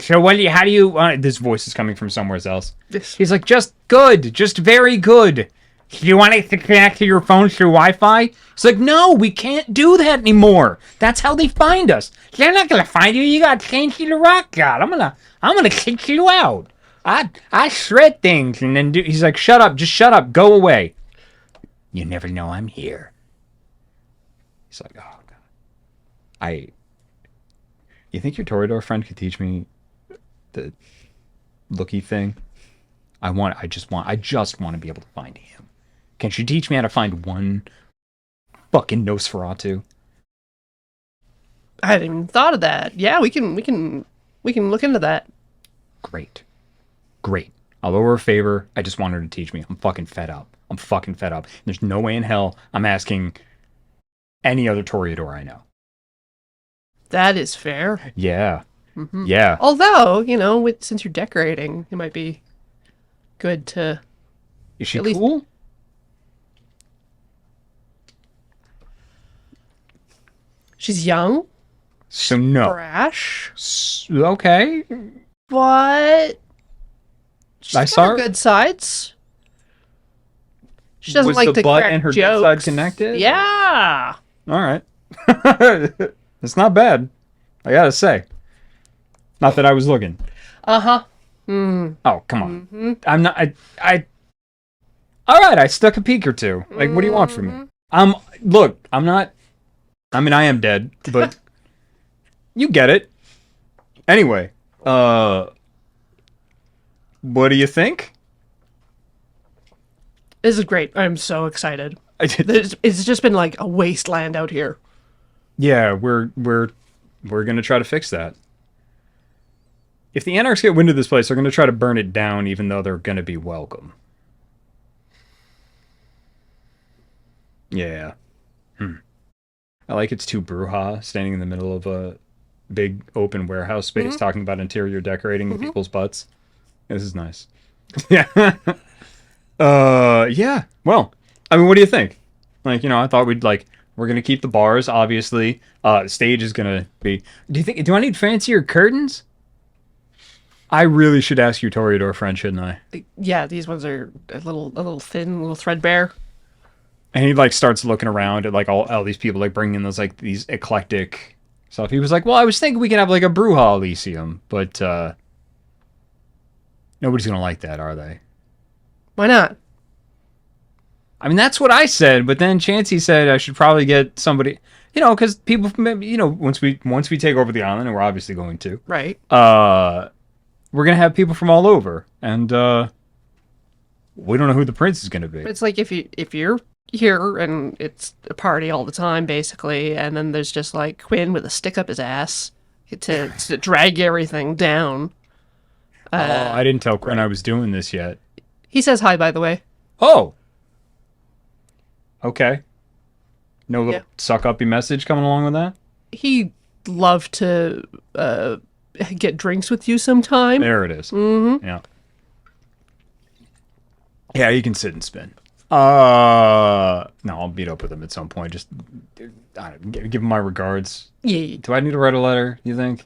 So how do you? This voice is coming from somewhere else. This. He's like, just good, just very good. Do you want it to connect to your phone through Wi-Fi? He's like, no, we can't do that anymore. That's how they find us. They're not gonna find you. You got Chancey the Rock God. I'm gonna kick you out. I shred things and then do. He's like, shut up, just shut up, go away. You never know I'm here. He's like, oh god. You think your Toreador friend could teach me the looky thing? I just want to be able to find him. Can she teach me how to find one fucking Nosferatu? I hadn't even thought of that. Yeah, we can look into that. Great. I'll owe her a favor. I just want her to teach me. I'm fucking fed up. There's no way in hell I'm asking any other Toreador I know. That is fair. Yeah. Yeah. Although, since you're decorating, it might be good to... Is she at least- cool? She's young, So no. brash, Okay. but she's I got saw her her- good sides. She doesn't Was like the to butt crack and her good jokes. side connected? Yeah. All right. It's not bad. I gotta say. Not that I was looking. Uh-huh. Oh, come on. I'm not. All right. I stuck a peek or two. Like, what do you want from me? Look. I'm not. I mean, I am dead, but you get it. Anyway, what do you think? This is great. I'm so excited. It's It's just been like a wasteland out here. Yeah, we're gonna try to fix that. If the Anarchs get wind of this place, they're gonna try to burn it down, even though they're gonna be welcome. Yeah. I like its two Bruja standing in the middle of a big open warehouse space talking about interior decorating with people's butts. This is nice. Yeah. Yeah. Well, I mean, what do you think? Like, I thought we're gonna keep the bars, obviously. The stage is gonna be. Do I need fancier curtains? I really should ask your Toreador friend, shouldn't I? Yeah, these ones are a little thin, a little threadbare. And he starts looking around at all these people bringing in these eclectic stuff. He was like, "Well, I was thinking we could have a Bruja Elysium, but nobody's gonna like that, are they?" Why not? I mean, that's what I said, but then Chansey said I should probably get somebody, because people, once we take over the island, and we're obviously going to, Right. we're gonna have people from all over, and we don't know who the prince is gonna be. It's like if you're here and it's a party all the time, basically, and then there's just Quinn with a stick up his ass to drag everything down. I didn't tell Quinn I was doing this yet. He says hi, by the way. Oh. Okay. No little Yeah. suck-uppy message coming along with that? He'd love to get drinks with you sometime. There it is. Mm-hmm. Yeah. Yeah, you can sit and spin. No, I'll meet up with him at some point. Just give him my regards. Yeah. Do I need to write a letter, you think?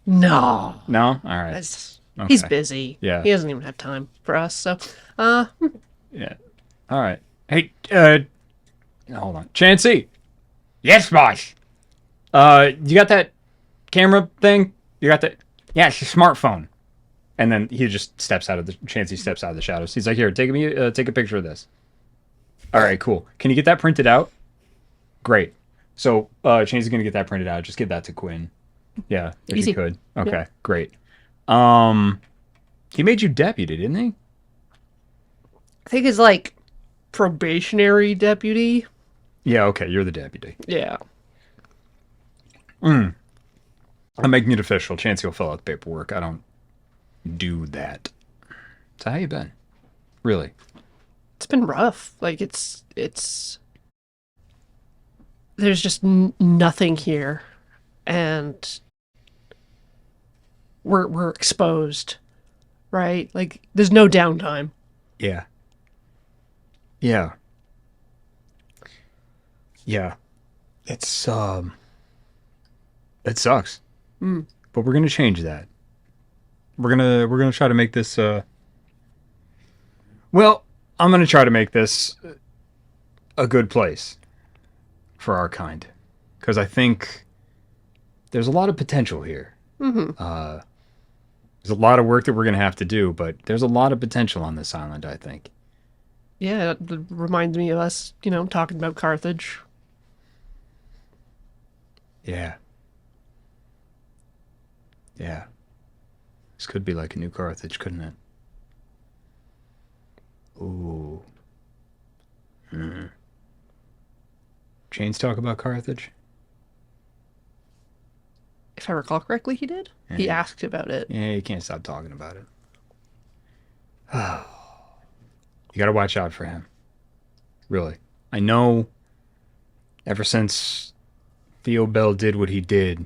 No. No? All right. He's Okay. busy. Yeah. He doesn't even have time for us. So, Yeah. All right. Hey, hold on. Chansey. Yes, boss. You got that camera thing? You got that? Yeah, it's a smartphone. And then he just Chansey steps out of the shadows. He's like, here, take a picture of this. All right, cool. Can you get that printed out? Great. So, Chansey's going to get that printed out. Just get that to Quinn. Yeah, if Easy. you could. Okay, Yeah. great. He made you deputy, didn't he? I think it's probationary deputy. Yeah, okay, you're the deputy. Yeah. I'm making it official. Chansey will fill out the paperwork. I don't do that. So how you been? Really? It's been rough. It's there's just nothing here, and we're exposed, right? There's no downtime. Yeah. Yeah. Yeah. It's it sucks. But we're gonna change that. We're gonna try to make this well, I'm gonna try to make this a good place for our kind. Because I think there's a lot of potential here. There's a lot of work that we're gonna have to do, but there's a lot of potential on this island, I think. Yeah, it reminds me of us, talking about Carthage. Yeah. Yeah. This could be like a new Carthage, couldn't it? Ooh. Chains talk about Carthage? If I recall correctly, he did. He Yeah. asked about it. Yeah, you can't stop talking about it. You got to watch out for him. Really. I know ever since Theo Bell did what he did,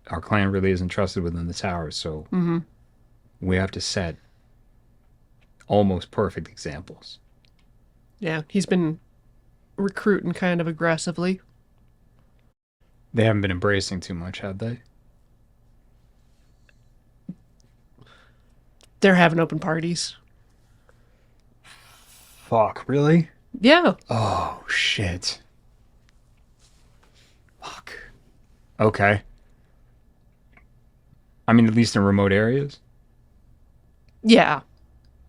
our clan really isn't trusted within the tower, so we have to set almost perfect examples. Yeah, he's been recruiting kind of aggressively. They haven't been embracing too much, have they? They're having open parties. Fuck, really? Yeah. Oh, shit. Fuck. Okay. I mean, at least in remote areas. Yeah.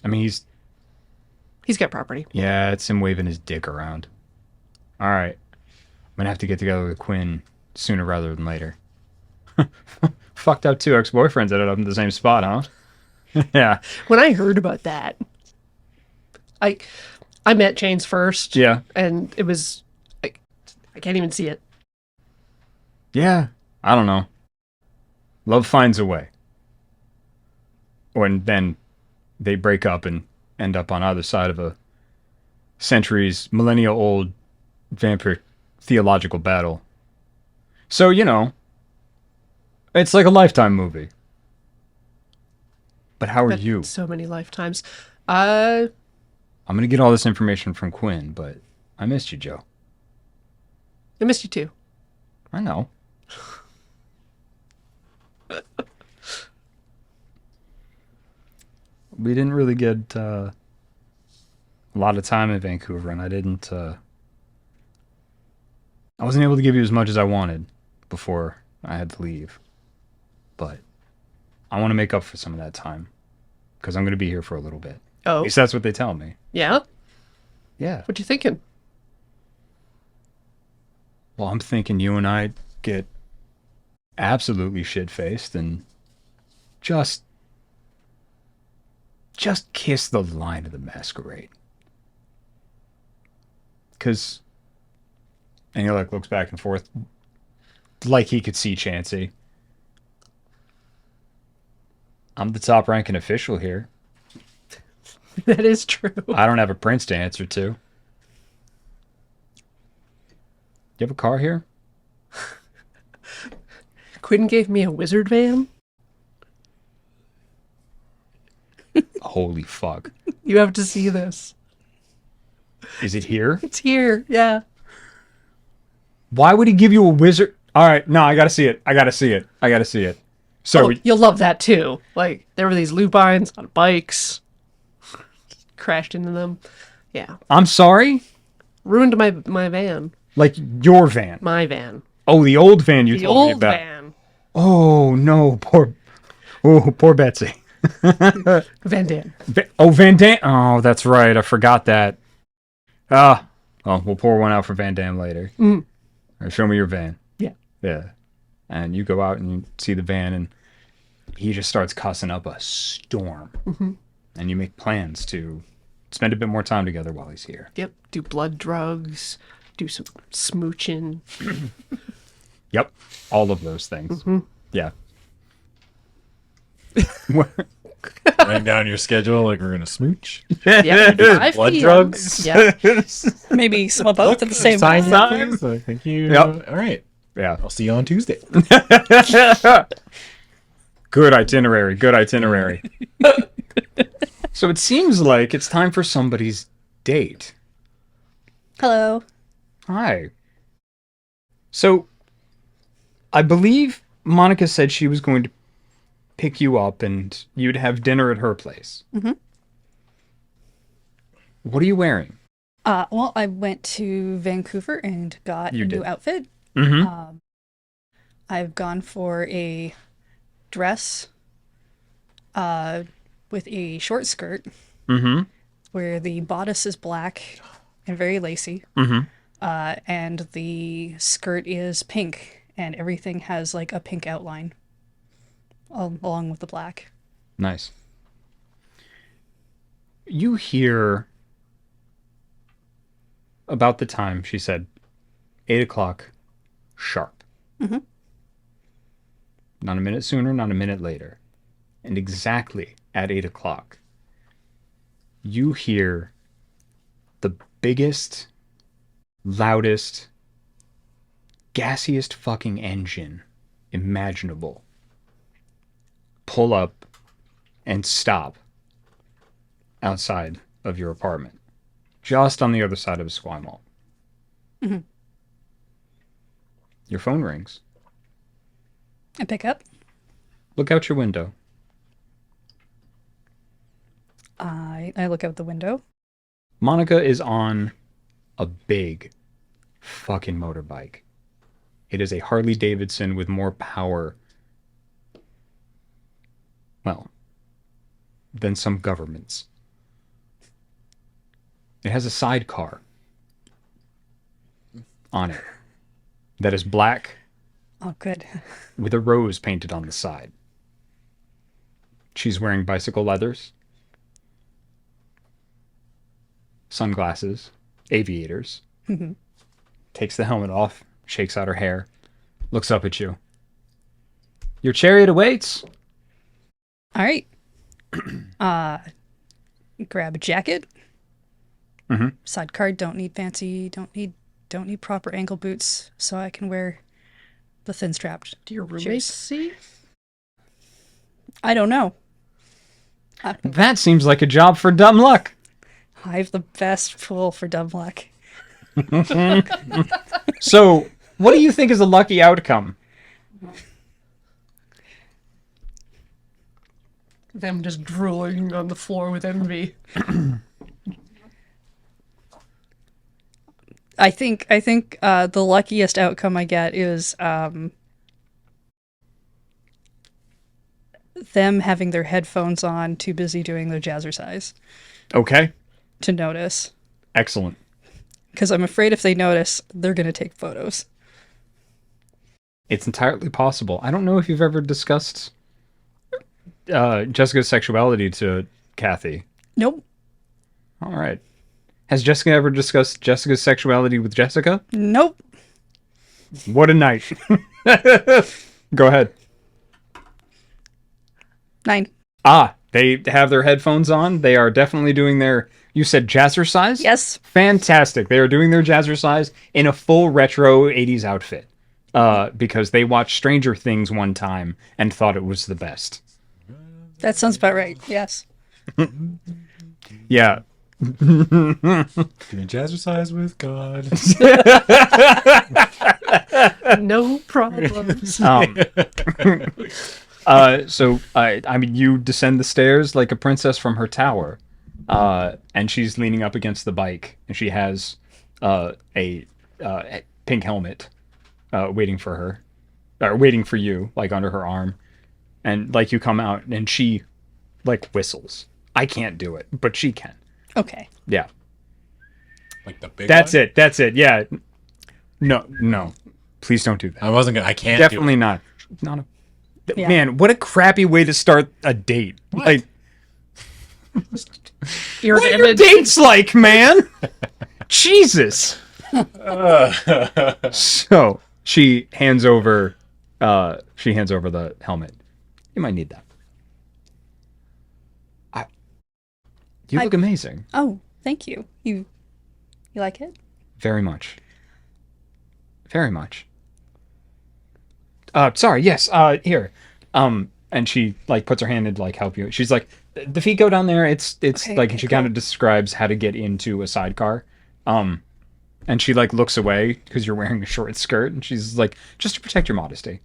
I mean, He's got property. yeah, it's him waving his dick around. All right. I'm going to have to get together with Quinn sooner rather than later. Fucked up two ex-boyfriends ended up in the same spot, huh? Yeah. When I heard about that, I met Chains first. Yeah. And it was I can't even see it. Yeah. I don't know. Love finds a way. And then they break up and end up on either side of a centuries, millennia-old vampire theological battle. So, you know, it's like a Lifetime movie. But how are But you? So many lifetimes. I I'm going to get all this information from Quinn, but I missed you, Joe. missed you too. I know. We didn't really get a lot of time in Vancouver, and I wasn't able to give you as much as I wanted before I had to leave. But I want to make up for some of that time because I'm going to be here for a little bit. At Oh. least that's what they tell me. Yeah? Yeah. What you thinking? Well, I'm thinking you and I get absolutely shit-faced and just kiss the line of the Masquerade. Because, and he like looks back and forth like he could see Chansey. I'm the top ranking official here. That is true. I don't have a prince to answer to. You have a car here? Quinn gave me a wizard van. Holy fuck. You have to see this. Is it here? It's here. Yeah. Why would he give you a wizard? All right, no, I gotta see it. I gotta see it. So, Oh, you'll love that too. Like, there were these lupines on bikes. Crashed into them. Yeah. I'm sorry? Ruined my van. Like your van. My van. Oh, the old van you The told me old about. van. Oh, no, poor Betsy. Van Dam. Van Dam. Oh, that's right. I forgot that. Well, we'll pour one out for Van Dam later. Mm. Or show me your van. Yeah. Yeah. And you go out and you see the van, and he just starts cussing up a storm. Mm-hmm. And you make plans to spend a bit more time together while he's here. Yep. Do blood drugs. Do some smooching. Yep. All of those things. Mm-hmm. Yeah. Write down your schedule like we're gonna smooch. Yeah. Blood drugs. Yeah. Maybe some of both at the same Sign time. here, please. Thank you. Yep. All right. Yeah. I'll see you on Tuesday. Good itinerary. So it seems like it's time for somebody's date. Hello. Hi. So, I believe Monica said she was going to pick you up and you'd have dinner at her place. Mm-hmm. What are you wearing? Well, I went to Vancouver and got You a did. new outfit. Mm-hmm. I've gone for a dress with a short skirt Mm-hmm. where the bodice is black and very lacy. Mm-hmm. And the skirt is pink and everything has like a pink outline along with the black. Nice. You hear about the time, she said, 8 o'clock sharp. Mhm. Not a minute sooner, not a minute later. And exactly at 8 o'clock, you hear the biggest, loudest, gassiest fucking engine imaginable pull up and stop outside of your apartment, just on the other side of Esquimalt. Mm-hmm. Your phone rings. I pick up. Look out your window. I look out the window. Monica is on a big fucking motorbike. It is a Harley Davidson with more power, well, than some governments. It has a sidecar on it that is black Oh, good. with a rose painted on the side. She's wearing bicycle leathers, sunglasses, aviators, Mhm. takes the helmet off, shakes out her hair, looks up at you. Your chariot awaits. All right. Grab a jacket. Mhm. Sidecar. Don't need fancy. Don't need proper ankle boots, so I can wear the thin strapped. Do your roommates Cheers. see? I don't know. That seems like a job for dumb luck. I have the best pool for dumb luck. So, what do you think is a lucky outcome? Them just drooling on the floor with envy. I think the luckiest outcome I get is them having their headphones on, too busy doing their jazzercise Okay, to notice. excellent. Because I'm afraid if they notice, they're going to take photos. It's entirely possible. I don't know if you've ever discussed Jessica's sexuality to Kathy. Nope. All right. Has Jessica ever discussed Jessica's sexuality with Jessica? Nope. What a night. Go ahead. 9. They have their headphones on. They are definitely doing their, you said jazzercise? Yes. Fantastic. They are doing their jazzercise in a full retro 80s outfit. Because they watched Stranger Things one time and thought it was the best. That sounds about right. Yes. Yeah. Doing jazzercise with God. No problems. So I mean, you descend the stairs like a princess from her tower, and she's leaning up against the bike, and she has a pink helmet waiting for her, or waiting for you, like under her arm, and like you come out, and she like whistles. I can't do it, but she can. Okay. Yeah, Like the big that's one? it. That's it. Yeah. No. Please don't do that. I wasn't gonna. I can't. Definitely Do not. Not a. Yeah. Man, what a crappy way to start a date. Like, Your what are your image. dates like, man? Jesus. So she hands over the helmet. You might need that. You look amazing. Oh, thank you. You like it? Very much. Very much. Sorry, yes, here. And she like puts her hand in to like help you. She's like, the feet go down there. It's Okay, like, okay, and she cool. kind of describes how to get into a sidecar. And she like looks away because you're wearing a short skirt, and she's like, just to protect your modesty.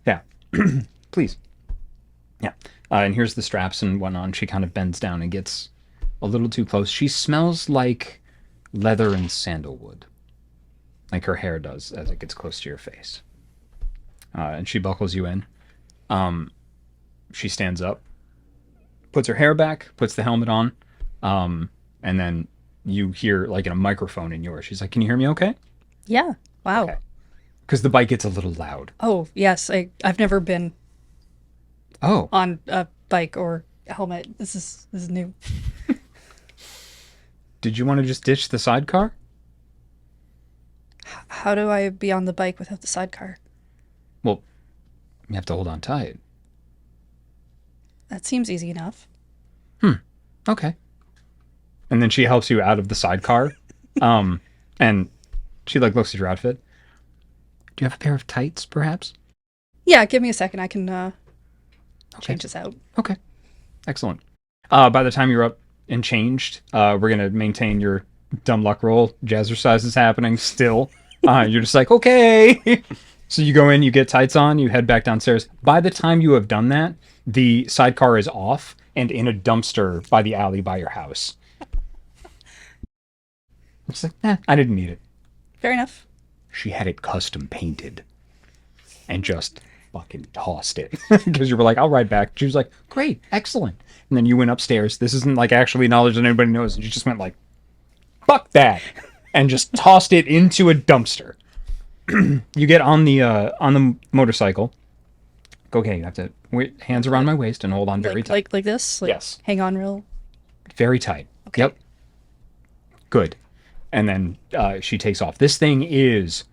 Yeah. Please. Yeah. And here's the straps and whatnot. She kind of bends down and gets a little too close. She smells like leather and sandalwood, like her hair does as it gets close to your face. And she buckles you in. She stands up, puts her hair back, puts the helmet on, and then you hear like in a microphone in yours. She's like, "Can you hear me okay?" Yeah. Wow. Okay. Because the bike gets a little loud. Oh, yes. I've never been Oh, on a bike or helmet. This is new. did you want to just ditch the sidecar? How do I be on the bike without the sidecar? Well, you have to hold on tight. That seems easy enough. Okay. And then she helps you out of the sidecar. And she like looks at your outfit. Do you have a pair of tights, perhaps? Yeah, give me a second. I can change this out. Okay. Excellent. By the time you're up and changed, we're gonna maintain your dumb luck roll. Jazzercise is happening still. You're just like, okay. So you go in, you get tights on, you head back downstairs. By the time you have done that, the sidecar is off and in a dumpster by the alley by your house. It's like, I didn't need it. Fair enough. She had it custom painted and just fucking tossed it because you were like, I'll ride back. She was like, great, excellent. And then you went upstairs. This isn't like actually knowledge that anybody knows. And you just went like, fuck that, and just tossed it into a dumpster. You get on the motorcycle. Okay, you have to hands around my waist and hold on very tight. Like this? Like, Yes. Hang on real. Very tight. Okay. Yep. Good. And then she takes off. This thing is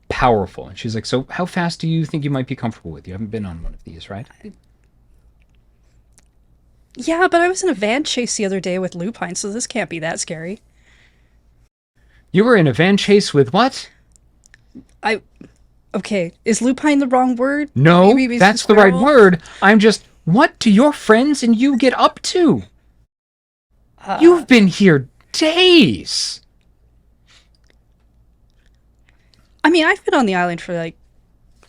powerful. And she's like, so how fast do you think you might be comfortable with? You haven't been on one of these, right? Yeah, but I was in a van chase the other day with lupine, so this can't be that scary. You were in a van chase with what? Okay, is lupine the wrong word? No, Maybe that's the right squirrel? word. I'm just, what do your friends and you get up to? You've been here days. I mean, I've been on the island for like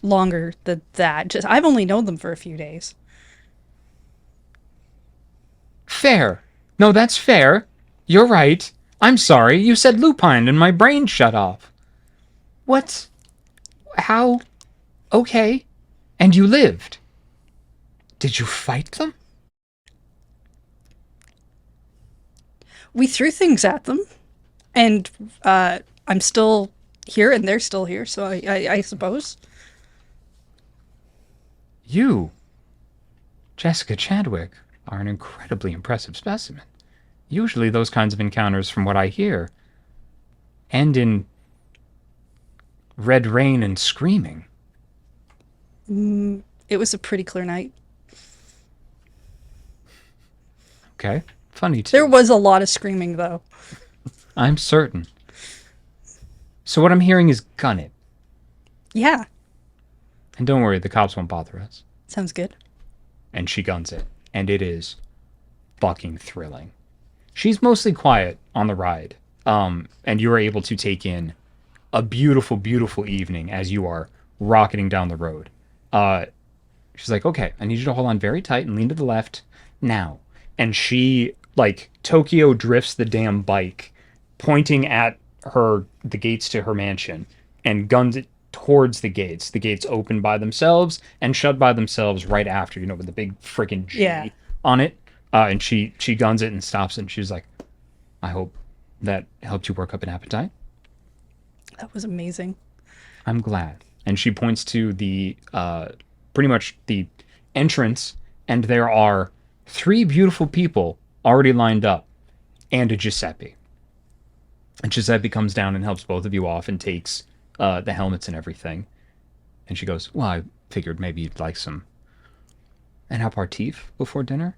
longer than that. Just I've only known them for a few days. Fair. No, that's fair. You're right. I'm sorry. You said lupine and my brain shut off. What? How? Okay. And you lived. Did you fight them? We threw things at them, and I'm still here, and they're still here. So I suppose. You, Jessica Chadwick, are an incredibly impressive specimen. Usually those kinds of encounters, from what I hear, end in red rain and screaming. It was a pretty clear night. Okay. Funny too. There was a lot of screaming, though. I'm certain. So what I'm hearing is gun it. Yeah, And don't worry, the cops won't bother us. sounds good. And she guns it. And it is fucking thrilling. She's mostly quiet on the ride. And you are able to take in a beautiful, beautiful evening as you are rocketing down the road. She's like, okay, I need you to hold on very tight and lean to the left now. And she, like, Tokyo drifts the damn bike, pointing at the gates to her mansion, and guns it towards the gates. The gates open by themselves and shut by themselves right after, with the big freaking G on it. And she guns it and stops it, and she's like, I hope that helped you work up an appetite. That was amazing. I'm glad. And she points to the pretty much the entrance, and there are 3 beautiful people already lined up, and a Giuseppe. And Giuseppe comes down and helps both of you off and takes the helmets and everything. And she goes, well, I figured maybe you'd like an aperitif before dinner.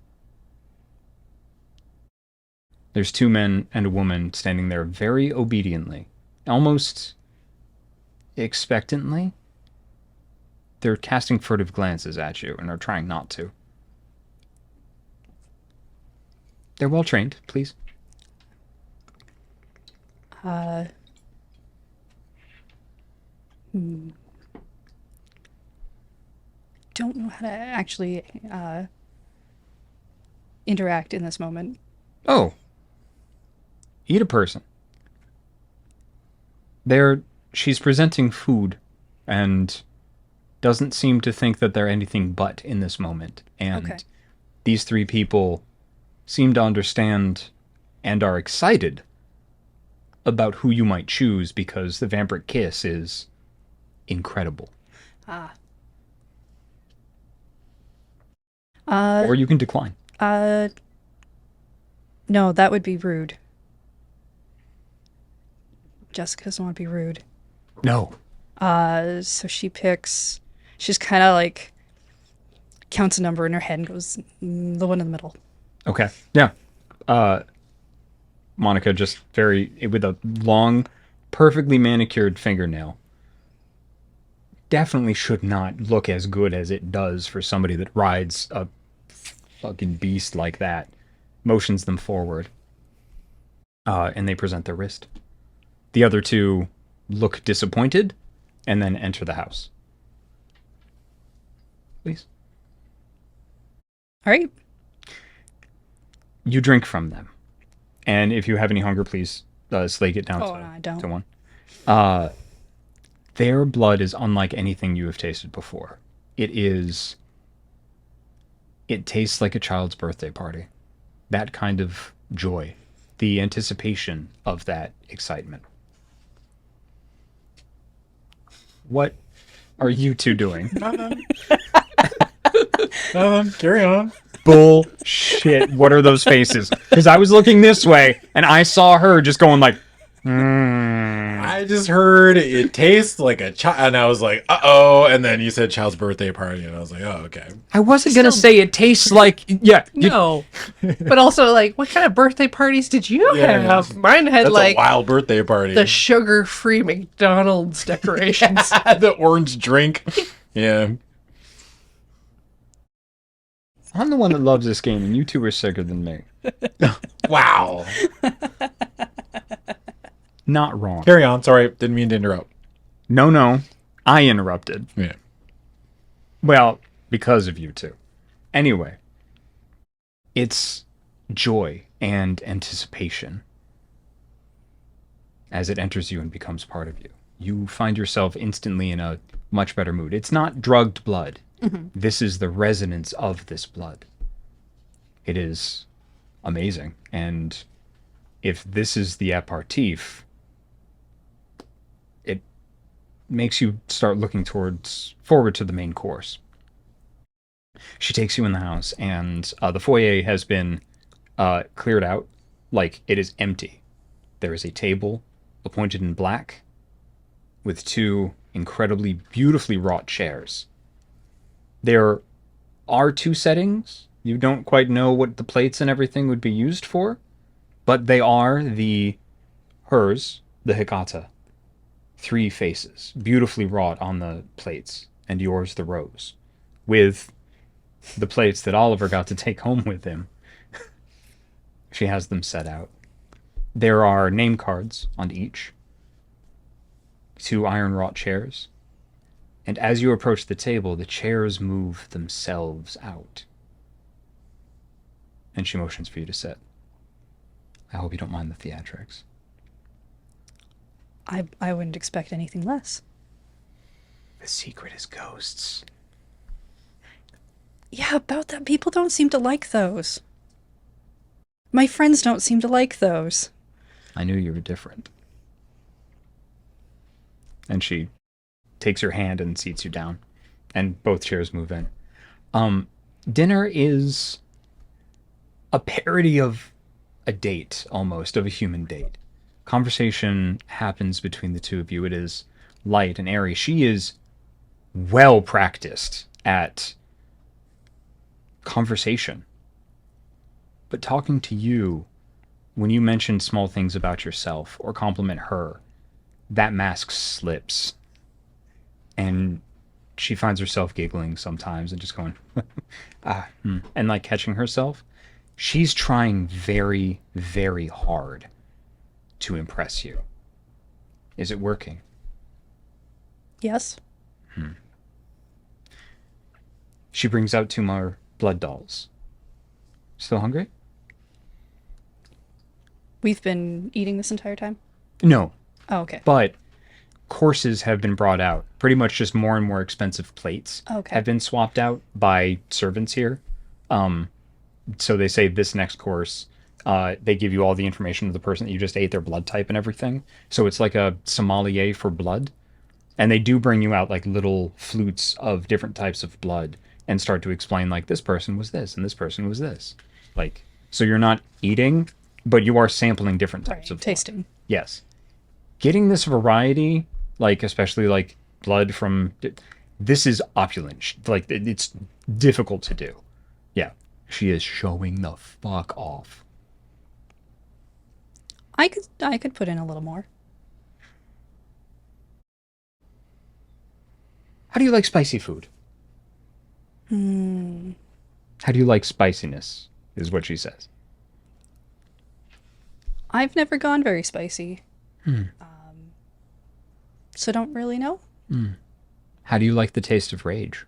There's 2 men and a woman standing there very obediently, almost expectantly. They're casting furtive glances at you and are trying not to. They're well trained, please. Don't know how to actually interact in this moment. Oh. Eat a person. She's presenting food and doesn't seem to think that they're anything but in this moment. And Okay. these 3 people seem to understand and are excited about who you might choose because the vampiric kiss is incredible. Or you can decline. No, that would be rude. Jessica doesn't want to be rude. No. So she's kind of like counts a number in her head and goes, the one in the middle. Okay. Yeah. Monica just with a long, perfectly manicured fingernail. Definitely should not look as good as it does for somebody that rides a fucking beast like that. Motions them forward. And they present their wrist. The other two look disappointed and then enter the house. Please. All right. You drink from them. And if you have any hunger, please slake it down Oh, no, I don't. to one. Their blood is unlike anything you have tasted before. It tastes like a child's birthday party. That kind of joy. The anticipation of that excitement. What are you two doing? Nothing. Carry on. Bullshit. What are those faces? Because I was looking this way and I saw her just going like, I just heard it tastes like a child, and I was like, uh-oh, and then you said child's birthday party, and I was like, oh, okay. I wasn't going to say it tastes like, No. But also, like, what kind of birthday parties did you Yeah. have? Mine had, That's like, a wild birthday party. the sugar-free McDonald's decorations. The orange drink. Yeah. I'm the one that loves this game and you two are sicker than me. Wow. Not wrong. Carry on. Sorry, didn't mean to interrupt. No. I interrupted. Yeah. Well, because of you two. Anyway, it's joy and anticipation as it enters you and becomes part of you. You find yourself instantly in a much better mood. It's not drugged blood. This is the resonance of this blood. It is amazing. And if this is the aperitif, it makes you start looking forward to the main course. She takes you in the house, and the foyer has been cleared out. Like, it is empty. There is a table appointed in black with two incredibly beautifully wrought chairs. There are two settings. You don't quite know what the plates and everything would be used for, but they are hers, the Hikata. 3 faces, beautifully wrought on the plates, and yours the rose, with the plates that Oliver got to take home with him. She has them set out. There are name cards on each. 2 iron-wrought chairs. And as you approach the table, the chairs move themselves out. And she motions for you to sit. I hope you don't mind the theatrics. I wouldn't expect anything less. The secret is ghosts. Yeah, about that. People don't seem to like those. My friends don't seem to like those. I knew you were different. And she takes your hand and seats you down. And both chairs move in. Dinner is a parody of a date, almost, of a human date. Conversation happens between the two of you. It is light and airy. She is well practiced at conversation. But talking to you, when you mention small things about yourself or compliment her, that mask slips. And she finds herself giggling sometimes and just going, and like catching herself. She's trying very, very hard to impress you. Is it working? Yes. She brings out 2 more blood dolls. Still hungry? We've been eating this entire time? No, Oh, okay. but courses have been brought out. Pretty much just more and more expensive plates Okay. have been swapped out by servants here. So they say this next course, they give you all the information of the person that you just ate, their blood type and everything. So it's like a sommelier for blood. And they do bring you out like little flutes of different types of blood and start to explain like this person was this and this person was this. Like, so you're not eating, but you are sampling different types of blood. Tasting. Yes. Getting this variety, like especially like blood from, This is opulent. Like, it's difficult to do. Yeah. She is showing the fuck off. I could put in a little more. How do you like spicy food? How do you like spiciness, is what she says. I've never gone very spicy. So don't really know. How do you like the taste of rage?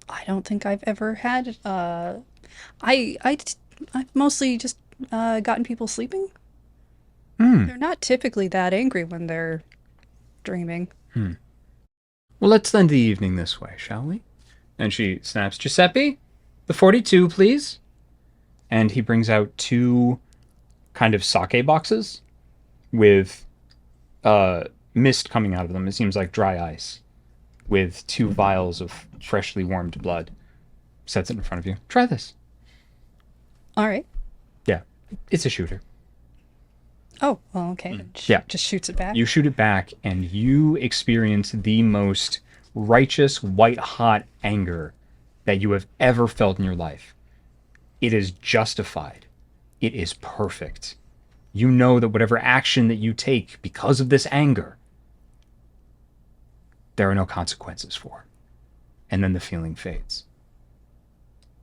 I don't think I've ever had. I've mostly just gotten people sleeping. They're not typically that angry when they're dreaming. Well, let's end the evening this way, shall we? And she snaps, Giuseppe, the 42, please. And he brings out 2 kind of sake boxes with mist coming out of them. It seems like dry ice with 2 vials of freshly warmed blood. Sets it in front of you. Try this. All right. Yeah, it's a shooter. Oh, well, okay. Yeah. Just shoots it back. You shoot it back, and you experience the most righteous, white-hot anger that you have ever felt in your life. It is justified. It is perfect. You know that whatever action that you take because of this anger, there are no consequences for. And then the feeling fades.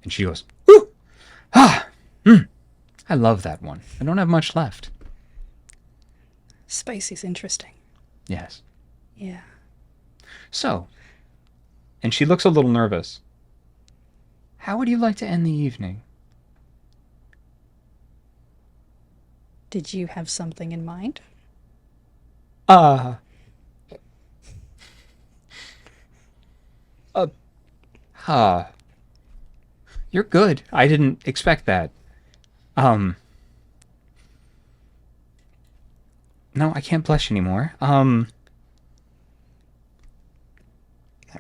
And she goes, "Woo! I love that one. I don't have much left." Spicy's interesting. Yes. Yeah. So, and she looks a little nervous. How would you like to end the evening? Did you have something in mind? You're good. I didn't expect that. No, I can't blush anymore. That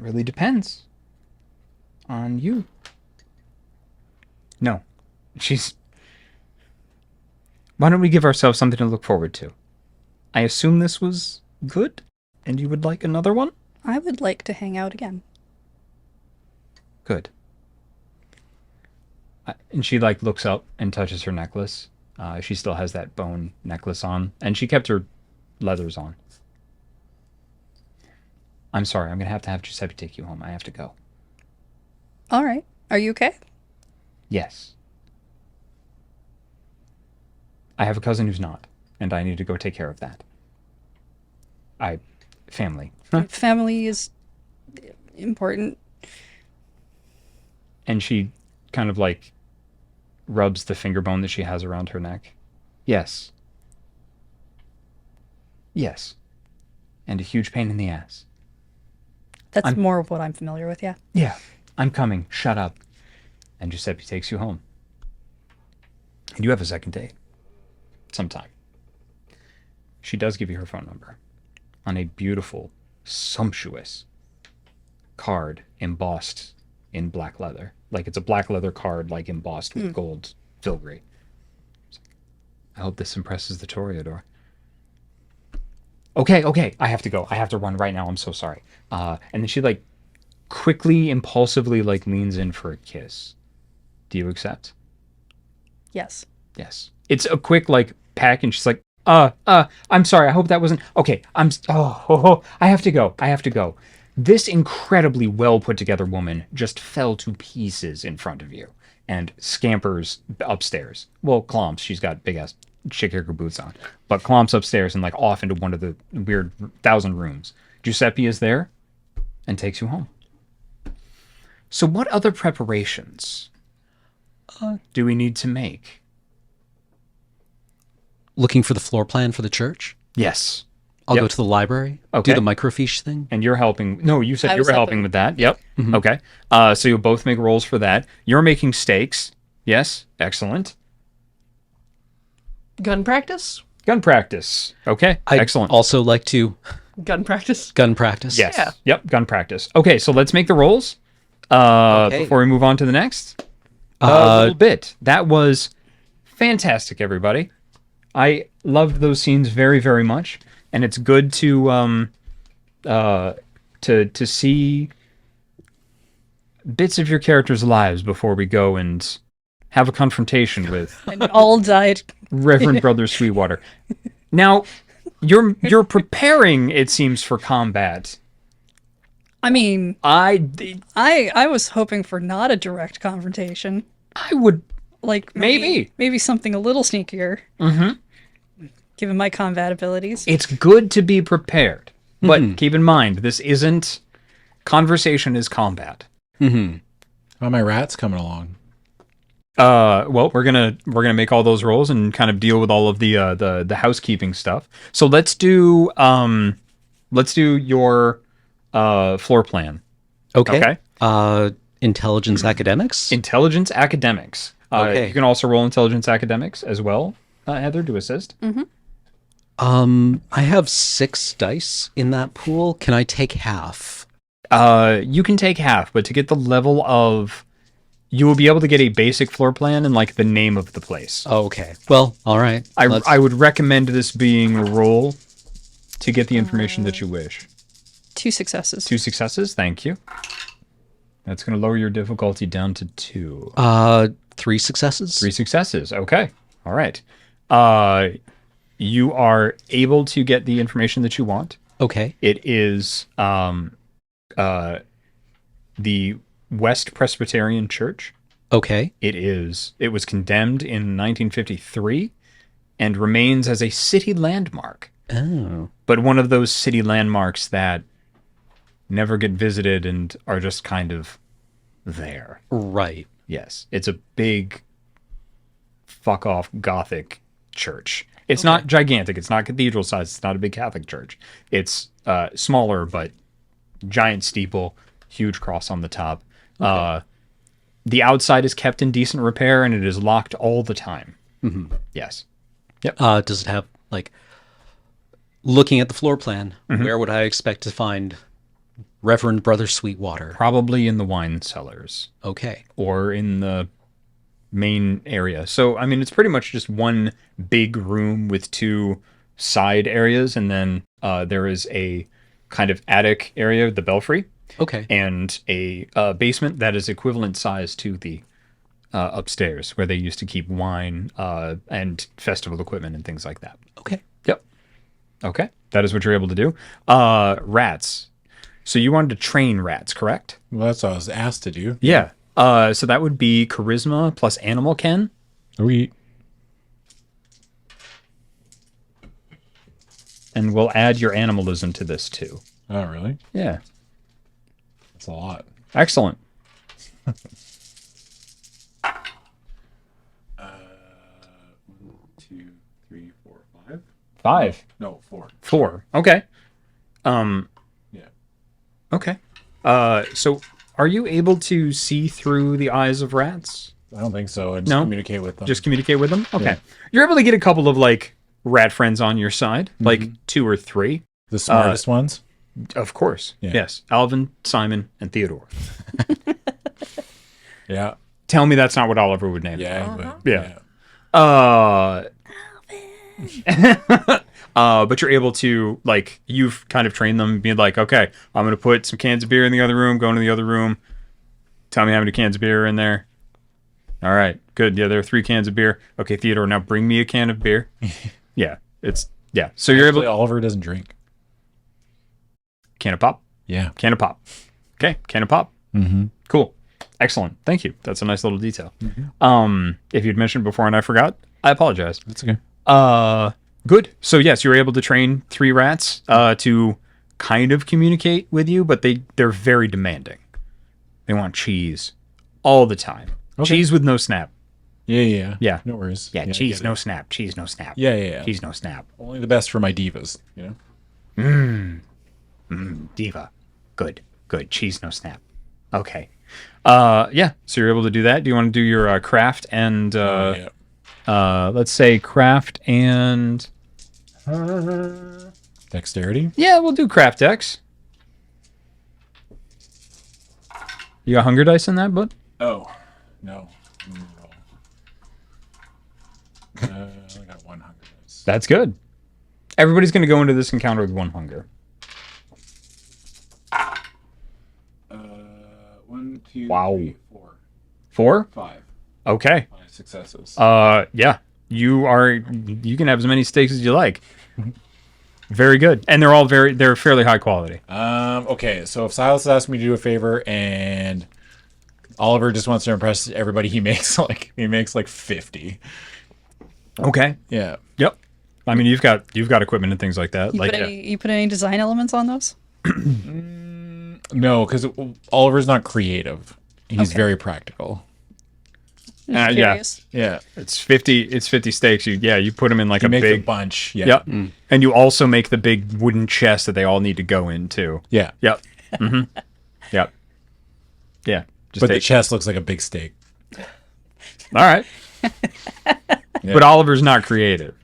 really depends on you. No. Why don't we give ourselves something to look forward to? I assume this was good, and you would like another one? I would like to hang out again. Good. And she looks up and touches her necklace. She still has that bone necklace on, and she kept her leathers on. I'm sorry, I'm going to have Giuseppe take you home. I have to go. All right. Are you okay? Yes. I have a cousin who's not, and I need to go take care of that. Family. Family is important. And she kind of rubs the finger bone that she has around her neck. Yes. Yes. And a huge pain in the ass. That's more of what I'm familiar with, yeah. Yeah. I'm coming. Shut up. And Giuseppe takes you home. And you have a second date. Sometime. She does give you her phone number on a beautiful, sumptuous card embossed in black leather. It's a black leather card, embossed with gold filigree. I hope this impresses the Toreador. Okay, I have to go. I have to run right now. I'm so sorry. And then she quickly, impulsively leans in for a kiss. Do you accept? Yes. Yes. It's a quick peck, and she's like, I'm sorry. I hope that wasn't okay. I have to go. This incredibly well put together woman just fell to pieces in front of you and scampers upstairs. Well, clomps. She's got big ass chick-hacker boots on, but clomps upstairs and off into one of the weird 1,000 rooms. Giuseppe is there and takes you home. So what other preparations do we need to make? Looking for the floor plan for the church? Yes. I'll go to the library, Okay. do the microfiche thing. And you're helping. No, you said I you was were helping helping. with that. Yep. Okay. So you'll both make rolls for that. You're making steaks. Yes. Excellent. Gun practice? Gun practice. Okay. I'd Excellent. also like to Gun practice? gun practice. Yes. Yeah. Yep. Gun practice. Okay. So let's make the rolls Okay. before we move on to the next little bit. That was fantastic, everybody. I loved those scenes very, very much, and it's good to to see bits of your characters' lives before we go and have a confrontation with And all died. Reverend Brother Sweetwater. Now, you're preparing, it seems, for combat. I mean, I was hoping for not a direct confrontation. would Like maybe something a little sneakier. Given my combat abilities. It's good to be prepared, but keep in mind this isn't conversation is combat. How are my rats coming along? Well, we're gonna make all those rolls and kind of deal with all of the housekeeping stuff. So let's do your floor plan. Okay. Intelligence academics? Intelligence academics. Okay. You can also roll intelligence academics as well, Heather, to assist. I have 6 dice in that pool. Can I take half? You can take half, but to get the level of, you will be able to get a basic floor plan and like the name of the place. Okay. Well, all right. I would recommend this being a roll to get the information that you wish. 2 successes. 2 successes, thank you. That's going to lower your difficulty down to 2. 3 successes? 3 successes, okay. All right. You are able to get the information that you want. Okay. It is the West Presbyterian Church. Okay. It was condemned in 1953 and remains as a city landmark. Oh. But one of those city landmarks that never get visited and are just kind of there. Right. Yes. It's a big fuck off Gothic church. It's not gigantic. It's not cathedral size. It's not a big Catholic church. It's smaller, but giant steeple, huge cross on the top. Okay. The outside is kept in decent repair, and it is locked all the time. Yes. Yep. Does it have, like, looking at the floor plan, where would I expect to find Reverend Brother Sweetwater? Probably in the wine cellars. Okay. Or in the main area. So, I mean, it's pretty much just one big room with 2 side areas, and then there is a kind of attic area, the belfry. Okay. And a basement that is equivalent size to the upstairs, where they used to keep wine and festival equipment and things like that. Okay. Yep. Okay. That is what you're able to do. Rats. So you wanted to train rats, correct? Well, that's what I was asked to do. Yeah. So that would be charisma plus animal ken. And we'll add your animalism to this too. Oh, really? Yeah. That's a lot. Excellent. 1, 2, 3, 4, 5. 5. No, 4. 4. Okay. Yeah. Okay. So are you able to see through the eyes of rats? I don't think so. I just No? communicate with them. Just communicate with them? Okay. Yeah. You're able to get a couple of like rat friends on your side, like 2 or 3. the smartest ones. Of course. Yeah. Yes. Alvin, Simon, and Theodore. Yeah. Tell me that's not what Oliver would name. Yeah. Yeah. But you're able to, like, you've kind of trained them, being like, okay, I'm going to put some cans of beer in the other room, go into the other room. Tell me how many cans of beer are in there. All right, good. Yeah, there are 3 cans of beer. Okay, Theodore, now bring me a can of beer. Yeah, yeah. So you're able. Oliver doesn't drink. Can of pop? Yeah. Can of pop. Okay, can of pop. Mm-hmm. Cool. Excellent. Thank you. That's a nice little detail. If you'd mentioned before and I forgot, I apologize. That's okay. Good. So yes, you were able to train 3 rats to kind of communicate with you, but they're very demanding. They want cheese all the time. Okay. Cheese with no snap. Yeah. Yeah. No worries. Yeah, I cheese, get no it. snap. Cheese, no snap. Yeah. Cheese, no snap. Only the best for my divas, you know? Diva. Good. Cheese, no snap. Okay. Yeah. So you're able to do that. Do you want to do your craft and Yeah. let's say craft and Dexterity? yeah, we'll do craft dex. You got hunger dice in that, bud? Oh. No. I only got 1 hunger dice. That's good. Everybody's going to go into this encounter with 1 hunger. 2, Wow. 3, 4, 4? 5. Okay. 5 successes. Yeah. You can have as many steaks as you like. Very good. And they're fairly high quality. Okay, so if Silas asked me to do a favor and Oliver just wants to impress everybody, he makes like 50. Okay. Yeah. Yep. I mean, you've got equipment and things like that. You put any design elements on those? No, because Oliver's not creative. He's Okay. very practical. yeah. Curious. Yeah. It's 50 steaks. You put them in like He a makes big a bunch. Yeah. Yep. And you also make the big wooden chest that they all need to go in too. Yeah. Yep. Yep. Yeah. Just But the take, chest looks like a big steak. all right. Yeah. But Oliver's not creative.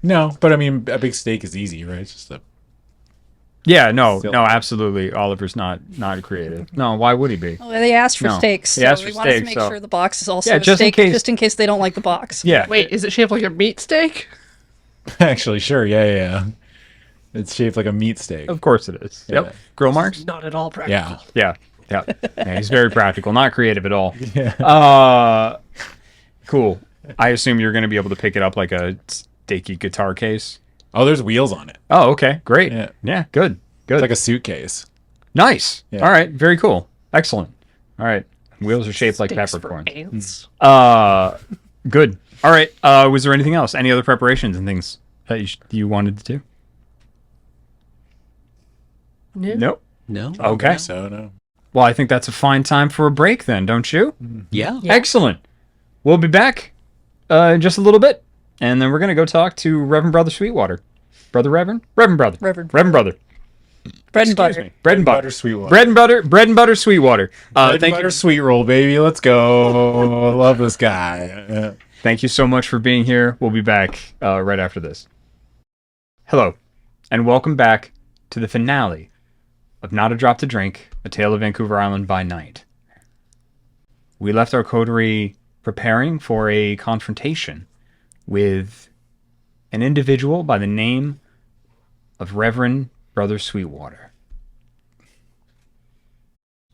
No, but I mean, a big steak is easy, right? It's just a. Yeah, no, Still- absolutely. Oliver's not creative. No, why would he be? Well, they asked for No. steaks, They so asked we for wanted to steaks, make so- sure the box is also Yeah, a just in steak, case- just in case they don't like the box. Yeah. Wait, is it shaped like a meat steak? Actually, sure. Yeah. It's shaped like a meat steak. Of course it is. Yeah. Yep. Grill marks? Not at all practical. Yeah. Yeah. He's very practical, not creative at all. Yeah. Cool. I assume you're going to be able to pick it up like a steaky guitar case. Oh, there's wheels on it. Oh, okay. Great. Yeah. Yeah, good. Good. It's like a suitcase. Nice. Yeah. All right. Very cool. Excellent. All right. Wheels are shaped like Steaks for peppercorns. ants. Good. All right. Was there anything else? Any other preparations and things that you wanted to do? No. Nope. No? Okay. So no. Well, I think that's a fine time for a break then, don't you? Yeah. Excellent. We'll be back in just a little bit. And then we're going to go talk to Reverend Brother Sweetwater. Brother Reverend? Reverend Brother. Reverend. Reverend Brother. Bread and Excuse butter. me. Bread and butter. Sweetwater. Bread and butter Sweetwater. Bread Thank butter you. sweet roll, baby. Let's go. Love this guy. Yeah. Thank you so much for being here. We'll be back right after this. Hello, and welcome back to the finale of Not a Drop to Drink, A Tale of Vancouver Island by Night. We left our coterie preparing for a confrontation with an individual by the name of Reverend Brother Sweetwater.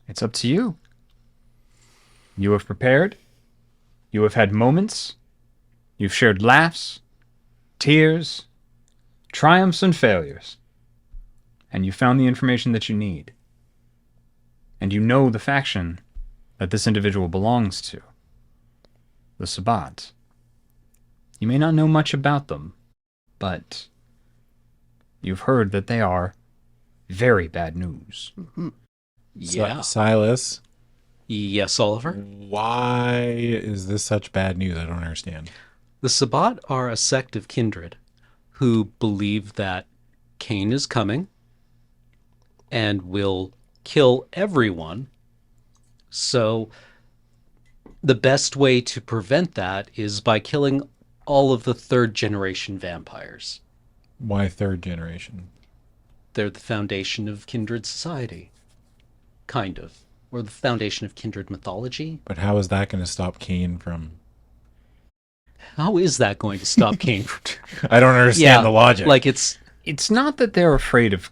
It's up to you. You have prepared. You have had moments. You've shared laughs, tears, triumphs, and failures. And you found the information that you need. And you know the faction that this individual belongs to. The Sabbat. You may not know much about them, but you've heard that they are very bad news. Yeah. Silas, Yes, Oliver. why is this such bad news? I don't understand. The Sabbat are a sect of kindred who believe that Cain is coming and will kill everyone. So the best way to prevent that is by killing all of the third generation vampires. Why third generation? They're the foundation of kindred society. Kind of. Or the foundation of kindred mythology. But how is that going to stop Cain from? How is that going to stop Cain from... I don't understand the logic. Like it's Not that they're afraid of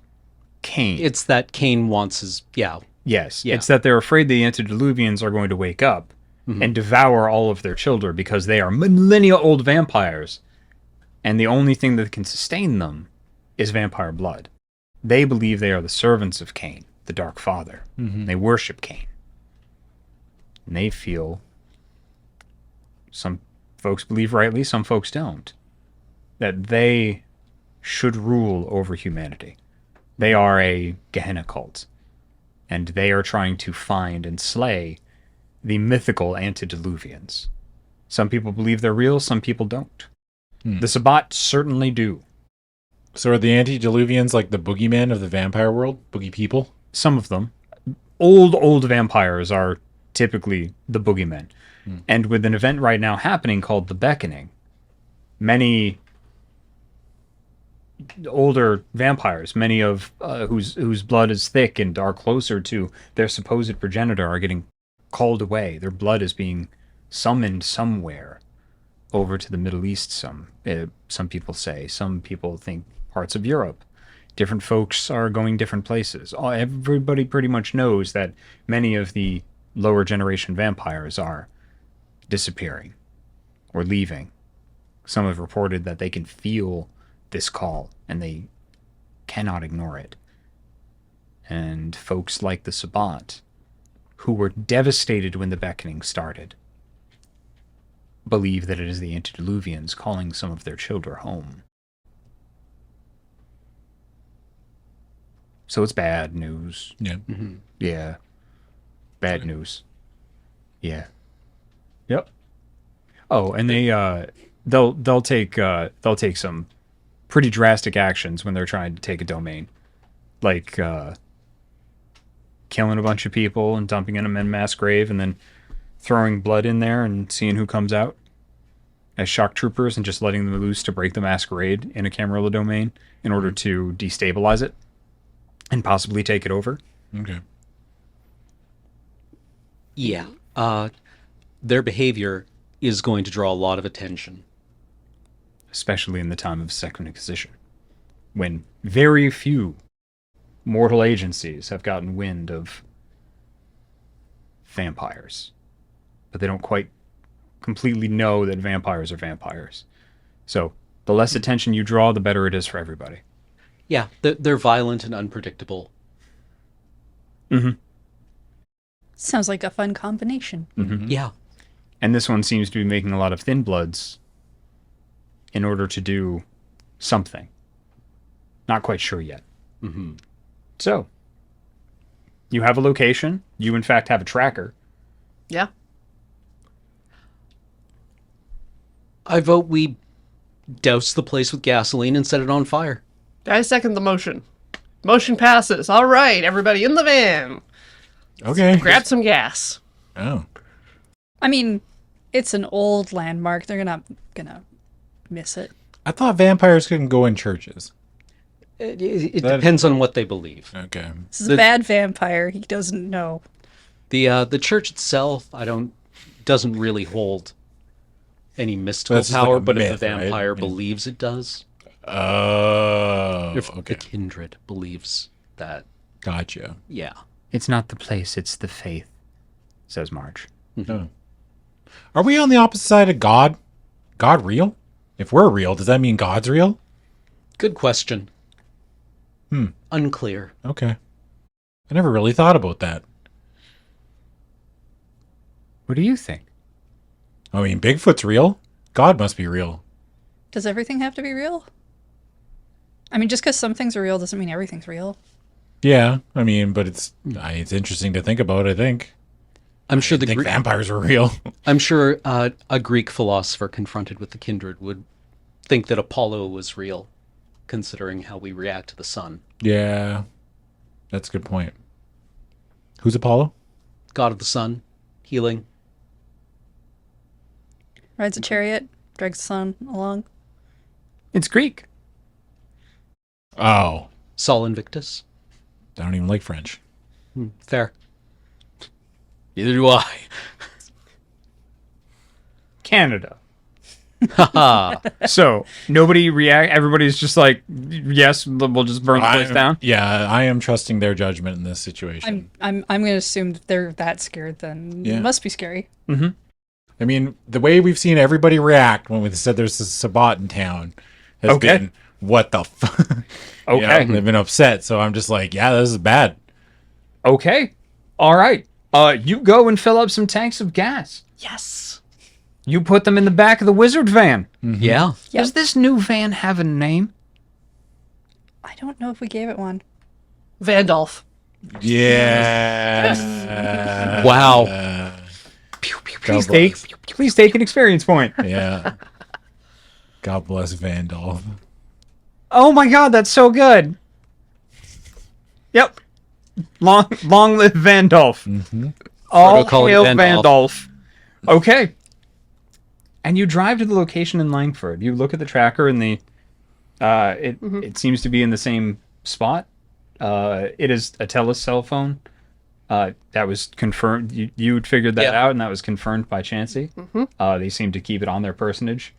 Cain. that Cain wants his... Yeah. Yes, Yeah. it's that they're afraid the antediluvians are going to wake up and devour all of their children because they are millennia-old vampires, and the only thing that can sustain them is vampire blood. They believe they are the servants of Cain, the Dark Father. They worship Cain. And they feel, some folks believe rightly, some folks don't, that they should rule over humanity. They are a Gehenna cult, and they are trying to find and slay the mythical antediluvians. Some people believe they're real, some people don't. The Sabbat certainly do. So are the antediluvians like the boogeymen of the vampire world? Boogie people? Some of them. Old vampires are typically the boogeymen. And with an event right now happening called The Beckoning, many older vampires, many of whose blood is thick and are closer to their supposed progenitor, are getting called away. Their blood is being summoned somewhere over to the Middle East. Some people say. Some people think parts of Europe. Different folks are going different places. Everybody pretty much knows that many of the lower generation vampires are disappearing or leaving. Some have reported that they can feel this call and they cannot ignore it. And folks like the Sabbat, who were devastated when the beckoning started, believe that it is the antediluvians calling some of their children home. So it's bad news. Yeah. Yeah. Bad news. Yeah. Yep. Oh, and they'll take some pretty drastic actions when they're trying to take a domain. Like killing a bunch of people and dumping them in mass grave and then throwing blood in there and seeing who comes out as shock troopers and just letting them loose to break the Masquerade in a Camarilla domain in order to destabilize it and possibly take it over. Okay. Yeah. Their behavior is going to draw a lot of attention. Especially in the time of Second Inquisition, when very few mortal agencies have gotten wind of vampires. But they don't quite completely know that vampires are vampires. So the less attention you draw, the better it is for everybody. Yeah, they're violent and unpredictable. Sounds like a fun combination. Yeah. And this one seems to be making a lot of thin bloods in order to do something. Not quite sure yet. So, you have a location. You, in fact, have a tracker. Yeah. I vote we douse the place with gasoline and set it on fire. I second the motion. Motion passes. All right, everybody in the van. Okay. Grab some gas. Oh. I mean, it's an old landmark. They're not gonna miss it. I thought vampires couldn't go in churches. It depends on what they believe. Okay. This is a bad vampire. He doesn't know. The church itself, doesn't really hold any mystical That's just like power, a but if myth, the right? vampire Yeah. believes it does, Oh. if Okay. the kindred believes that, Gotcha. yeah. It's not the place, it's the faith, says Marge. Oh. Are we on the opposite side of God? God real? If we're real, does that mean God's real? Good question. Unclear. Okay. I never really thought about that. What do you think? I mean, Bigfoot's real. God must be real. Does everything have to be real? I mean, just because some things are real doesn't mean everything's real. Yeah, I mean, but it's interesting to think about, I think. I'm sure I think vampires were real. I'm sure a Greek philosopher confronted with the kindred would think that Apollo was real, considering how we react to the sun. Yeah. That's a good point. Who's Apollo? God of the sun, healing. Rides a chariot, drags the sun along. It's Greek. Oh. Sol Invictus. I don't even like French. Fair. Neither do I. Canada. Haha. So, nobody react. Everybody's just like, yes, we'll just burn the place down. Yeah, I am trusting their judgment in this situation. I'm going to assume that they're that scared. Then Yeah. it must be scary. I mean, the way we've seen everybody react when we said there's a Sabbat in town has Okay. been, what the fuck? Okay. They've been upset. So I'm just like, yeah, this is bad. Okay. All right. You go and fill up some tanks of gas. Yes. You put them in the back of the wizard van. Yeah. Yep. Does this new van have a name? I don't know if we gave it one. Vandolph. Yeah. Wow. Please take an experience point. Yeah. God bless Vandal. Oh my god, that's so good. Yep. Long live Vandolph. All Frodo calling hail Vandolph. Vandolph. Okay. And you drive to the location in Langford. You look at the tracker and it seems to be in the same spot. It is a TELUS cell phone. That was confirmed. You'd figured that out, and that was confirmed by Chansey. They seem to keep it on their personage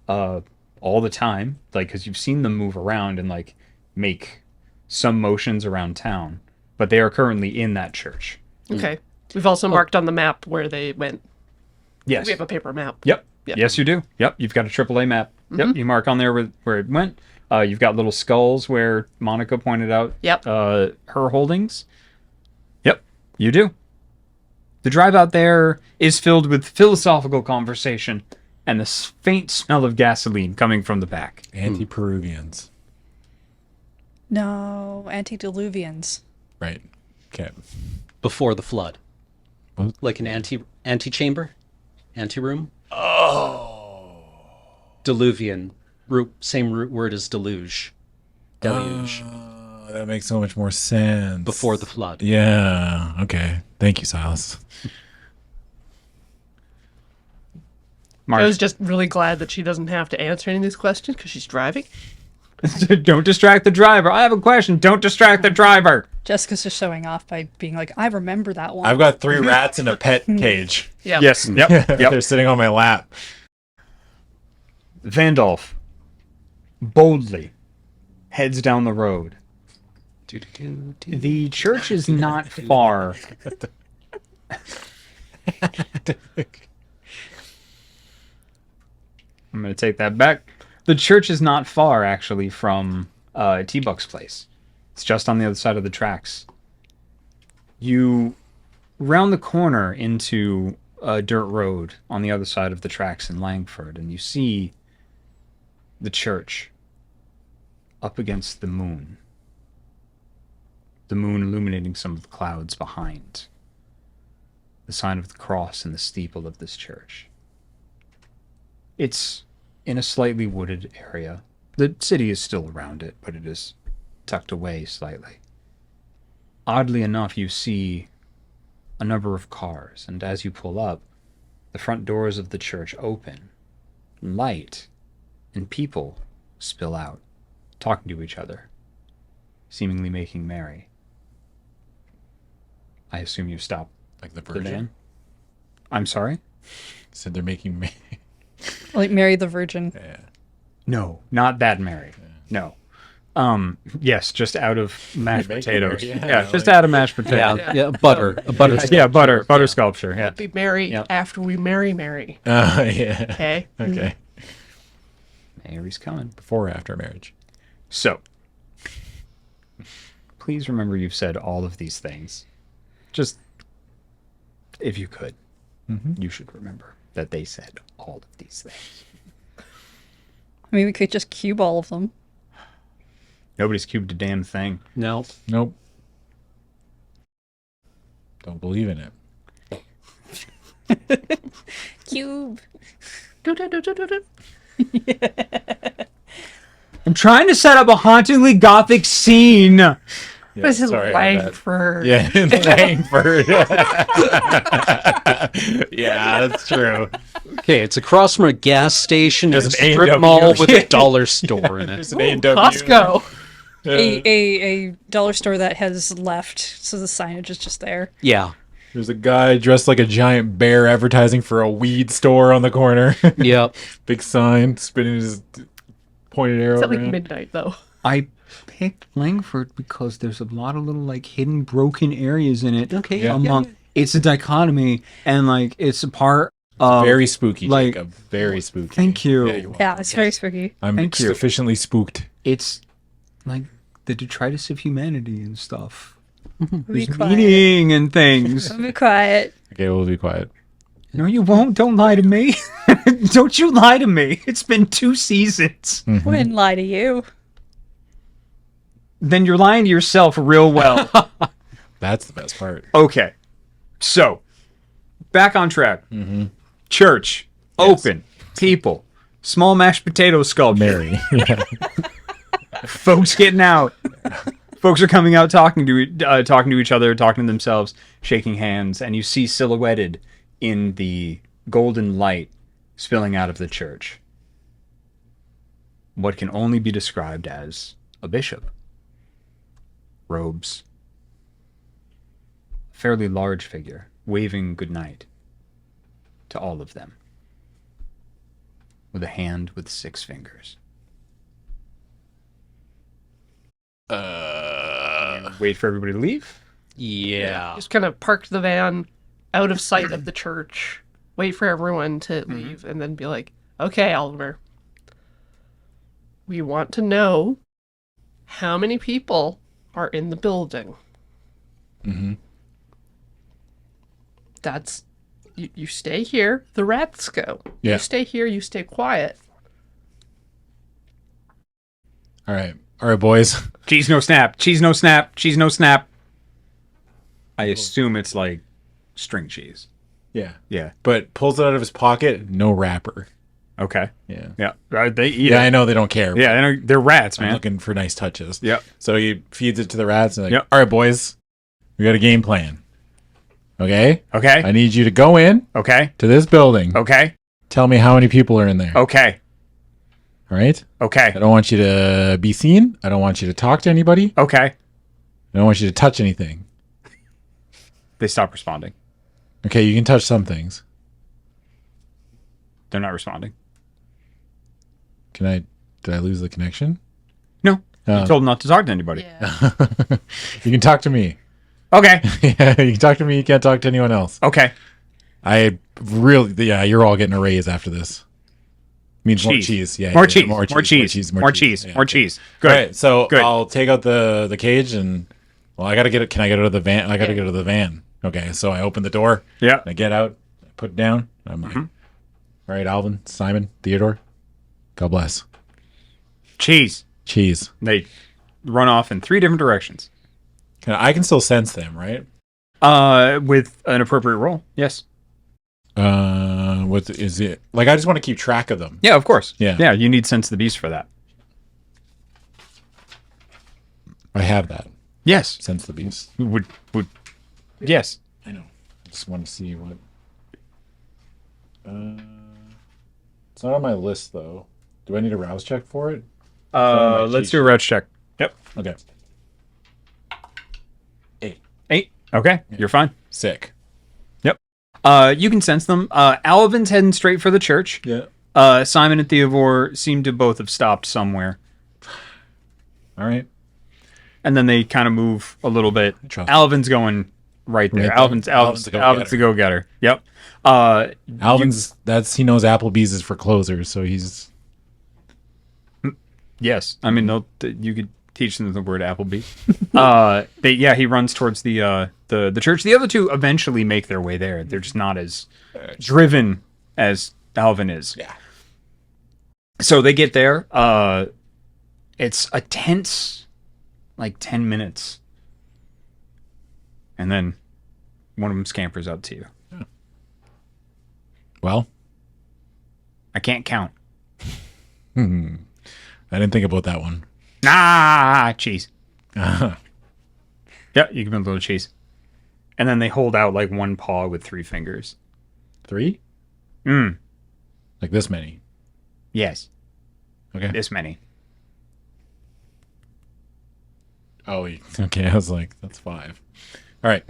all the time, like, because you've seen them move around and like make some motions around town. But they are currently in that church. Okay. We've also marked on the map where they went. Yes. We have a paper map. Yep. Yep. Yes, you do. Yep. You've got a AAA map. Yep. You mark on there where it went. You've got little skulls where Monica pointed out Yep. her holdings. Yep. You do. The drive out there is filled with philosophical conversation and the faint smell of gasoline coming from the back. Anti-Peruvians. No, antediluvians. Right. Okay. Before the flood. What? Like an antechamber? Anteroom? Oh. Diluvian. Same root word as deluge. Deluge. That makes so much more sense. Before the flood. Yeah. Okay. Thank you, Silas. Mark, I was just really glad that she doesn't have to answer any of these questions because she's driving. don't distract the driver. I have a question. Don't distract the driver. Jessica's just showing off by being like, I remember that one. I've got 3 rats in a pet cage. Yeah. Yes. Yep. Yep. They're sitting on my lap. Vandolph boldly heads down the road. The church is not far. I'm going to take that back. The church is not far, actually, from T-Buck's place. It's just on the other side of the tracks. You round the corner into a dirt road on the other side of the tracks in Langford, and you see the church up against the moon. The moon illuminating some of the clouds behind the sign of the cross in the steeple of this church. It's in a slightly wooded area. The city is still around it, but it is tucked away slightly. Oddly enough, you see a number of cars, and as you pull up, the front doors of the church open. Light and people spill out, talking to each other, seemingly making merry. I assume you stop Like the the Virgin. van. I'm sorry? Said they're making me. Like Mary the Virgin. Yeah. No, not that merry. No. Yes, just out of mashed Making potatoes. merry, Yeah, yeah, just like- out of mashed potatoes. Yeah, butter. A butter. Yeah, butter sculpture. Yeah. Be marry Yep. after we marry Mary. Yeah. Okay. Okay. Mary's coming. Before or after marriage? So, please remember you've said all of these things. Just, if you could, you should remember that they said all of these things. I mean, we could just cube all of them. Nobody's cubed a damn thing. No. Nope. Don't believe in it. Cube. I'm trying to set up a hauntingly gothic scene. Yeah, This is sorry about that. Langford. Yeah, in Langford. Yeah, that's true. Okay, it's across from a gas station. There's There's an a strip A&W. mall with a dollar store in it. There's an A&W. Costco. A dollar store that has left, so the signage is just there. Yeah. There's a guy dressed like a giant bear advertising for a weed store on the corner. Yep. Big sign, spinning his pointed arrow It's at like around. midnight though. I picked Langford because there's a lot of little like hidden broken areas in it. Okay. Yeah. Among it's a dichotomy and like it's a part of Very spooky, like- Jacob. Very spooky. Thank you. Yeah, you're welcome. Yeah, it's very spooky. I'm Thank you. sufficiently spooked. It's like the detritus of humanity and stuff. Be There's quiet. meaning and things. Be quiet. Okay, we'll be quiet. No, you won't. Don't lie to me. Don't you lie to me. It's been 2 seasons. Wouldn't lie to you. Then you're lying to yourself real well. That's the best part. Okay. So, back on track. Church. Open. People. Small mashed potato sculpture. Mary. Yeah. Folks getting out. Folks are coming out talking to each other, talking to themselves, shaking hands, and you see silhouetted in the golden light spilling out of the church what can only be described as a bishop. Robes. Fairly large figure, waving goodnight to all of them. With a hand with 6 fingers. Wait for everybody to leave? Yeah. Just kind of parked the van out of sight of the church, wait for everyone to leave, and then be like, okay, Oliver, we want to know how many people are in the building. Mm-hmm. That's, you stay here, the rats go. Yeah. You stay here, you stay quiet. All right, boys. Cheese no snap. Cheese no snap. Cheese no snap. I assume it's like string cheese. Yeah, Yeah. but pulls it out of his pocket. No wrapper. Okay. Yeah. Yeah. They eat Yeah, it. I know they don't care. Yeah, I know, they're rats, I'm man. looking for nice touches. Yep. So he feeds it to the rats and like, Yep. all right, boys, we got a game plan. Okay? Okay. I need you to go in Okay. to this building. Okay. Tell me how many people are in there. Okay. All right? Okay. I don't want you to be seen. I don't want you to talk to anybody. Okay. I don't want you to touch anything. They stop responding. Okay, you can touch some things. They're not responding. Did I lose the connection? No. Oh. You told them not to talk to anybody. Yeah. You can talk to me. Okay. Yeah, you can talk to me. You can't talk to anyone else. Okay. I really, yeah, you're all getting a raise after this. Means more Cheese. cheese. Yeah, More yeah, cheese. more More cheese. cheese. More cheese. Yeah, More okay. cheese. Good. All right, so Good. I'll take out the cage and well, I gotta get it. Can I get out of the van? I gotta get out of the van. Okay, so I open the door. Yeah. I get out. I put it down. I'm like, all right, Alvin, Simon, Theodore. God bless. Cheese. Cheese. They run off in 3 different directions. I can still sense them, right? With an appropriate roll. Yes. What is it? Like, I just want to keep track of them. Yeah, of course. Yeah. Yeah, you need Sense of the Beast for that. I have that. Yes. Sense the beast. Would yes. I know. I just want to see what. It's not on my list though. Do I need a rouse check for it? Let's do a roach check. Yep. Okay. 8. 8. Okay. You're fine. Sick. Yep. You can sense them. Alvin's heading straight for the church. Yeah. Simon and Theodore seem to both have stopped somewhere. All right. And then they kind of move a little bit. Trust. Alvin's going right there. Right there. Alvin's Alvin's the go-getter. the go-getter. Yep. Alvin's he knows Applebee's is for closers, so he's Yes. I mean, you could teach them the word Applebee. He runs towards the church. The other two eventually make their way there. They're just not as driven as Alvin is. yeah. So they get there. It's a tense, like 10 minutes. And then one of them scampers up to you. Well, I can't count. I didn't think about that one. Nah, cheese. Uh-huh. Yeah, you give them a little cheese. And then they hold out like one paw with 3 fingers. 3? Mm. Like this many. Yes. Okay. This many. Oh, okay. I was like, that's 5. All right.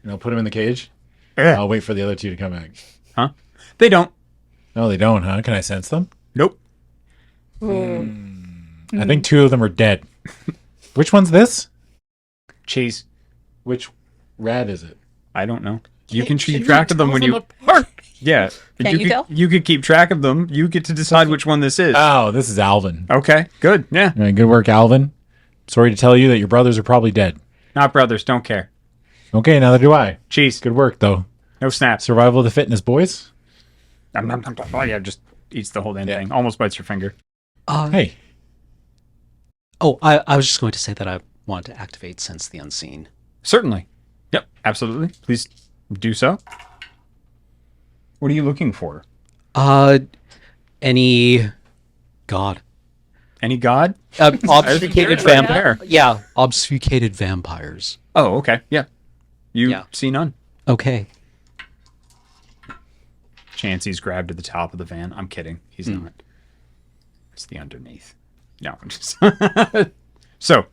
And I'll put him in the cage. Ugh. I'll wait for the other 2 to come back. Huh? They don't. No, they don't, huh? Can I sense them? Nope. I think 2 of them are dead. Which one's this? Cheese. Which rat is it? I don't know. You can keep track of them when you... Yeah. Can't you tell? You could keep track of them. You get to decide which one this is. Oh, this is Alvin. Okay, good. Yeah. All right, good work, Alvin. Sorry to tell you that your brothers are probably dead. Not brothers, don't care. Okay, neither do I. Cheese. Good work, though. No snaps. Survival of the fitness, boys. Oh, yeah, just eats the whole damn Yeah. thing. Almost bites your finger. Hey. Oh, I was just going to say that I want to activate Sense the Unseen. Certainly. Yep, absolutely. Please do so. What are you looking for? Any god? Any god? Obfuscated You're right vampire. Yeah, obfuscated vampires. Oh, okay. Yeah. You Yeah. see none. Okay. Chancey's grabbed to the top of the van. I'm kidding. He's not. It's the underneath. No, I'm just... So,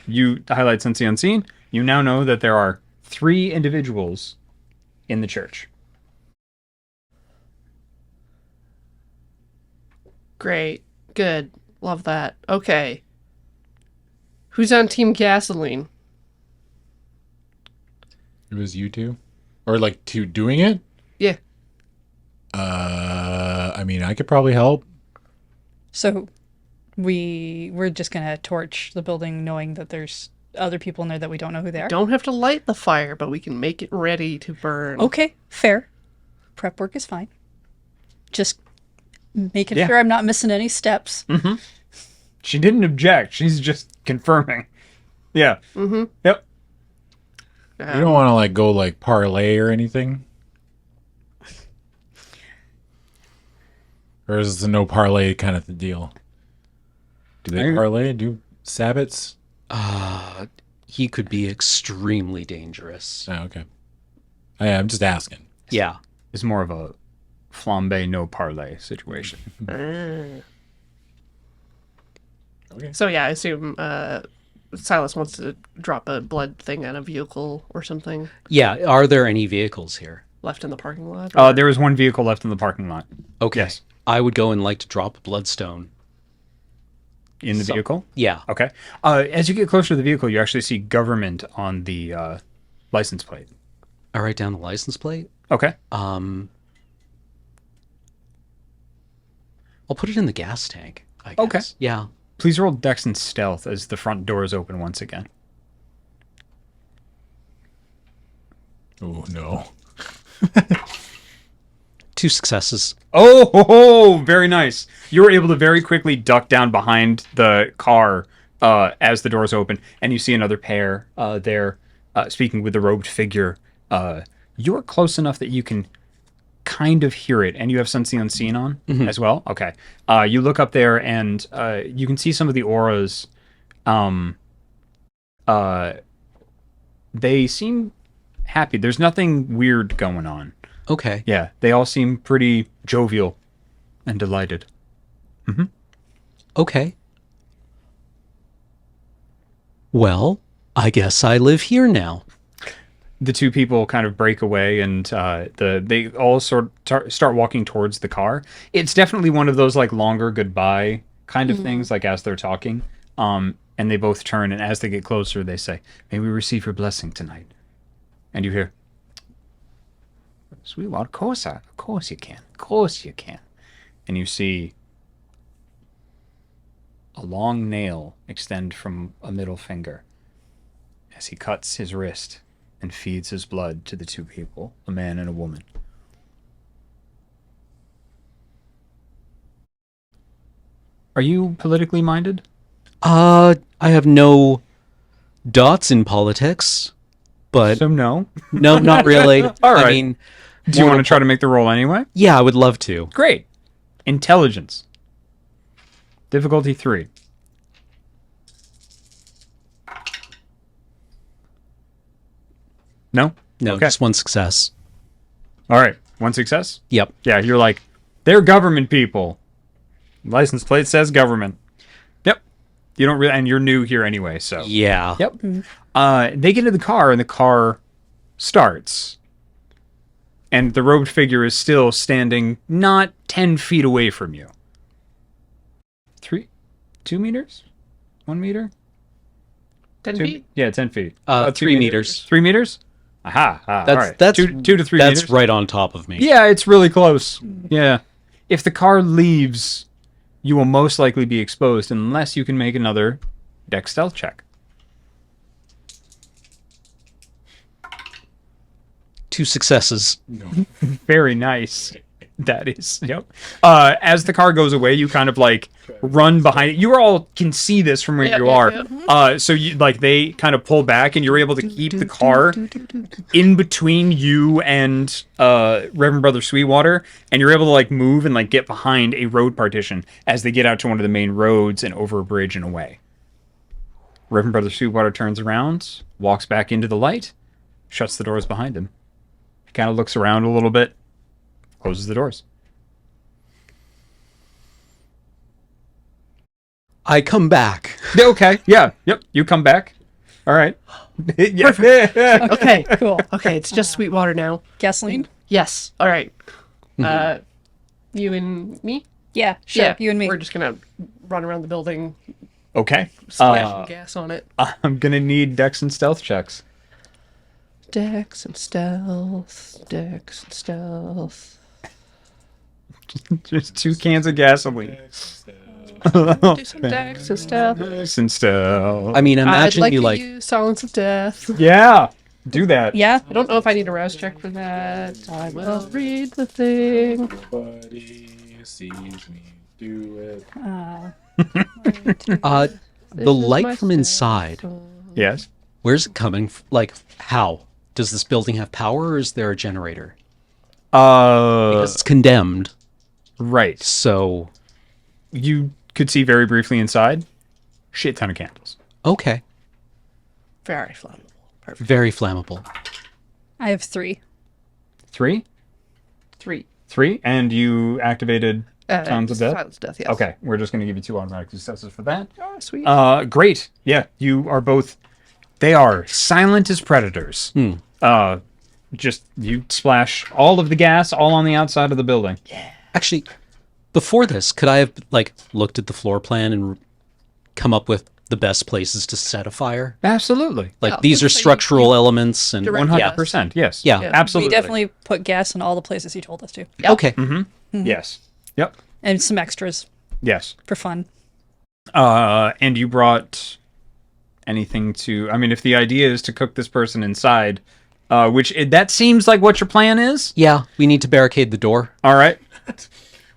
you highlight Sense the Unseen. You now know that there are 3 individuals in the church. Great. Good. Love that. Okay. Who's on Team Gasoline? It was you 2? Or like to doing it? Yeah. I mean, I could probably help. So we're just gonna torch the building knowing that there's other people in there that we don't know who they are. Don't have to light the fire, but we can make it ready to burn. Okay, fair. Prep work is fine. Just making Yeah. sure I'm not missing any steps. She didn't object. She's just confirming. Yeah. Mm-hmm. Yep. You don't want to like go like parlay or anything? Or is it a no parlay kind of the deal? Do they parlay? Do sabbats? He could be extremely dangerous. Oh, okay. I'm just asking. Yeah. It's more of a flambe no parlay situation. So yeah, I assume Silas wants to drop a blood thing at a vehicle or something Yeah. Are there any vehicles here? left in the parking lot. There was one vehicle left in the parking lot. Okay. Yes. I would go and like to drop a bloodstone. In the vehicle? Yeah. Okay. As you get closer to the vehicle, you actually see government on the license plate. I write down the license plate. Okay. I'll put it in the gas tank, I guess. Okay. Yeah. Please roll Dex and Stealth as the front doors open once again. Oh, no. 2 successes. Oh, very nice. You were able to very quickly duck down behind the car as the doors open, and you see another pair there speaking with the robed figure. You're close enough that you can kind of hear it, and you have Sense the Unseen on as well. Okay. You look up there, and you can see some of the auras. They seem happy. There's nothing weird going on. Okay. Yeah, they all seem pretty jovial and delighted. Okay. Well, I guess I live here now. The two people kind of break away, and they all start walking towards the car. It's definitely one of those like longer goodbye kind of things, like as they're talking. And they both turn, and as they get closer, they say, "May we receive your blessing tonight?" And you hear, "Sweetwater, of course you can. Of course you can." And you see a long nail extend from a middle finger as he cuts his wrist and feeds his blood to the two people, a man and a woman. Are you politically minded? I have no dots in politics, but So no. no, not really. All right. I mean, Do you want to try to make the roll anyway? yeah, I would love to. Great. Intelligence. Difficulty 3. No? No, Okay. just one success. All right. One success? Yep. Yeah, you're like, they're government people. License plate says government. Yep. You don't really, and you're new here anyway, so. Yeah. Yep. They get into the car, and the car starts. And the robed figure is still standing not 10 feet away from you. 2 meters? 1 meter? 10 2 feet? Yeah, 10 feet. 3 meters. 3 meters? Aha. That's all right. that's 2 to 3 that's meters. right on top of me. Yeah, it's really close. Yeah. If the car leaves, you will most likely be exposed unless you can make another Dex stealth check. 2 successes. Very nice. That is, yep. As the car goes away, you kind of like run behind it. You all can see this from where you are. So you like they kind of pull back, and you're able to keep the car in between you and Reverend Brother Sweetwater, and you're able to like move and like get behind a road partition as they get out to one of the main roads and over a bridge and away. Reverend Brother Sweetwater turns around, walks back into the light, shuts the doors behind him. He kind of looks around a little bit. Closes the doors. I come back. Okay. Yeah. Yep. You come back. All right. Yeah. Okay. Cool. Okay, it's just Sweetwater now. Gasoline? Yes. All right. You and me? Yeah, sure. Yeah. You and me. We're just going to run around the building, Okay. splash some gas on it. I'm gonna need Dex and Stealth checks. Dex and stealth. Dex and stealth. Just 2 cans of gasoline. Do some dex and stealth. Nice and stealth. I mean, imagine I'd like you to like. use Silence of Death. Yeah, do that. Yeah. I don't know if I need a rouse check for that. I will read the thing. Nobody sees me do it. The This is light my from inside. Yes. Where's it coming? Like, how? Does this building have power, or is there a generator? Uh, Because it's condemned. right. So, You could see very briefly inside. Shit ton of candles. okay, Very flammable. Perfect. very flammable. I have 3. 3? 3. 3? And you activated Silence of Death? Silence of Death, yes. Okay, we're just going to give you 2 automatic successes for that. Oh, sweet. Great. Yeah, you are both. They are silent as predators. Just you splash all of the gas all on the outside of the building. Actually, before this, could I have like looked at the floor plan and come up with the best places to set a fire? Absolutely. Like Yeah, these are so you- structural elements, and Direct- 100%. Yes. Yeah. Yeah. Absolutely. We definitely put gas in all the places you told us to. okay. Yes. Yep. And some extras Yes. for fun. And you brought anything to? I mean, if the idea is to cook this person inside, that seems like what your plan is. Yeah, we need to barricade the door. All right.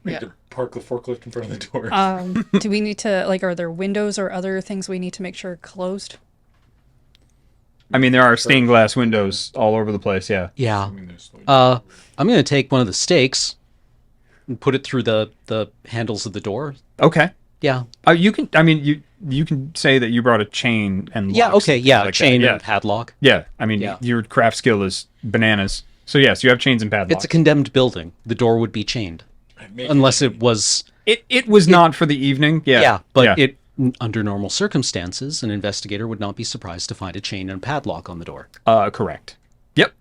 We Yeah. need to park the forklift in front of the door. Do we need to, like, are there windows or other things we need to make sure are closed? I mean, there are stained glass windows all over the place. Yeah. Yeah. I mean, there's like- I'm gonna take one of the stakes and put it through the handles of the door. Okay. Yeah. You can. I mean, you can say that you brought a chain and Yeah. locks Okay. and Yeah. things like Chain that. Yeah. and padlock. Yeah. I mean, Yeah. your craft skill is bananas. So yes, you have chains and padlocks. It's a condemned building. The door would be chained unless it was. It was not for the evening. Yeah. Yeah, but yeah. it under normal circumstances, an investigator would not be surprised to find a chain and padlock on the door. Correct. Yep.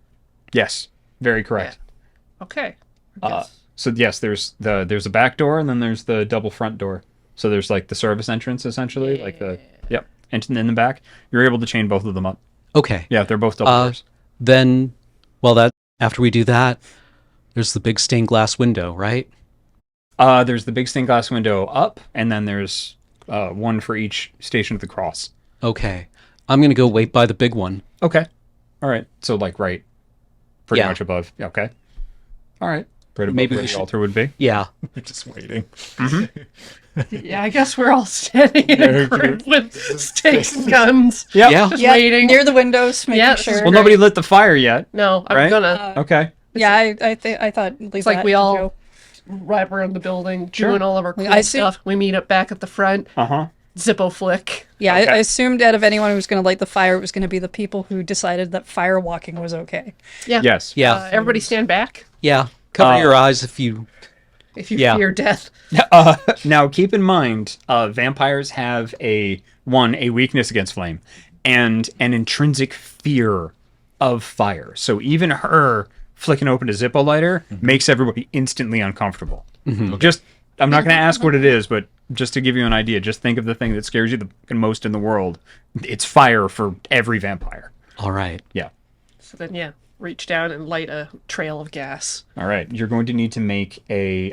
Yes. Very correct. Okay. I guess. So yes, there's a back door and then there's the double front door. So there's like the service entrance essentially, like the and in the back, you're able to chain both of them up. Okay. Yeah, they're both double doors. Then, well, that after we do that, there's the big stained glass window, right? There's the big stained glass window up, and then there's one for each Station of the Cross. Okay. I'm gonna go wait by the big one. Okay. All right. So like right, pretty Yeah. much above. Okay. All right. Right above Maybe where we the should- altar would be. Yeah. We're just waiting. Yeah, I guess we're all standing in a group with stakes and guns. Yep. Yeah. Just waiting. Near the windows, making Yeah, sure. Well, nobody lit the fire yet. No, I'm Right? gonna Okay. Yeah, I thought leave It's like that we to all Joe. wrap around the building, Sure. doing all of our cool I see- stuff. We meet up back at the front. Uh-huh. Zippo flick. Yeah, Okay. I assumed out of anyone who was going to light the fire, it was going to be the people who decided that fire walking was okay. Yeah. Yes. Yeah. Everybody stand back Yeah. Cover your eyes if you. if you Yeah. fear death. Now, keep in mind, vampires have a weakness against flame and an intrinsic fear of fire. So even her flicking open a Zippo lighter makes everybody instantly uncomfortable. Just, I'm not going to ask what it is, but just to give you an idea, just think of the thing that scares you the most in the world. It's fire for every vampire. All right. Yeah. So then, yeah, reach down and light a trail of gas. All right. You're going to need to make a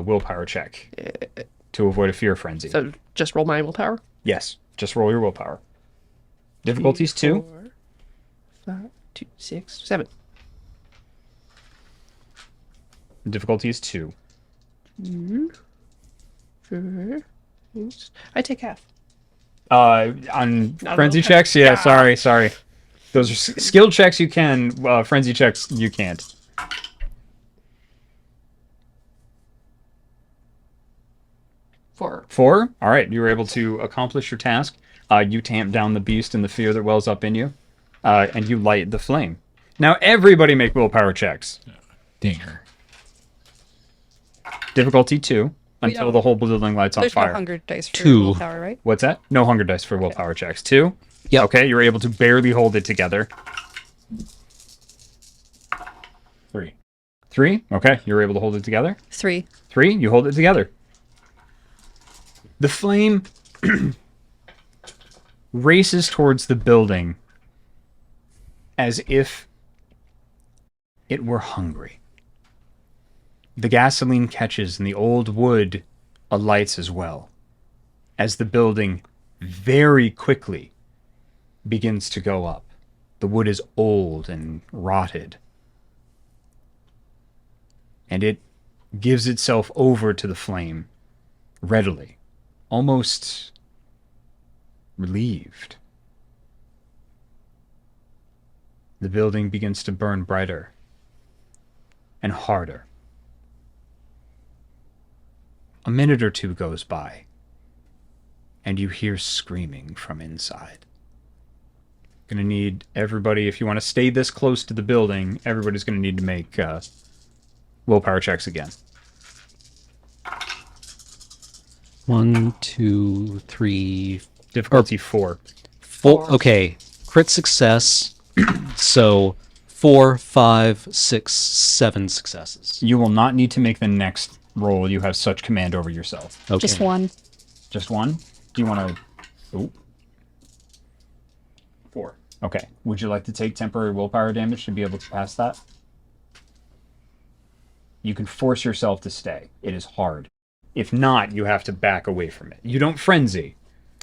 willpower check to avoid a fear frenzy. So just roll my willpower. Yes. Just roll your willpower. Difficulties 2. 4, 5, 2, 6, 7. Difficulties 2. 4. I take half. On Not frenzy willpower. checks? Yeah, sorry. Those are skill checks you can, frenzy checks you can't. 4. 4? All right, you were able to accomplish your task. You tamp down the beast and the fear that wells up in you, and you light the flame. Now, everybody make willpower checks. Dinger. Difficulty 2, until don't- the whole building lights on There's fire. no hunger dice for 2. willpower, right? What's that? No hunger dice for willpower checks. 2? Yep. Okay, you're able to barely hold it together. 3. 3? Okay, you're able to hold it together. 3. 3, you hold it together. The flame races towards the building as if it were hungry. The gasoline catches and the old wood alights as well, as the building very quickly begins to go up. The wood is old and rotted, and it gives itself over to the flame readily, almost relieved. The building begins to burn brighter and harder. A minute or two goes by, and you hear screaming from inside. Gonna need everybody, if you want to stay this close to the building, everybody's gonna need to make willpower checks again. 1, 2, 3, Difficulty 4. 4. Okay, crit success. So 4, 5, 6, 7 successes. You will not need to make the next roll. You have such command over yourself. Okay. Just one. Just one? Do you want to... Oh. 4. Okay. Would you like to take temporary willpower damage to be able to pass that? You can force yourself to stay. It is hard. If not, you have to back away from it. You don't frenzy.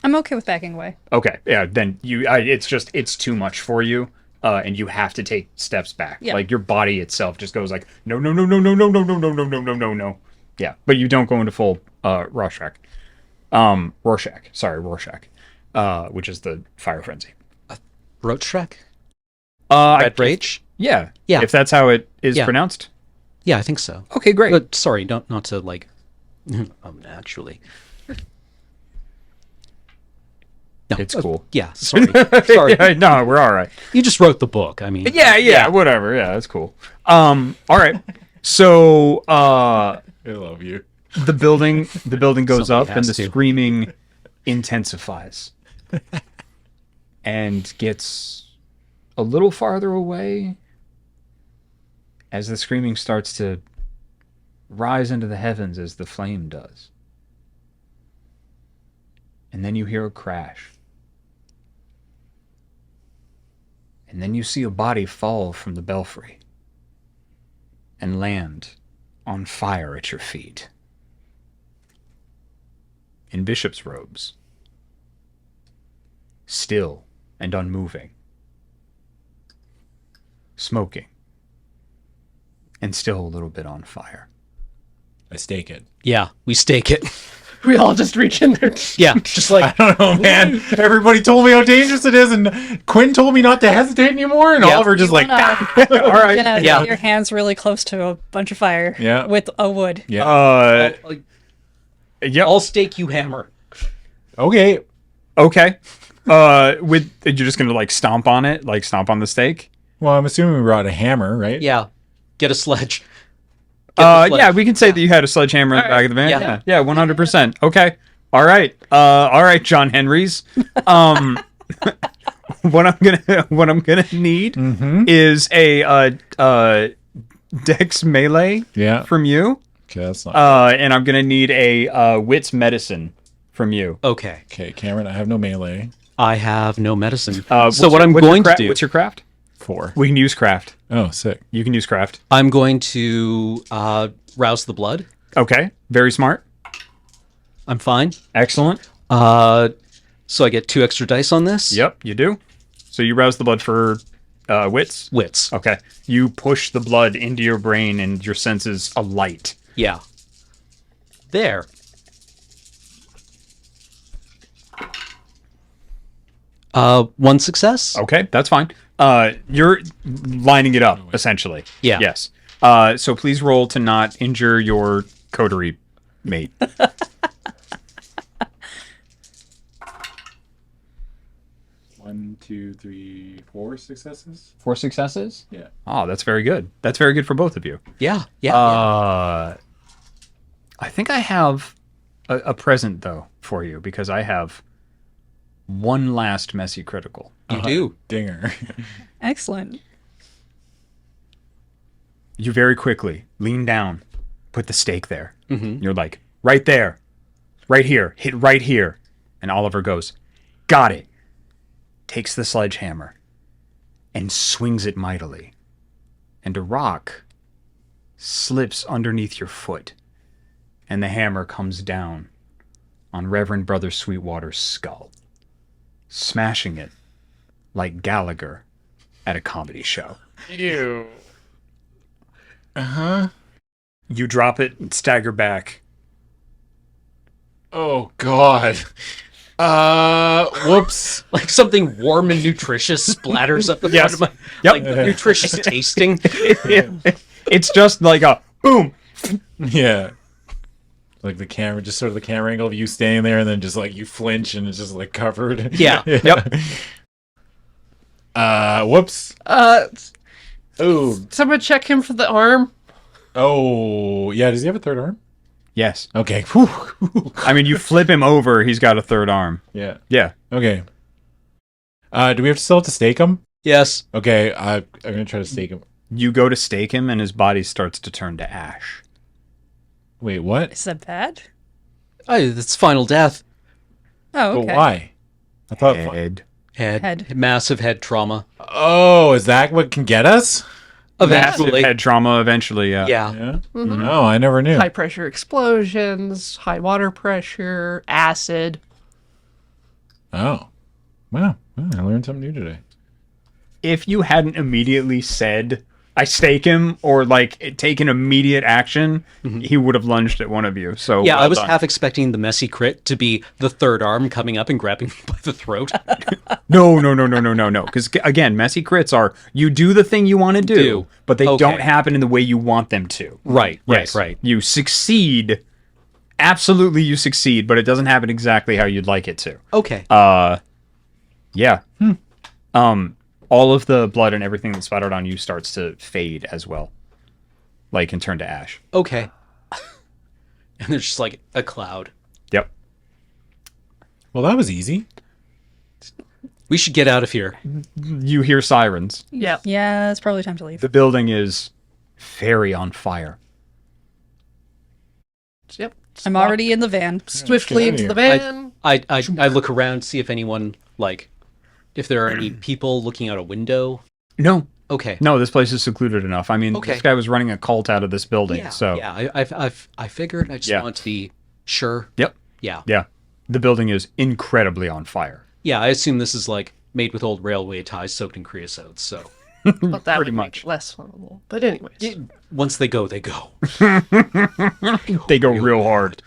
I'm okay with backing away. Okay, yeah, then it's too much for you, and you have to take steps back. Yeah. Like your body itself just goes like, no, no, no, no, no, no, no, no, no, no, no, no, no, no. Yeah, but you don't go into full Rorschach. Rorschach, which is the fire frenzy. Roach-Shrek? Uh, Red Rage? yeah, Yeah. if that's how it is Yeah. pronounced. Yeah, I think so. Okay, great. Sorry, not to like... actually... No, It's cool. Yeah, sorry. Sorry. Yeah, no, we're all right. You just wrote the book. I mean... Yeah, whatever. Yeah, that's cool. All right. So, I love you. the building goes Somebody up and the has to. screaming intensifies and gets a little farther away as the screaming starts to rise into the heavens as the flame does. And then you hear a crash. And then you see a body fall from the belfry and land on fire at your feet. In bishop's robes. Still and unmoving. Smoking. And still a little bit on fire. I stake it. Yeah, we stake it. We all just reach in there. Yeah, just like... I don't know, man. Everybody told me how dangerous it is, and Quinn told me not to hesitate anymore, and Yeah. Oliver just like, All right. Gonna Yeah. get your hands really close to a bunch of fire. Yeah. With a wood. yeah. Yeah. I'll stake you hammer. Okay. Okay. You're just gonna like stomp on it, like stomp on the stake. Well, I'm assuming we brought a hammer, right? Yeah, get a sledge. Get the sledge. Yeah, we can say that you had a sledgehammer in the back of the van. Yeah. Yeah, 100%. Okay. All right. John Henrys. What I'm gonna need is a Dex melee Yeah. from you. Okay, that's not. And I'm gonna need a wits medicine from you. Okay, Okay, Cameron, I have no melee. I have no medicine. What's So what your- I'm what's your going to cra- do, What's your craft? 4. We can use craft. Oh, sick. You can use craft. I'm going to rouse the blood. Okay. Very smart. I'm fine. Excellent. So I get 2 extra dice on this. Yep, you do. So you rouse the blood for wits. Wits. Okay. You push the blood into your brain and your senses alight. Yeah. There. One success. Okay, that's fine. You're lining it up, essentially. Yeah. Yes. So please roll to not injure your coterie mate. 1, 2, 3, 4 successes. 4 successes? Yeah. Oh, that's very good. That's very good for both of you. Yeah. Yeah. I think I have a present, though, for you, because I have one last messy critical. You do. Dinger. Excellent. You very quickly lean down, put the stake there. Mm-hmm. You're like, right there, right here, hit right here. And Oliver goes, got it. Takes the sledgehammer and swings it mightily. and a rock slips underneath your foot, and the hammer comes down on Reverend Brother Sweetwater's skull, smashing it like Gallagher at a comedy show. Ew. Uh-huh. You drop it and stagger back. Oh, God. Whoops. Like something warm and nutritious splatters up the Yes. front of my... Yep. Like nutritious tasting. It's just like a boom. Yeah. Like the camera, just sort of the camera angle of you staying there, and then just like you flinch and it's just like covered. Yeah. Yep. Whoops. Oh. Someone check him for the arm. Oh, yeah. Does he have a third arm? Yes. Okay. Whew. I mean, you flip him over, he's got a third arm. Yeah. Yeah. Okay. Do we have to still have to stake him? Yes. Okay. I'm gonna try to stake him. You go to stake him, and his body starts to turn to ash. Wait, what? Is that bad? Oh, that's final death. Oh, okay. But why? I thought. Head. Head. Massive head trauma. Oh, is that what can get us? Massive Eventually. head trauma eventually, yeah. Yeah. Yeah. No, I never knew. High pressure explosions, high water pressure, acid. Oh. Wow. I learned something new today. If you hadn't immediately said, I stake him, or like taken immediate action, he would have lunged at one of you. So Yeah, well I was done. half expecting the messy crit to be the third arm coming up and grabbing me by the throat. No. Because again, messy crits are, you do the thing you want to do, but they Okay. don't happen in the way you want them to. Right. Yes. You succeed. Absolutely you succeed, but it doesn't happen exactly how you'd like it to. Okay. Yeah. All of the blood and everything that splattered on you starts to fade as well. Like, and turn to ash. Okay. And there's just like a cloud. Yep. Well, that was easy. We should get out of here. You hear sirens. Yeah. Yeah, it's probably time to leave. The building is very on fire. Yep. I'm already in the van. Swiftly Get into out the of van. I look around, see if anyone, like, if there are any people looking out a window. No. Okay. No, this place is secluded enough. I mean, Okay. this guy was running a cult out of this building, Yeah. so... Yeah, I figured. I just Yeah. want to be sure. Yep. Yeah. Yeah. The building is incredibly on fire. Yeah, I assume this is like made with old railway ties soaked in creosote, so But that Pretty would much. make it less flammable. But anyways. once they go, they go. They go real hard.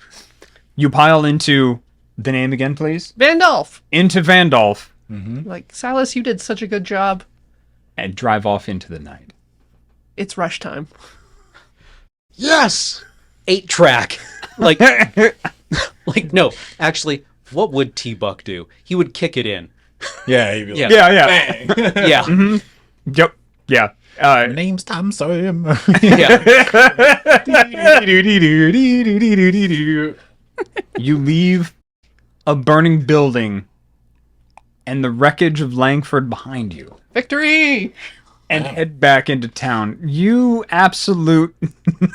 You pile into... The name again, please? Vandolph! Into Vandolph. Like, Silas, you did such a good job. And drive off into the night. It's rush time. Yes! 8-track. Like, like no, actually, what would T-Buck do? He would kick it in. Yeah. He'd be like, Yeah. Yeah. Yeah. Yep. Yeah. My name's Tom Sawyer. Yeah. You leave a burning building and the wreckage of Langford behind you Victory! and head back into town. You absolute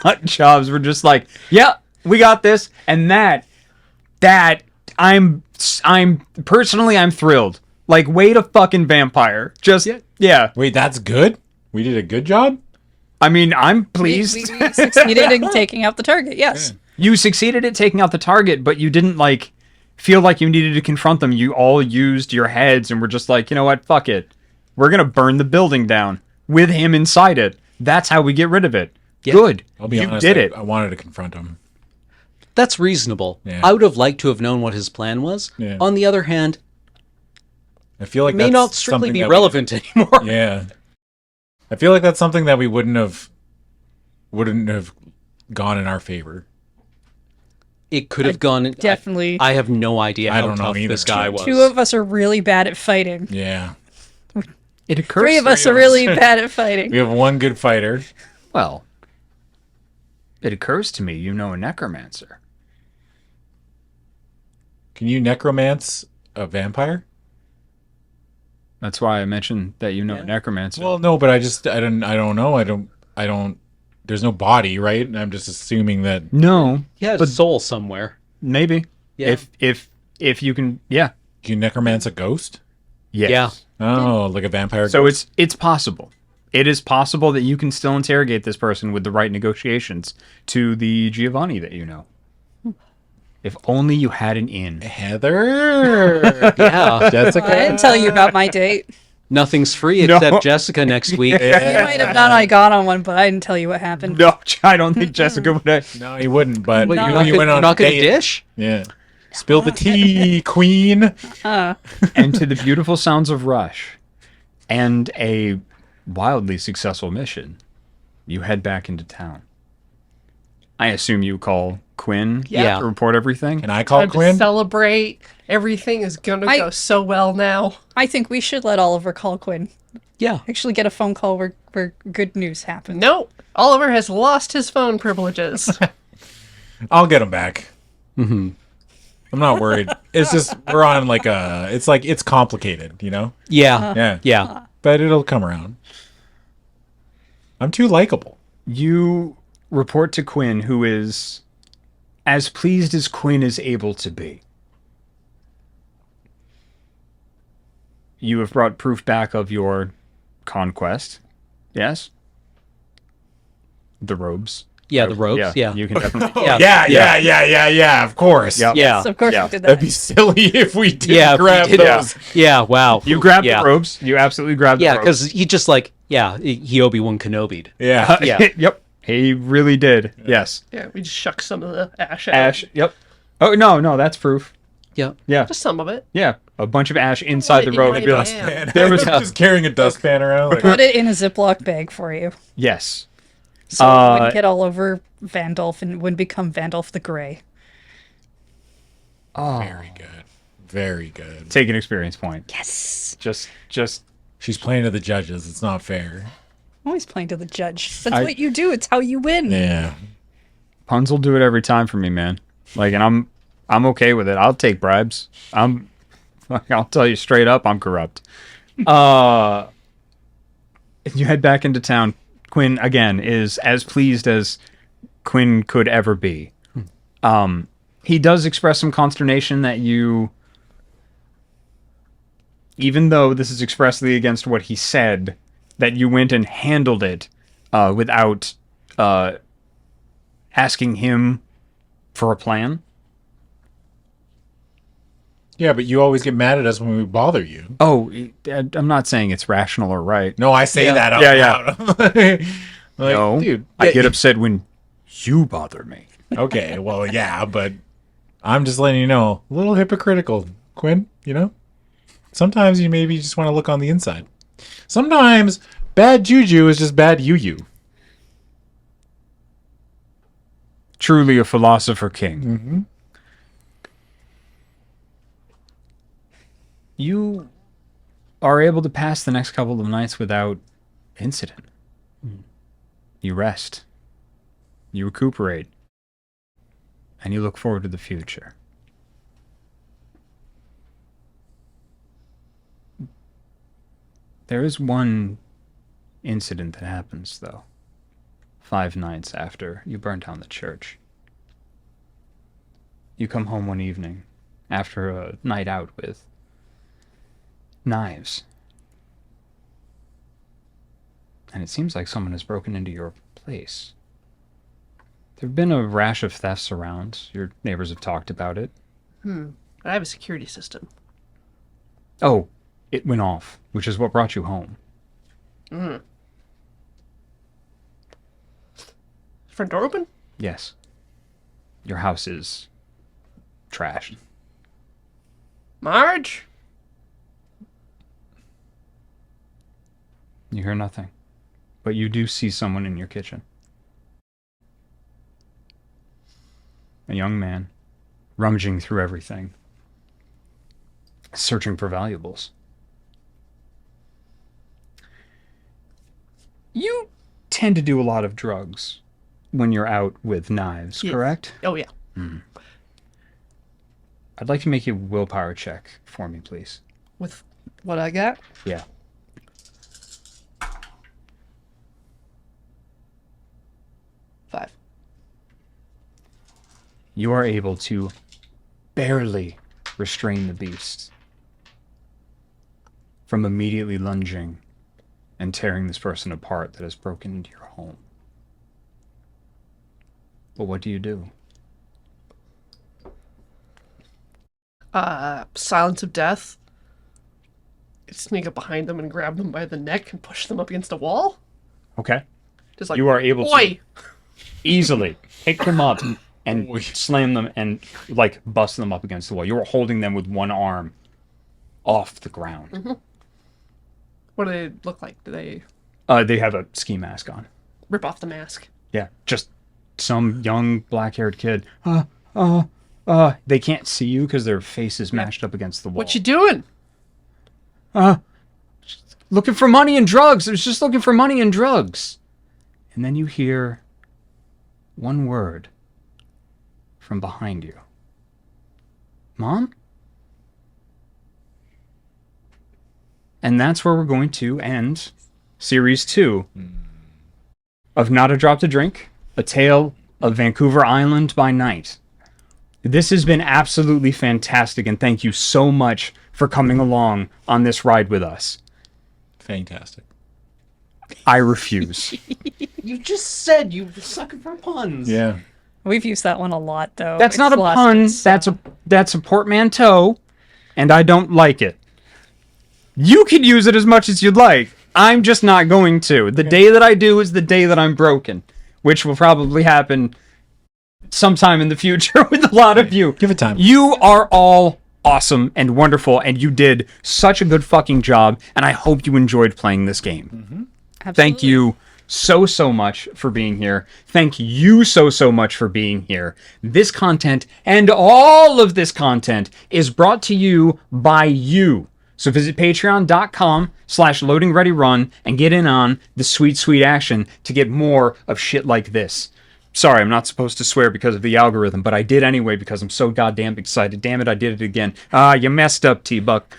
nut jobs were just like, yeah, we got this. And that I'm personally, I'm thrilled. Like, wait a fucking vampire. Just, yeah. Wait, that's good? We did a good job? I mean, I'm We pleased. succeeded in taking out the target, yes. You succeeded at taking out the target, but you didn't, like, feel like you needed to confront them. You all used your heads and were just like, you know what, fuck it. We're going to burn the building down with him inside it. That's how we get rid of it. Yeah. Good. I'll be you honest. did it. I wanted to confront him. That's reasonable. Yeah. I would have liked to have known what his plan was. Yeah. On the other hand, I feel like it may that's not strictly something be that relevant anymore. Yeah. I feel like that's something that we wouldn't have gone in our favor. It could have gone. Definitely. I have no idea I how don't know tough either. this guy was. Two of us are really bad at fighting. Yeah. It occurs. Three of us are really bad at fighting. We have one good fighter. Well, it occurs to me you know a necromancer. Can you necromance a vampire? That's why I mentioned that you know a necromancer. Well, no, but I don't know. There's no body, right? And I'm just assuming that. no, He had a soul somewhere. maybe. Yeah. If you can, yeah. Can you necromance a ghost? Yes. Yeah. Oh, like a vampire So ghost? it's possible. it is possible that you can still interrogate this person with the right negotiations to the Giovanni that you know. If only you had an in. Heather. Yeah. Jessica. I didn't tell you about my date. Nothing's free No. except Jessica next week. You might have known I got on one, but I didn't tell you what happened. No, I don't think Jessica would have. No, he wouldn't, but Wait, you you're know not, you gonna, went you're on not a gonna date. dish? Yeah. Spill the tea, queen. And to the beautiful sounds of Rush and a wildly successful mission, you head back into town. I assume you call Quinn Yeah. to report everything. Can I call Time to Quinn? celebrate. Everything is gonna go so well now. I think we should let Oliver call Quinn. Yeah. Actually get a phone call where good news happens. No, Oliver has lost his phone privileges. I'll get him back. I'm not worried. It's just we're on like it's complicated, you know? Yeah. Yeah. Yeah. But it'll come around. I'm too likable. You report to Quinn, who is as pleased as Quinn is able to be. You have brought proof back of your conquest. Yes? The robes. Yeah, the robes. Yeah. You can definitely. Yeah. Yeah, of course. Yep. Yeah. So of course Yeah. we did That'd that. be silly if we didn't Yeah, if we grab did those. Yeah. Wow. You grabbed yeah. the robes. You absolutely grabbed Yeah, the robes. because he just he Obi-Wan Kenobi'd. Yeah. Yeah. Yep. He really did. Yes. Yeah, we just shuck some of the ash out. Ash. Yep. Oh, no, that's proof. Yeah. Yeah. Just some of it. Yeah. A bunch of ash inside the It robe. might Be like, be. And There was- just carrying a dustpan around. Like, Put it in a Ziploc bag for you. yes. So it wouldn't get all over Vandolph and wouldn't become Vandolph the Grey. very good. Very good. Take an experience point. Yes. Just. She's playing to the judges. It's not fair. Always playing to the judge. That's I- what you do. It's how you win. Yeah. Puns will do it every time for me, man. Like, and I'm okay with it. I'll take bribes. I'll tell you straight up, I'm corrupt. You head back into town. Quinn again is as pleased as Quinn could ever be. He does express some consternation that you, even though this is expressly against what he said, that you went and handled it without asking him for a plan. Yeah, but you always get mad at us when we bother you. Oh, I'm not saying it's rational or right. No, I say that out Yeah, loud. Like, No, dude. I get upset when you bother me. Okay, well, yeah, but I'm just letting you know, a little hypocritical, Quinn, you know? Sometimes you maybe just want to look on the inside. Sometimes bad juju is just bad you. Truly a philosopher king. Mm-hmm. You are able to pass the next couple of nights without incident. You rest. You recuperate. And you look forward to the future. There is one incident that happens, though. 5 nights after you burn down the church. You come home one evening after a night out with knives. And it seems like someone has broken into your place. There have been a rash of thefts around. Your neighbors have talked about it. I have a security system. Oh, it went off, which is what brought you home. Front door open? Yes. Your house is trashed. Marge? You hear nothing. But you do see someone in your kitchen. A young man, rummaging through everything, searching for valuables. You tend to do a lot of drugs when you're out with knives, Yes. correct? Oh, yeah. I'd like to make you a willpower check for me, please. With what I got? Yeah. Five. You are able to barely restrain the beast from immediately lunging and tearing this person apart that has broken into your home. But what do you do? Silence of death. Sneak up behind them and grab them by the neck and push them up against a wall. Okay. Just like, You are able to Oi! easily pick them up and slam them and like bust them up against the wall. You are holding them with one arm off the ground. What do they look like? Do they They have a ski mask on. rip off the mask? Yeah, just some young black-haired kid. They can't see you because their face is mashed up against the wall. What you doing? Looking for money and drugs. I was just looking for money and drugs. And then you hear one word from behind you. Mom? And that's where we're going to end Series 2 of Not a Drop to Drink, A Tale of Vancouver Island by Night. This has been absolutely fantastic, and thank you so much for coming along on this ride with us. Fantastic. I refuse. You just said you were sucking for puns. Yeah. We've used that one a lot, though. That's not a It's pun. lasted so- That's a portmanteau, and I don't like it. You can use it as much as you'd like. I'm just not going to. The day that I do is the day that I'm broken, which will probably happen sometime in the future with a lot of you. Give it time. You are all awesome and wonderful, and you did such a good fucking job, and I hope you enjoyed playing this game. Absolutely. Thank you so much for being here. Thank you so much for being here. This content and all of this content is brought to you by you. So visit patreon.com/loadingreadyrun and get in on the sweet action to get more of shit like this. Sorry, I'm not supposed to swear because of the algorithm, but I did anyway because I'm so goddamn excited. Damn it, I did it again. You messed up, T-Buck.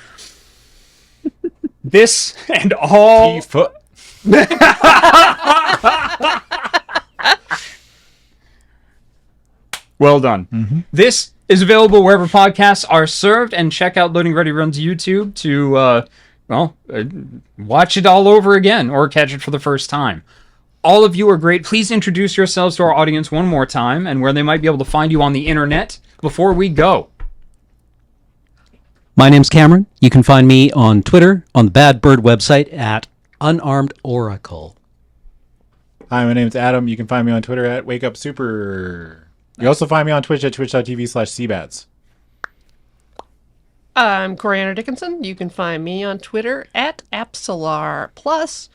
This and all... Foot. Well done. This is available wherever podcasts are served, and check out Loading Ready Run's YouTube to, watch it all over again or catch it for the first time. All of you are great. Please introduce yourselves to our audience one more time and where they might be able to find you on the internet before we go. My name's Cameron. You can find me on Twitter, on the Bad Bird website at Unarmed Oracle. Hi, my name's Adam. You can find me on Twitter at WakeUpSuper. You also find me on Twitch at twitch.tv/cbats. I'm Coriander Dickinson. You can find me on Twitter at Apsalar, plus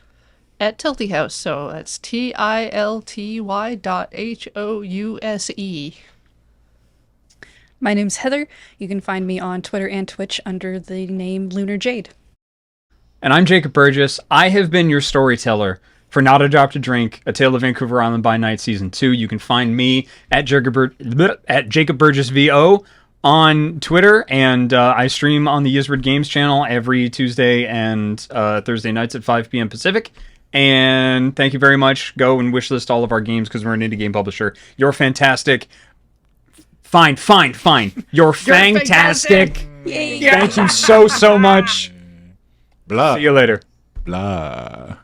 at Tilty House. So that's TILTY.HOUSE. My name's Heather. You can find me on Twitter and Twitch under the name Lunar Jade. And I'm Jacob Burgess. I have been your storyteller for Not a Drop to Drink, A Tale of Vancouver Island by Night Season 2. You can find me at Jacob Burgess VO on Twitter, and I stream on the Yizrid Games channel every Tuesday and Thursday nights at 5 p.m. Pacific. And thank you very much. Go and wishlist all of our games because we're an indie game publisher. You're fantastic. Fine. You're fantastic. Thank you so much. Blah. See you later. Blah.